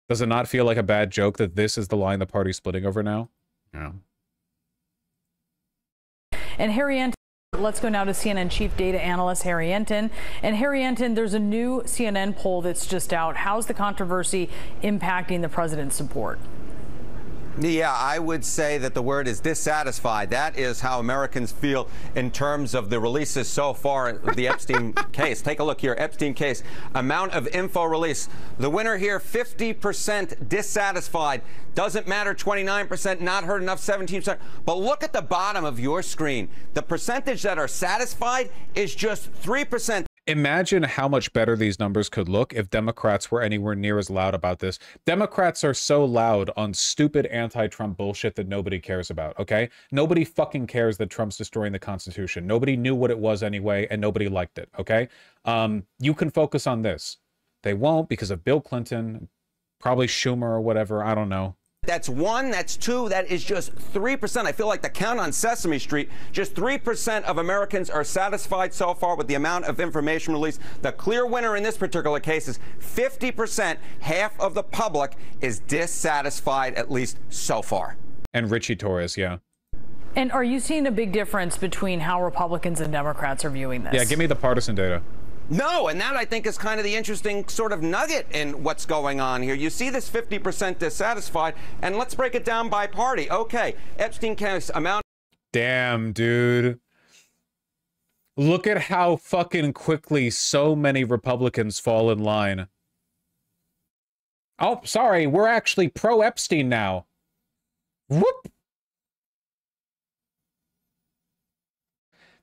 Does it not feel like a bad joke that this is the line the party's splitting over now? Yeah. And Harry Enton, let's go now to CNN chief data analyst Harry Enton. And Harry Enton, there's a new CNN poll that's just out. How's the controversy impacting the president's support? Yeah, I would say that the word is dissatisfied. That is how Americans feel in terms of the releases so far of the Epstein case. Take a look here. Epstein case, amount of info release. The winner here, 50% dissatisfied. Doesn't matter, 29%, not heard enough, 17%. But look at the bottom of your screen. The percentage that are satisfied is just 3%. Imagine how much better these numbers could look if Democrats were anywhere near as loud about this. Democrats are so loud on stupid anti-Trump bullshit that nobody cares about, okay? Nobody fucking cares that Trump's destroying the Constitution. Nobody knew what it was anyway, and nobody liked it, okay? You can focus on this. They won't because of Bill Clinton, probably Schumer or whatever, I don't know. That's one, that's two, that is just 3%. I feel like the count on Sesame Street, just 3% of Americans are satisfied so far with the amount of information released. The clear winner in this particular case is 50%. Half of the public is dissatisfied, at least so far. And Richie Torres, yeah. And are you seeing a big difference between how Republicans and Democrats are viewing this? Yeah, give me the partisan data. No, and that I think is kind of the interesting sort of nugget in what's going on here. You see this 50% dissatisfied, and let's break it down by party. Okay, Epstein case amount. Damn, dude. Look at how fucking quickly so many Republicans fall in line. Oh, sorry, we're actually pro-Epstein now. Whoop.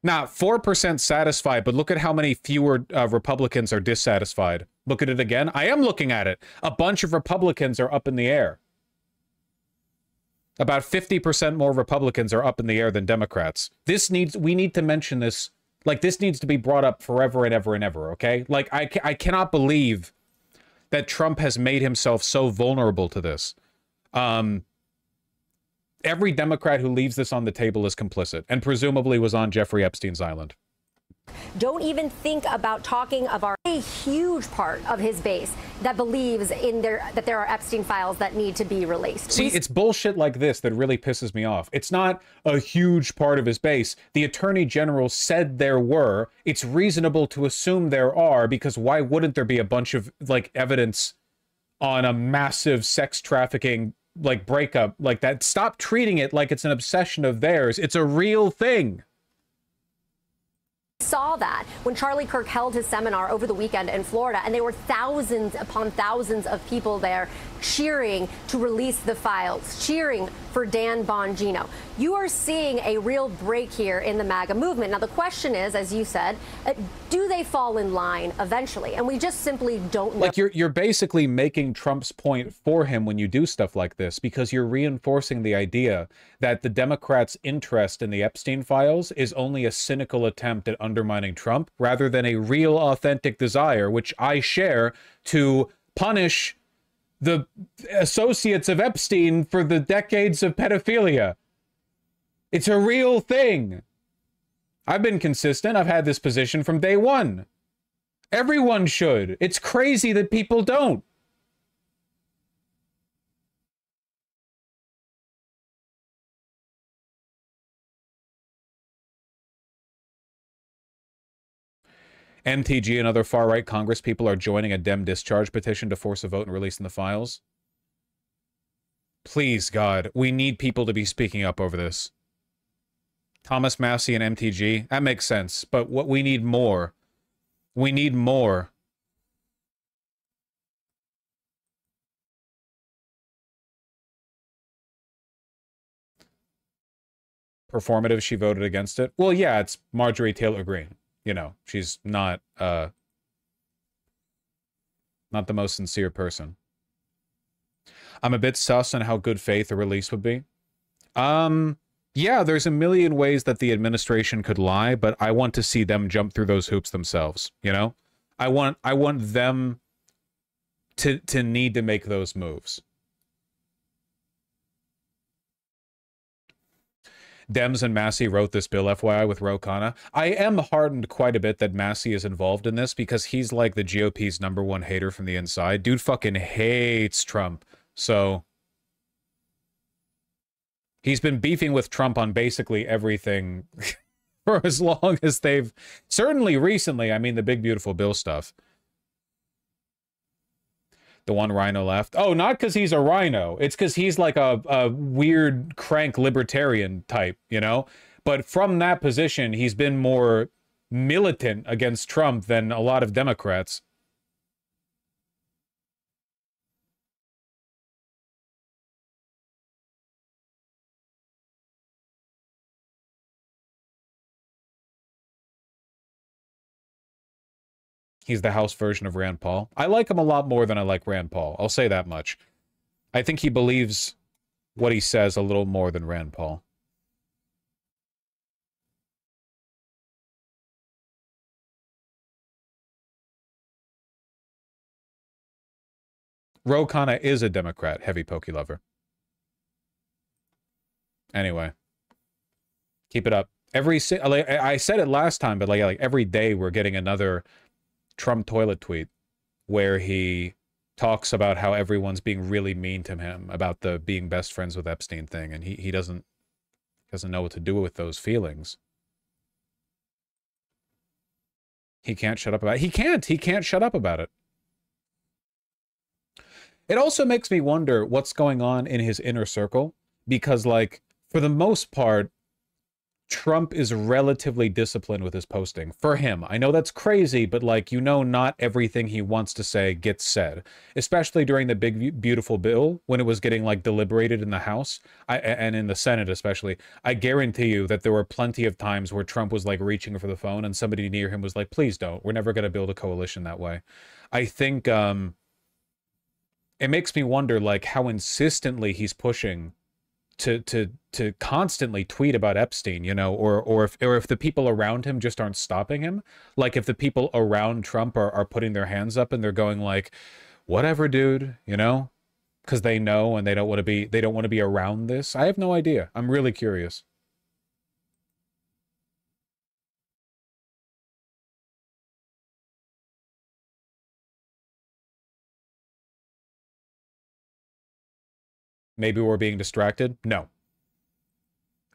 Now, 4% satisfied, but look at how many fewer Republicans are dissatisfied. Look at it again. I am looking at it. A bunch of Republicans are up in the air. About 50% more Republicans are up in the air than Democrats. We need to mention this. Like, this needs to be brought up forever and ever and ever, okay? Like, I cannot believe that Trump has made himself so vulnerable to this. Every Democrat who leaves this on the table is complicit and presumably was on Jeffrey Epstein's island. Don't even think about talking of a huge part of his base that believes that there are Epstein files that need to be released. See, it's bullshit like this that really pisses me off. It's not a huge part of his base. The Attorney General said there were. It's reasonable to assume there are, because why wouldn't there be a bunch of like evidence on a massive sex trafficking like breakup like that? Stop treating it like it's an obsession of theirs. It's a real thing. Saw that when Charlie Kirk held his seminar over the weekend in Florida, and there were thousands upon thousands of people there cheering to release the files, cheering for Dan Bongino. You are seeing a real break here in the MAGA movement. Now, the question is, as you said, do they fall in line eventually? And we just simply don't know. Like, you're basically making Trump's point for him when you do stuff like this, because you're reinforcing the idea that the Democrats' interest in the Epstein files is only a cynical attempt at undermining Trump, rather than a real, authentic desire, which I share, to punish the associates of Epstein for the decades of pedophilia. It's a real thing. I've been consistent. I've had this position from day one. Everyone should. It's crazy that people don't. MTG and other far-right Congress people are joining a Dem discharge petition to force a vote and releasing the files. Please, God, we need people to be speaking up over this. Thomas Massey and MTG, that makes sense, but what we need more. We need more. performative she voted against it. Well, yeah, it's Marjorie Taylor Greene. You know, she's not the most sincere person. I'm a bit sus on how good faith a release would be. Yeah, there's a million ways that the administration could lie, but I want to see them jump through those hoops themselves, you know? I want them to need to make those moves. Dems and Massey wrote this bill, FYI, with Ro Khanna. I am hardened quite a bit that Massey is involved in this because he's like the GOP's #1 hater from the inside. Dude fucking hates Trump. So he's been beefing with Trump on basically everything for as long as they've... Certainly recently, I mean, the big, beautiful bill stuff. The one rhino left. Oh, not because he's a rhino. It's because he's like a weird crank libertarian type, you know? But from that position, he's been more militant against Trump than a lot of Democrats. He's the House version of Rand Paul. I like him a lot more than I like Rand Paul. I'll say that much. I think he believes what he says a little more than Rand Paul. Ro Khanna is a Democrat, heavy pokey lover. Anyway. Keep it up. I said it last time, but like every day we're getting another Trump toilet tweet where he talks about how everyone's being really mean to him about the being best friends with Epstein thing, and he doesn't know what to do with those feelings. He can't shut up about it. He can't shut up about it. It also makes me wonder what's going on in his inner circle, because like for the most part Trump is relatively disciplined with his posting. For him. I know that's crazy, but like, you know, not everything he wants to say gets said. Especially during the big, beautiful bill, when it was getting like deliberated in the House, and in the Senate especially. I guarantee you that there were plenty of times where Trump was like reaching for the phone and somebody near him was like, please don't. We're never going to build a coalition that way. I think it makes me wonder like how insistently he's pushing to constantly tweet about Epstein, you know, or if the people around him just aren't stopping him. Like if the people around Trump are putting their hands up and they're going like, whatever, dude, you know, because they know and they don't want to be around this. I have no idea. I'm really curious. Maybe we're being distracted? No.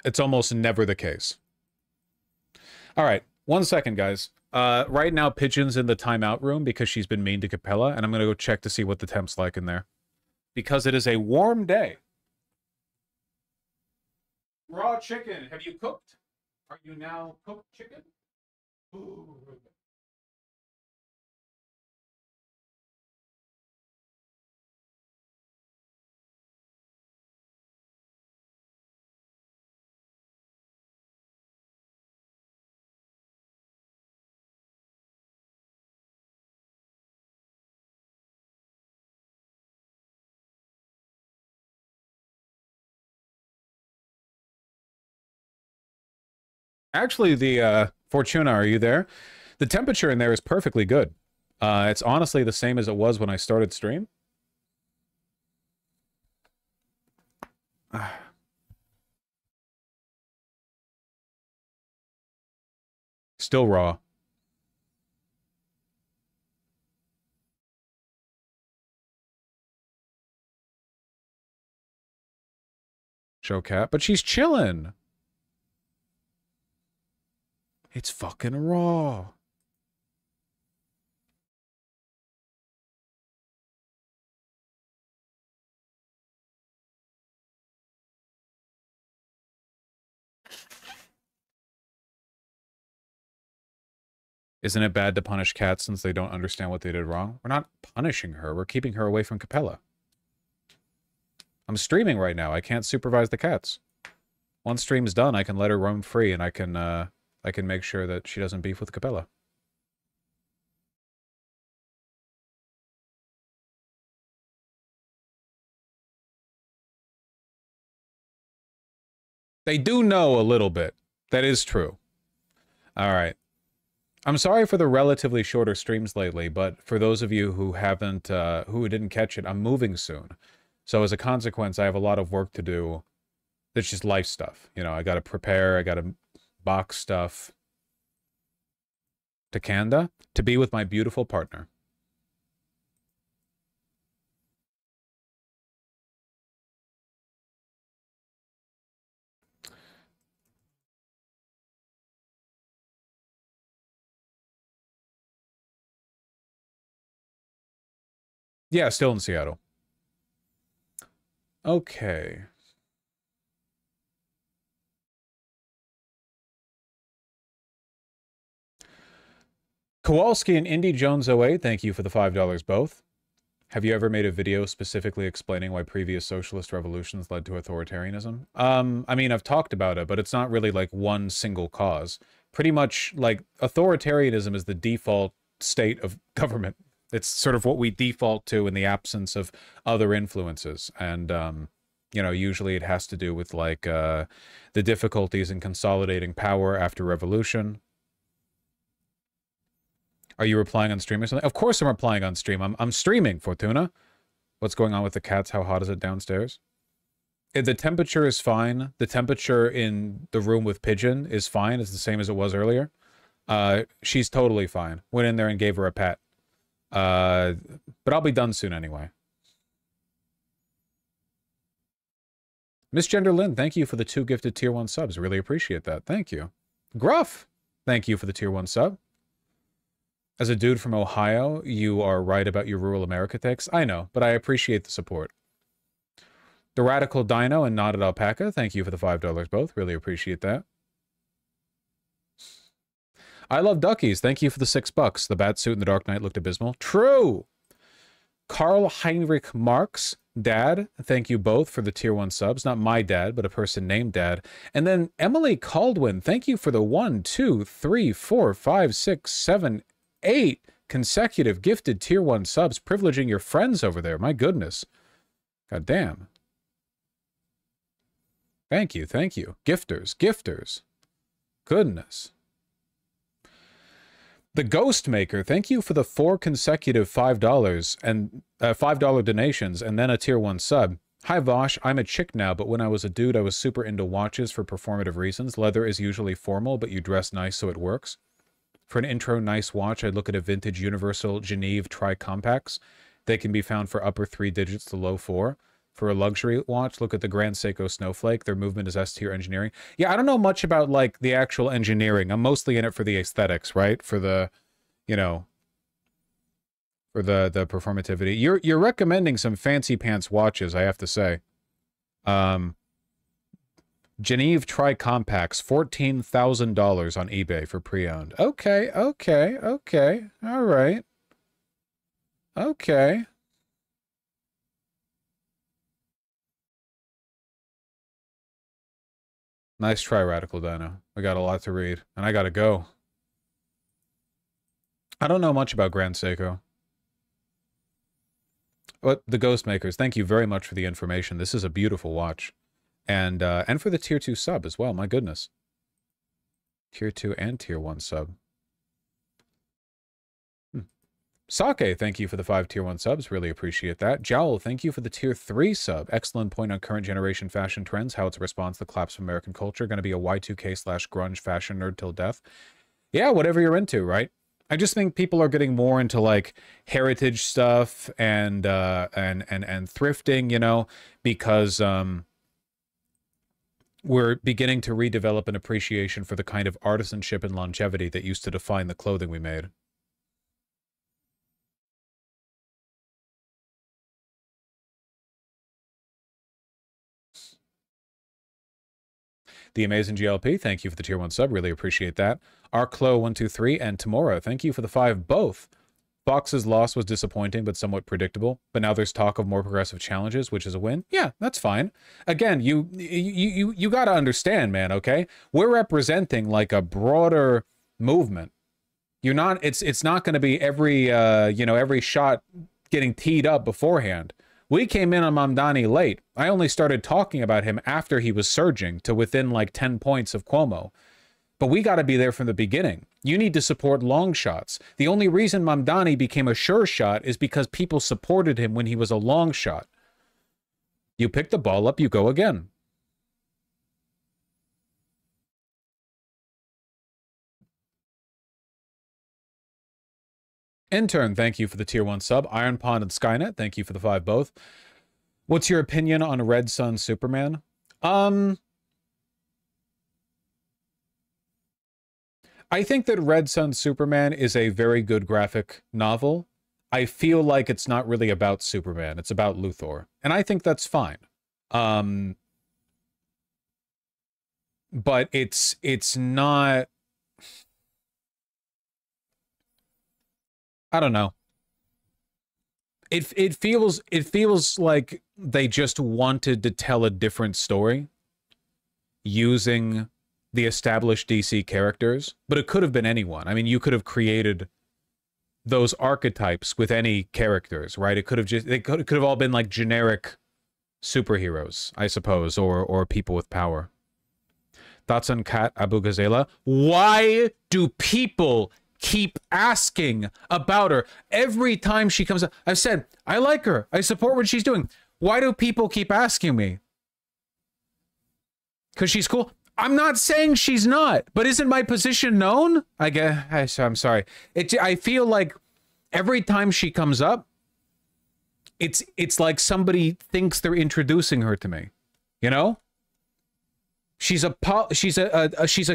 It's almost never the case. All right, 1 second, guys. Right now, Pigeon's in the timeout room because she's been mean to Capella, and I'm going to go check to see what the temp's like in there. Because it is a warm day. Raw chicken, have you cooked? Are you now cooked chicken? Ooh. Actually, the Fortuna, are you there? The temperature in there is perfectly good. It's honestly the same as it was when I started stream. Still raw. Show cat, but she's chilling. It's fucking raw. Isn't it bad to punish cats since they don't understand what they did wrong? We're not punishing her. We're keeping her away from Capella. I'm streaming right now. I can't supervise the cats. Once stream's done, I can let her roam free, and I can make sure that she doesn't beef with Capella. They do know a little bit. That is true. All right. I'm sorry for the relatively shorter streams lately, but for those of you who haven't, who didn't catch it, I'm moving soon. So as a consequence, I have a lot of work to do. It's just life stuff. You know, I got to prepare. I got to box stuff to Canada to be with my beautiful partner. Yeah, still in Seattle. Okay. Kowalski and Indy Jones 08, thank you for the $5 both. Have you ever made a video specifically explaining why previous socialist revolutions led to authoritarianism? I mean, I've talked about it, but it's not really like one single cause. Pretty much like authoritarianism is the default state of government. It's sort of what we default to in the absence of other influences. And, you know, usually it has to do with like the difficulties in consolidating power after revolution. Are you replying on stream or something? Of course I'm replying on stream. I'm streaming, Fortuna. What's going on with the cats? How hot is it downstairs? The temperature is fine. The temperature in the room with Pigeon is fine. It's the same as it was earlier. She's totally fine. Went in there and gave her a pet. But I'll be done soon anyway. Miss Gender Lynn, thank you for the 2 gifted tier 1 subs. Really appreciate that. Thank you. Gruff, thank you for the tier 1 sub. As a dude from Ohio, you are right about your rural America takes. I know, but I appreciate the support. The Radical Dino and Knotted Alpaca, thank you for the $5 both. Really appreciate that. I Love Duckies, thank you for the $6. The bat suit in the Dark Knight looked abysmal. True! Karl Heinrich Marx, Dad, thank you both for the tier 1 subs. Not my dad, but a person named Dad. And then Emily Caldwin, thank you for the 1, 2, 3, 4, 5, 6, 7, 8 consecutive gifted tier 1 subs, privileging your friends over there. My goodness. God damn. Thank you, thank you. Gifters, gifters. Goodness. The Ghost Maker, thank you for the 4 consecutive $5 and $5 donations and then a tier 1 sub. Hi Vosh, I'm a chick now, but when I was a dude, I was super into watches for performative reasons. Leather is usually formal, but you dress nice so it works. For an intro nice watch, I'd look at a vintage Universal Geneve Tri-Compacts. They can be found for upper 3 digits to low 4. For a luxury watch, look at the Grand Seiko Snowflake. Their movement is S-tier engineering. Yeah, I don't know much about, like, the actual engineering. I'm mostly in it for the aesthetics, right? For the, you know, for the performativity. You're recommending some fancy pants watches, I have to say. Geneve Tri-Compacts, $14,000 on eBay for pre-owned. Okay, okay, okay. All right. Okay. Nice try, Radical Dino. We got a lot to read, and I gotta go. I don't know much about Grand Seiko. But the Ghost Makers, thank you very much for the information. This is a beautiful watch. And for the tier 2 sub as well, my goodness. Tier 2 and tier 1 sub. Sake, thank you for the 5 tier 1 subs. Really appreciate that. Jowl, thank you for the tier 3 sub. Excellent point on current generation fashion trends, how it's a response to the collapse of American culture. Going to be a Y2K/grunge fashion nerd till death. Yeah, whatever you're into, right? I just think people are getting more into like heritage stuff and thrifting, you know, because we're beginning to redevelop an appreciation for the kind of artisanship and longevity that used to define the clothing we made. The Amazing GLP, thank you for the tier 1 sub. Really appreciate that. Arclo123 and Tamora, thank you for the 5 both. Fox's loss was disappointing but somewhat predictable, but now there's talk of more progressive challenges, which is a win. Yeah, that's fine. Again, you got to understand, man, okay? We're representing like a broader movement. You're not it's not going to be every every shot getting teed up beforehand. We came in on Mamdani late. I only started talking about him after he was surging to within like 10 points of Cuomo. But we got to be there from the beginning. You need to support long shots. The only reason Mamdani became a sure shot is because people supported him when he was a long shot. You pick the ball up, you go again. Intern, thank you for the tier 1 sub. Iron Pond and Skynet, thank you for the 5 both. What's your opinion on Red Sun Superman? I think that Red Sun Superman is a very good graphic novel. I feel like it's not really about Superman. It's about Luthor. And I think that's fine. But it's not... I don't know. It feels like they just wanted to tell a different story using the established DC characters, but it could have been anyone. I mean, you could have created those archetypes with any characters, right? It could have all been like generic superheroes, I suppose, or people with power. Thoughts on Kat Abu Ghazela? Why do people keep asking about her every time she comes up? I've said I like her, I support what she's doing. Why do people keep asking me? Because she's cool. I'm not saying she's not, but isn't my position known? I guess I'm sorry. I feel like every time she comes up, it's like somebody thinks they're introducing her to me. You know? She's a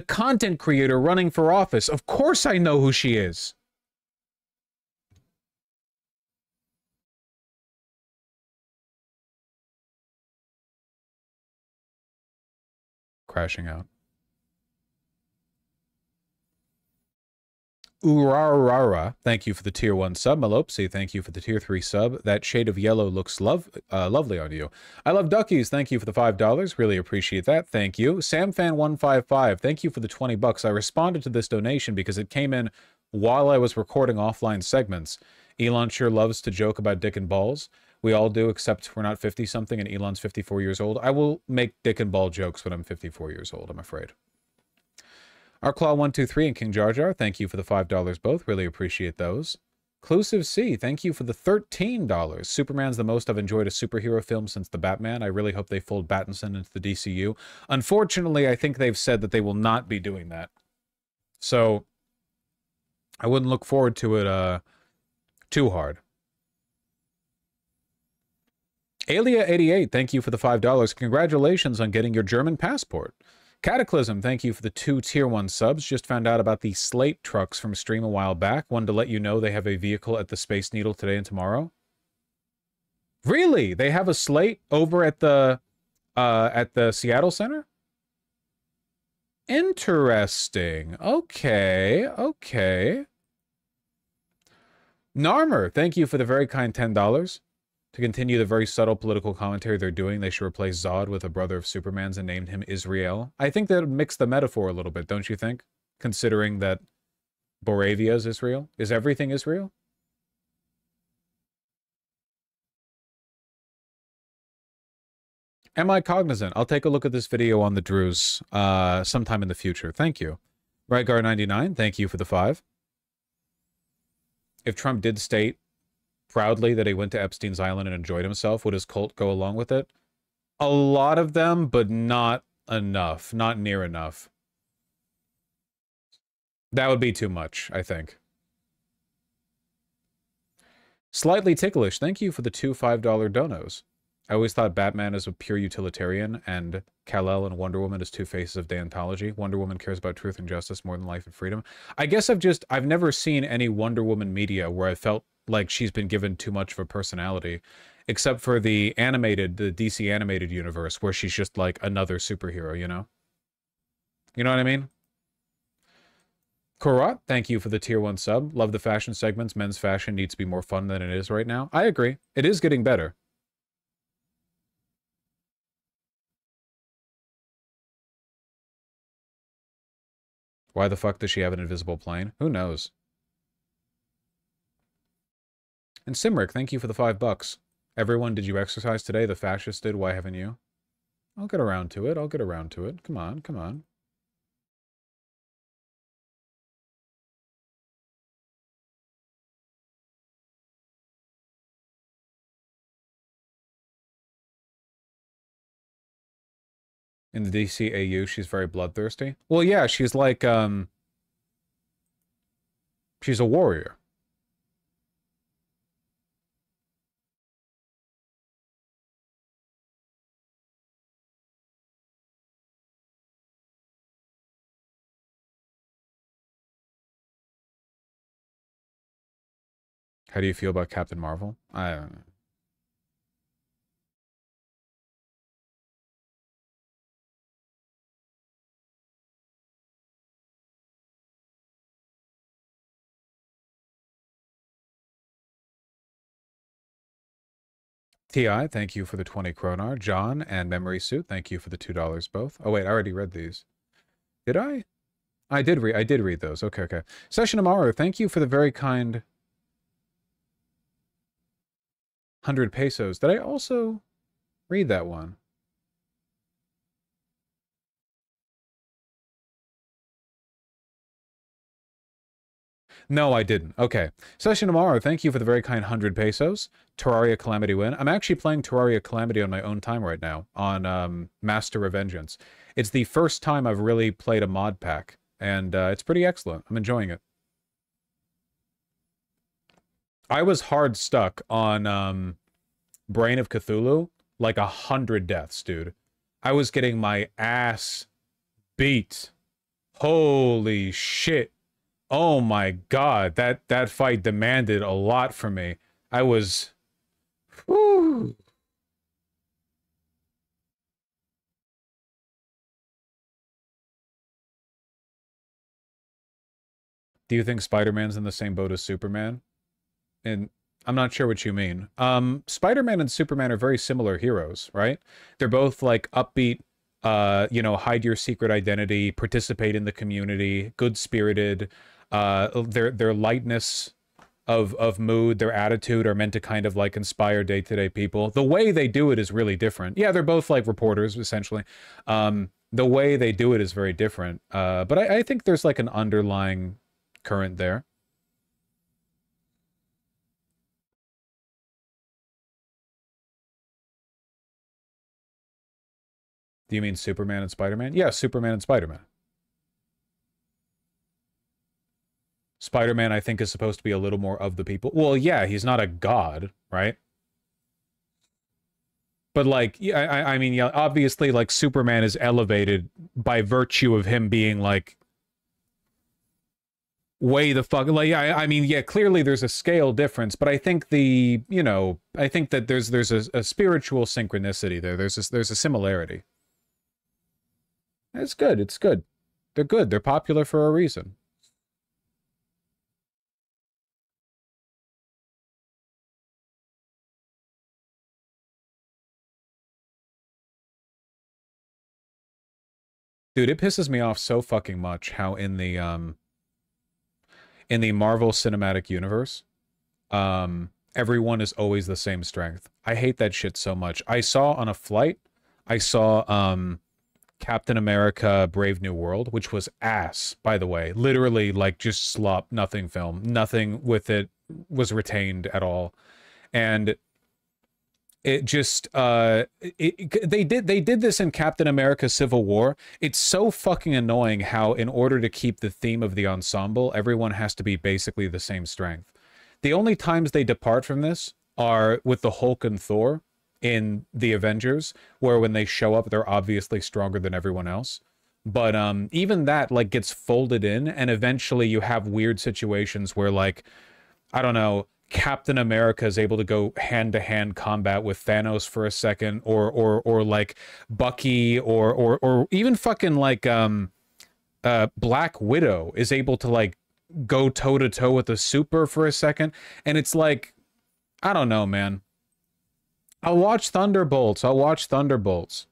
content creator running for office. Of course I know who she is. Crashing out. Urarara, thank you for the tier 1 sub. Malopsy, thank you for the tier 3 sub. That shade of yellow looks lovely on you. I love Duckies, thank you for the $5. Really appreciate that. Thank you. SamFan155, thank you for the 20 bucks. I responded to this donation because it came in while I was recording offline segments. Elon sure loves to joke about dick and balls. We all do, except we're not 50-something and Elon's 54 years old. I will make dick and ball jokes when I'm 54 years old, I'm afraid. Arclaw123 and King Jar Jar, thank you for the $5 both. Really appreciate those. Clusive C, thank you for the $13. Superman's the most I've enjoyed a superhero film since the Batman. I really hope they fold Pattinson into the DCU. Unfortunately, I think they've said that they will not be doing that. So, I wouldn't look forward to it too hard. Alia88, thank you for the $5. Congratulations on getting your German passport. Cataclysm, thank you for the 2 tier 1 subs. Just found out about the Slate trucks from stream a while back. Wanted to let you know they have a vehicle at the Space Needle today and tomorrow. Really? They have a Slate over at the Seattle Center? Interesting. Okay, okay. Narmer, thank you for the very kind $10. To continue the very subtle political commentary they're doing, they should replace Zod with a brother of Superman's and named him Israel. I think that would mix the metaphor a little bit, don't you think? Considering that Boravia is Israel. Is everything Israel? Am I cognizant? I'll take a look at this video on the Drews sometime in the future. Thank you. Rygar99, thank you for the 5. If Trump did state proudly that he went to Epstein's Island and enjoyed himself, would his cult go along with it? A lot of them, but not enough. Not near enough. That would be too much, I think. Slightly Ticklish, thank you for the 2 $5 donos. I always thought Batman is a pure utilitarian, and Kal-El and Wonder Woman as 2 faces of deontology. Wonder Woman cares about truth and justice more than life and freedom. I guess I've never seen any Wonder Woman media where I felt like she's been given too much of a personality, except for the DC animated universe, where she's just like another superhero, you know? You know what I mean? Korat, thank you for the tier 1 sub. Love the fashion segments. Men's fashion needs to be more fun than it is right now. I agree. It is getting better. Why the fuck does she have an invisible plane? Who knows? And Simric, thank you for the $5. Everyone, did you exercise today? The fascists did. Why haven't you? I'll get around to it. I'll get around to it. Come on, come on. In the DCAU, she's very bloodthirsty. Well, yeah, she's like, she's a warrior. How do you feel about Captain Marvel? I don't know. TI, thank you for the 20 kronar. John and Memory Suit, thank you for the $2 both. Oh wait, I already read these. Did I? I did read those. Okay, okay. Session Amaro, thank you for the very kind 100 pesos. Did I also read that one? No, I didn't. Okay. Session tomorrow. Thank you for the very kind 100 pesos. Terraria Calamity win. I'm actually playing Terraria Calamity on my own time right now on Master of Vengeance. It's the first time I've really played a mod pack, and it's pretty excellent. I'm enjoying it. I was hard stuck on Brain of Cthulhu, like 100 deaths, dude. I was getting my ass beat. Holy shit. Oh my god, that fight demanded a lot from me. I was... Whew. Do you think Spider-Man's in the same boat as Superman? And I'm not sure what you mean. Spider-Man and Superman are very similar heroes, right? They're both like upbeat, you know, hide your secret identity, participate in the community, good-spirited. Their lightness of mood, their attitude are meant to kind of like inspire day-to-day people. The way they do it is really different. Yeah, they're both like reporters, essentially. The way they do it is very different. But I think there's like an underlying current there. Do you mean Superman and Spider-Man? Yeah, Superman and Spider-Man. Spider-Man, I think, is supposed to be a little more of the people. Well, yeah, he's not a god, right? But, like, yeah, I mean, yeah, obviously, like, Superman is elevated by virtue of him being, like, way the fuck... Like, I mean, yeah, clearly there's a scale difference, but I think the, you know, I think that there's a spiritual synchronicity there. There's a similarity. It's good, it's good. They're good, they're popular for a reason. Dude, it pisses me off so fucking much how in the Marvel Cinematic Universe, everyone is always the same strength. I hate that shit so much. I saw on a flight, I saw Captain America Brave New World, which was ass, by the way. Literally, like, just slop, nothing film. Nothing with it was retained at all. And it just they did this in Captain America Civil War. It's so fucking annoying how in order to keep the theme of the ensemble, everyone has to be basically the same strength. The only times they depart from this are with the Hulk and Thor in the Avengers, where when they show up they're obviously stronger than everyone else. But even that like gets folded in, and eventually you have weird situations where, like, I don't know, Captain America is able to go hand-to-hand combat with Thanos for a second, or like Bucky, or even fucking like Black Widow is able to like go toe to toe with the Super for a second, and it's like, I don't know, man. I'll watch Thunderbolts. I'll watch Thunderbolts.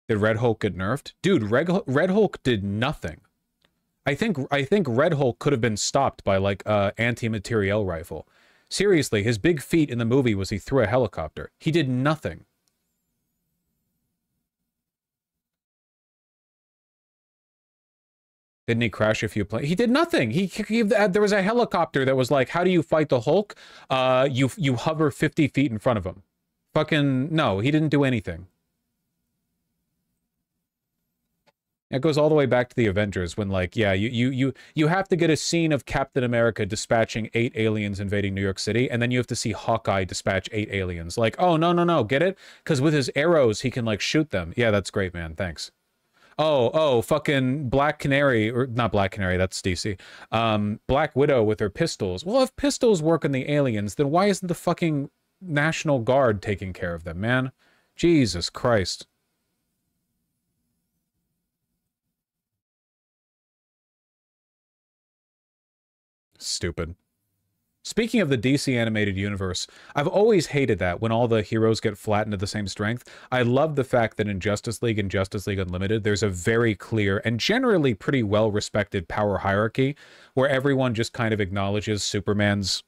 Did Red Hulk get nerfed? Dude, Red Hulk did nothing. I think Red Hulk could have been stopped by like anti-materiel rifle. Seriously, his big feat in the movie was he threw a helicopter. He did nothing. Didn't he crash a few planes? He did nothing. There was a helicopter that was like, how do you fight the Hulk? You hover 50 feet in front of him. Fucking no, he didn't do anything. It goes all the way back to the Avengers when, like, yeah, you have to get a scene of Captain America dispatching 8 aliens invading New York City, and then you have to see Hawkeye dispatch 8 aliens. Like, oh, no, get it? Because with his arrows, he can, like, shoot them. Yeah, that's great, man. Thanks. Oh, fucking Black Canary, or not Black Canary, that's DC. Black Widow with her pistols. Well, if pistols work on the aliens, then why isn't the fucking National Guard taking care of them, man? Jesus Christ. Stupid. Speaking of the DC animated universe, I've always hated that when all the heroes get flattened to the same strength. I love the fact that in Justice League and Justice League Unlimited, there's a very clear and generally pretty well-respected power hierarchy where everyone just kind of acknowledges Superman's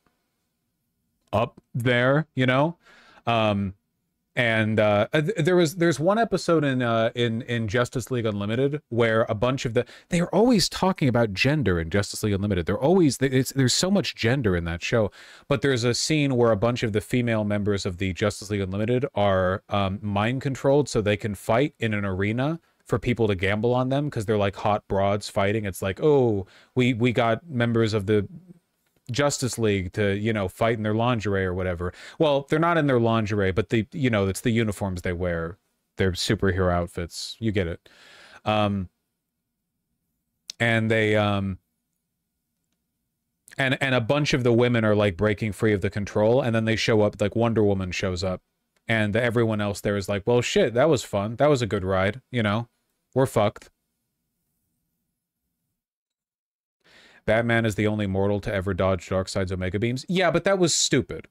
up there, you know? There's one episode in Justice League Unlimited where a bunch of they are always talking about gender in Justice League Unlimited. There's so much gender in that show, but there's a scene where a bunch of the female members of the Justice League Unlimited are mind controlled so they can fight in an arena for people to gamble on them because they're like hot broads fighting. It's like, oh, we got members of the Justice League to, you know, fight in their lingerie or whatever. Well, they're not in their lingerie, but you know, it's the uniforms they wear. Their superhero outfits. You get it. And they and a bunch of the women are like breaking free of the control, and then they show up, like Wonder Woman shows up, and everyone else there is like, well, shit, that was fun. That was a good ride, you know. We're fucked. Batman is the only mortal to ever dodge Darkseid's Omega beams. Yeah, but that was stupid.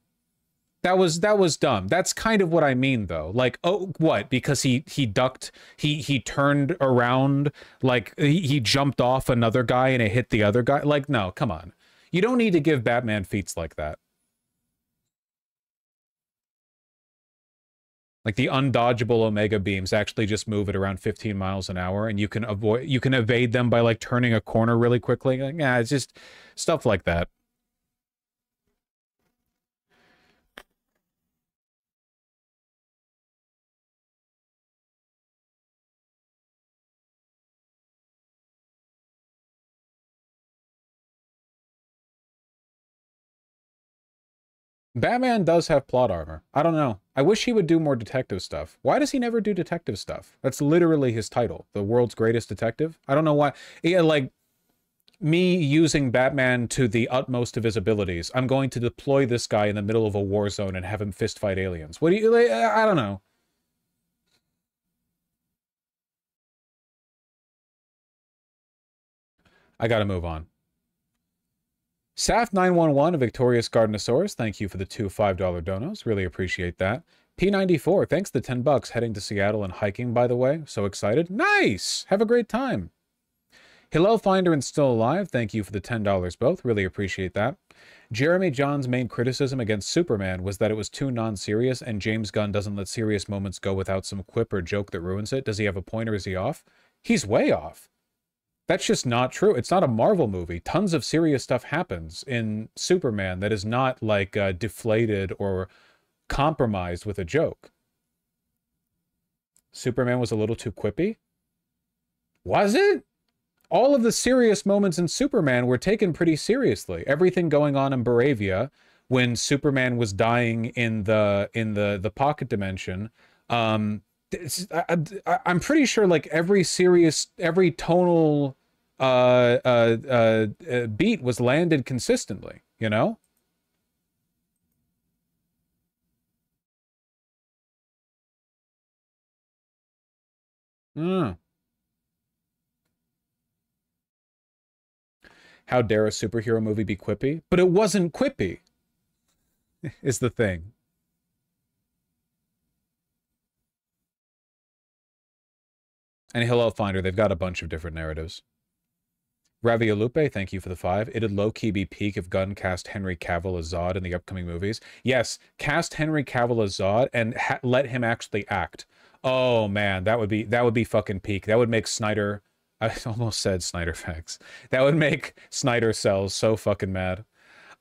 That was dumb. That's kind of what I mean, though. Like, oh, what? Because he ducked, he turned around, like he jumped off another guy and it hit the other guy. Like, no, come on. You don't need to give Batman feats like that. Like the undodgeable Omega beams actually just move at around 15 miles an hour, and you can evade them by like turning a corner really quickly. Like, yeah, it's just stuff like that. Batman does have plot armor. I don't know. I wish he would do more detective stuff. Why does he never do detective stuff? That's literally his title. The world's greatest detective. I don't know why. Yeah, like, me using Batman to the utmost of his abilities. I'm going to deploy this guy in the middle of a war zone and have him fist fight aliens. What do you... I don't know. I gotta move on. Saf911 of Victorious Gardenosaurus, thank you for the 2 $5 donos. Really appreciate that. P94, thanks the $10. Heading to Seattle and hiking, by the way. So excited. Nice! Have a great time. Hillel Finder and Still Alive, thank you for the $10 both. Really appreciate that. Jeremy John's main criticism against Superman was that it was too non-serious, and James Gunn doesn't let serious moments go without some quip or joke that ruins it. Does he have a point or is he off? He's way off. That's just not true. It's not a Marvel movie. Tons of serious stuff happens in Superman that is not like deflated or compromised with a joke. Superman was a little too quippy? Was it? All of the serious moments in Superman were taken pretty seriously. Everything going on in Baravia when Superman was dying in the pocket dimension, I'm pretty sure like every tonal beat was landed consistently, you know? Mm. How dare a superhero movie be quippy? But it wasn't quippy, is the thing. And Hello Finder, they've got a bunch of different narratives. Raviolupe, thank you for the 5. It'd low-key be peak if Gunn cast Henry Cavill as Zod in the upcoming movies. Yes, cast Henry Cavill as Zod and let him actually act. Oh man, that would be fucking peak. That would make Snyder, I almost said Snyder facts. That would make Snyder Cells so fucking mad.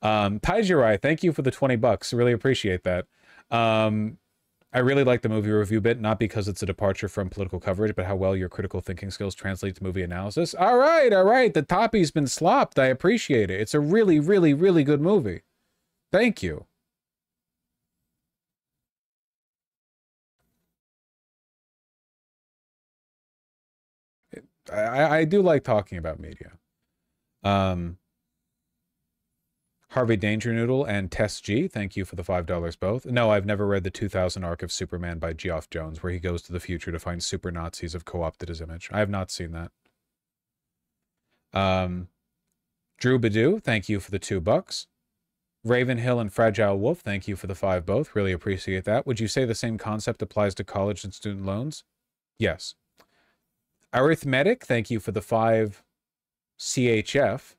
Paijirai, thank you for the $20. Really appreciate that. I really like the movie review bit, not because it's a departure from political coverage, but how well your critical thinking skills translate to movie analysis. All right. The toppy's been slopped. I appreciate it. It's a really, really, really good movie. Thank you. I do like talking about media. Harvey Danger Noodle and Tess G, thank you for the $5 both. No, I've never read the 2000 arc of Superman by Geoff Jones, where he goes to the future to find super Nazis have co-opted his image. I have not seen that. Drew Badu, thank you for the $2. Ravenhill and Fragile Wolf, thank you for the 5 both. Really appreciate that. Would you say the same concept applies to college and student loans? Yes. Arithmetic, thank you for the 5 CHF.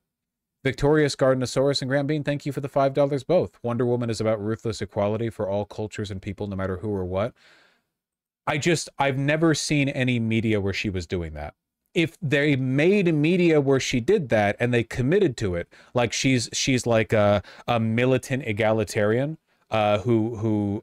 Victorious Gardenosaurus and Graham Bean, thank you for the $5 both. Wonder Woman is about ruthless equality for all cultures and people, no matter who or what. I've never seen any media where she was doing that. If they made a media where she did that and they committed to it, like she's like a militant egalitarian who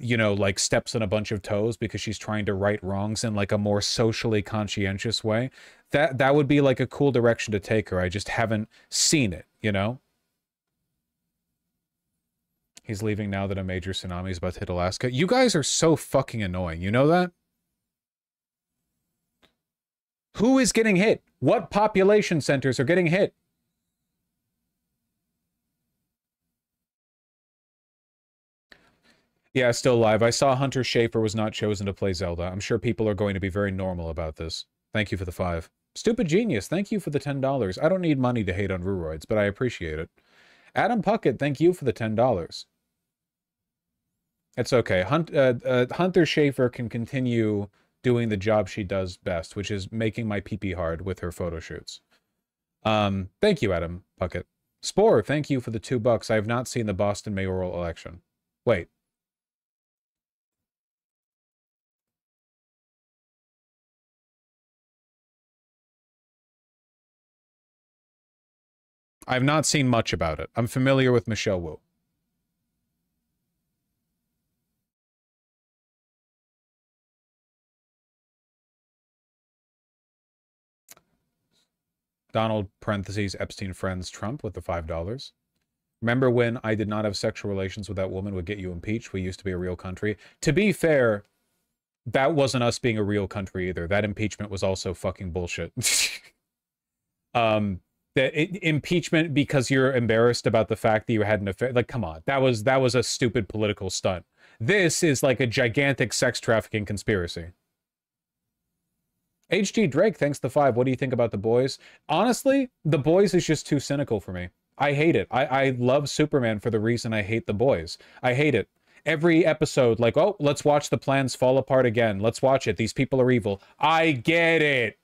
you know, like steps on a bunch of toes because she's trying to right wrongs in like a more socially conscientious way, that would be like a cool direction to take her. I just haven't seen it, you know? He's leaving now that a major tsunami is about to hit Alaska. You guys are so fucking annoying. You know that? Who is getting hit? What population centers are getting hit? Yeah, still alive. I saw Hunter Schafer was not chosen to play Zelda. I'm sure people are going to be very normal about this. Thank you for the 5. Stupid Genius, thank you for the $10. I don't need money to hate on Ruroids, but I appreciate it. Adam Puckett, thank you for the $10. It's okay. Hunter Schafer can continue doing the job she does best, which is making my pee-pee hard with her photo shoots. Thank you, Adam Puckett. Spore, thank you for the $2. I have not seen the Boston mayoral election. Wait. I've not seen much about it. I'm familiar with Michelle Wu. Donald, parentheses, Epstein friends, Trump with the $5. Remember when I did not have sexual relations with that woman would get you impeached? We used to be a real country. To be fair, that wasn't us being a real country either. That impeachment was also fucking bullshit. Impeachment because you're embarrassed about the fact that you had an affair. Like, come on. That was a stupid political stunt. This is like a gigantic sex trafficking conspiracy. HG Drake, thanks the 5. What do you think about The Boys? Honestly, The Boys is just too cynical for me. I hate it. I love Superman for the reason I hate The Boys. I hate it. Every episode, like, oh, let's watch the plans fall apart again. Let's watch it. These people are evil. I get it.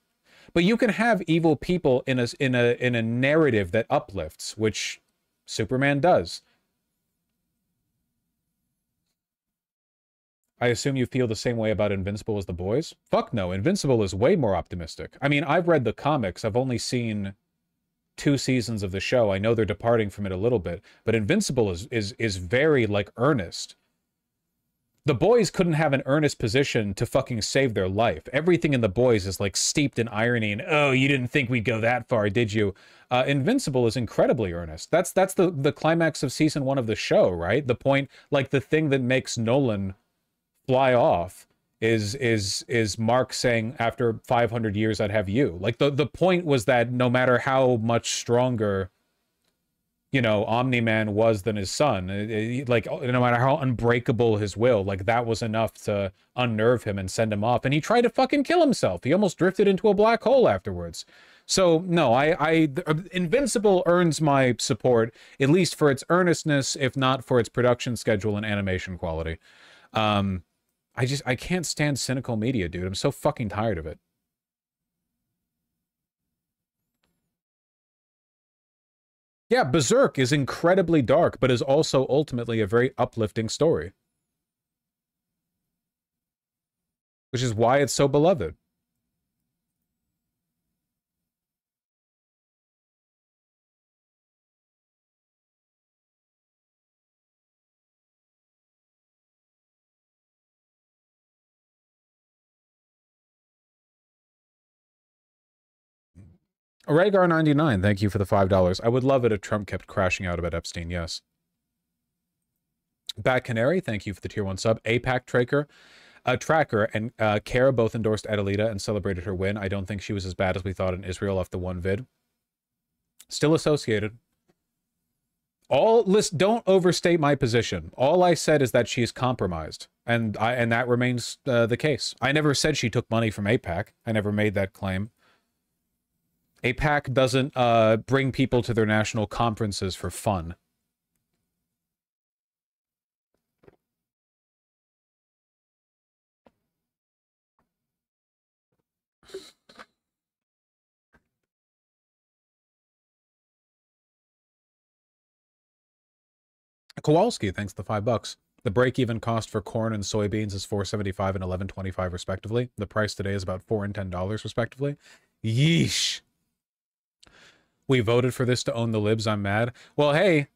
But you can have evil people in a narrative that uplifts, which Superman does. I assume you feel the same way about Invincible as The Boys? Fuck no, Invincible is way more optimistic. I mean, I've read the comics. I've only seen 2 seasons of the show. I know they're departing from it a little bit, but Invincible is very, like, earnest. The Boys couldn't have an earnest position to fucking save their life. Everything in The Boys is, like, steeped in irony and, oh, you didn't think we'd go that far, did you? Invincible is incredibly earnest. That's the climax of season 1 of the show, right? The point, like, the thing that makes Nolan fly off is Mark saying, after 500 years I'd have you. Like, the point was that no matter how much stronger, you know, Omni-Man was than his son. Like, no matter how unbreakable his will, like, that was enough to unnerve him and send him off. And he tried to fucking kill himself. He almost drifted into a black hole afterwards. So, no, Invincible earns my support, at least for its earnestness, if not for its production schedule and animation quality. I can't stand cynical media, dude. I'm so fucking tired of it. Yeah, Berserk is incredibly dark, but is also ultimately a very uplifting story. Which is why it's so beloved. Rhaegar99, thank you for the $5. I would love it if Trump kept crashing out about Epstein, yes. Bat Canary, thank you for the tier 1 sub. APAC Tracker and Kara both endorsed Adelita and celebrated her win. I don't think she was as bad as we thought in Israel off the one vid. Still associated. Don't overstate my position. All I said is that she's compromised, and that remains the case. I never said she took money from APAC. I never made that claim. APAC doesn't bring people to their national conferences for fun. Kowalski, thanks for the $5. The break-even cost for corn and soybeans is $4.75 and $11.25 respectively. The price today is about $4 and $10 respectively. Yeesh. We voted for this to own the libs. I'm mad. Well, hey,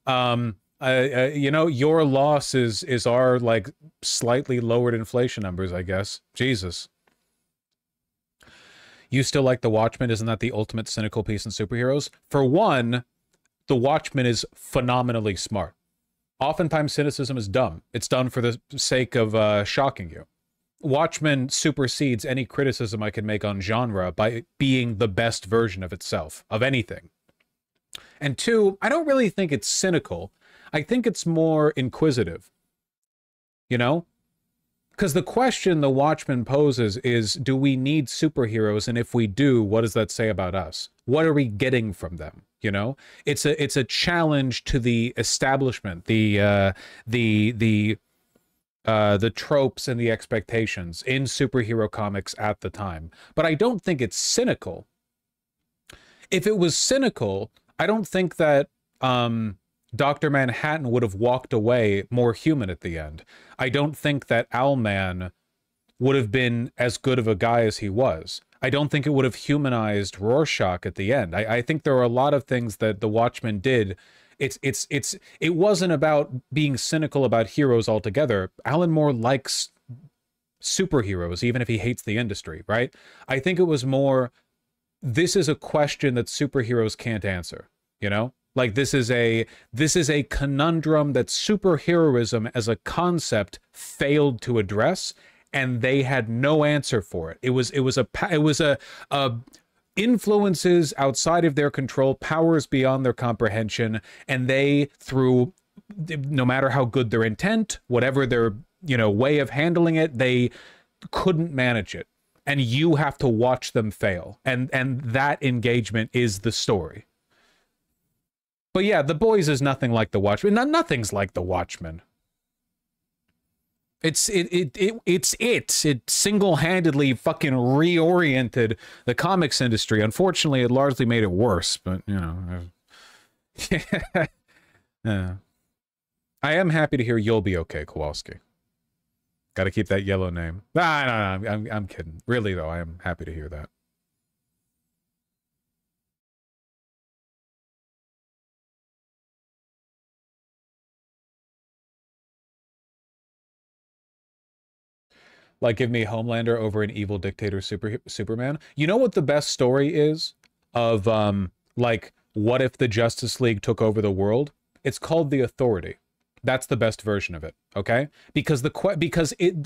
you know, your loss is our, like, slightly lowered inflation numbers, I guess. Jesus. You still like The Watchmen? Isn't that the ultimate cynical piece in superheroes? For one, The Watchmen is phenomenally smart. Oftentimes, cynicism is dumb. It's done for the sake of shocking you. Watchmen supersedes any criticism I can make on genre by being the best version of itself, of anything. And two, I don't really think it's cynical. I think it's more inquisitive. You know? Because the question the Watchmen poses is, do we need superheroes? And if we do, what does that say about us? What are we getting from them? You know? It's a challenge to the establishment, the tropes and the expectations in superhero comics at the time. But I don't think it's cynical. If it was cynical, I don't think that Dr. Manhattan would have walked away more human at the end. I don't think that Owlman would have been as good of a guy as he was. I don't think it would have humanized Rorschach at the end. I think there are a lot of things that the Watchmen did. It wasn't about being cynical about heroes altogether. Alan Moore likes superheroes, even if he hates the industry, right? I think it was more, this is a question that superheroes can't answer, you know? Like, this is a conundrum that superheroism as a concept failed to address, and they had no answer for it. It was influences outside of their control, powers beyond their comprehension, and they, through, no matter how good their intent, whatever their, you know, way of handling it, they couldn't manage it. And you have to watch them fail. And that engagement is the story. But yeah, The Boys is nothing like The Watchmen. Nothing's like The Watchmen. It single-handedly fucking reoriented the comics industry. Unfortunately, it largely made it worse, but, you know. Yeah. I am happy to hear you'll be okay, Kowalski. Got to keep that yellow name. No, I'm kidding. Really, though, I am happy to hear that. Like, give me Homelander over an evil dictator Superman. You know what the best story is of, like, what if the Justice League took over the world? It's called The Authority. That's the best version of it, okay? Because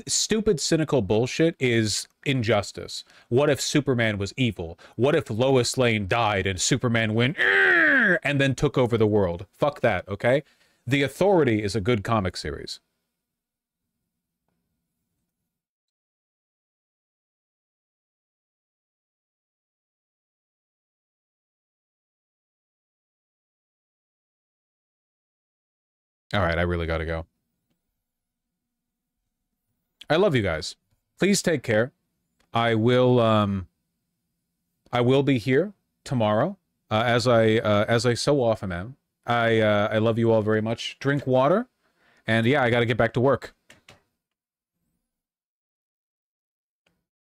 stupid, cynical bullshit is injustice. What if Superman was evil? What if Lois Lane died and Superman went, and then took over the world. Fuck that, okay? The Authority is a good comic series. All right, I really gotta go. I love you guys. Please take care. I will be here tomorrow, as I so often am. I love you all very much. Drink water, and yeah, I got to get back to work.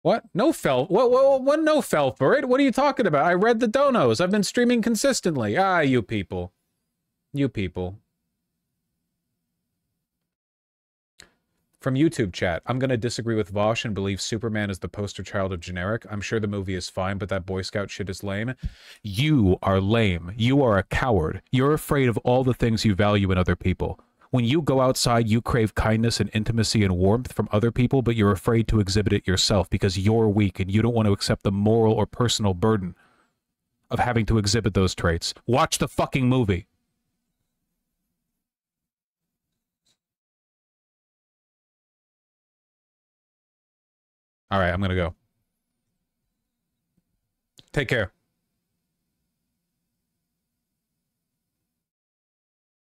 What? No Felp? What? No Felper? What are you talking about? I read the donos. I've been streaming consistently. Ah, you people. You people. From YouTube chat, I'm going to disagree with Vosh and believe Superman is the poster child of generic. I'm sure the movie is fine, but that Boy Scout shit is lame. You are lame. You are a coward. You're afraid of all the things you value in other people. When you go outside, you crave kindness and intimacy and warmth from other people, but you're afraid to exhibit it yourself because you're weak and you don't want to accept the moral or personal burden of having to exhibit those traits. Watch the fucking movie. All right, I'm going to go. Take care.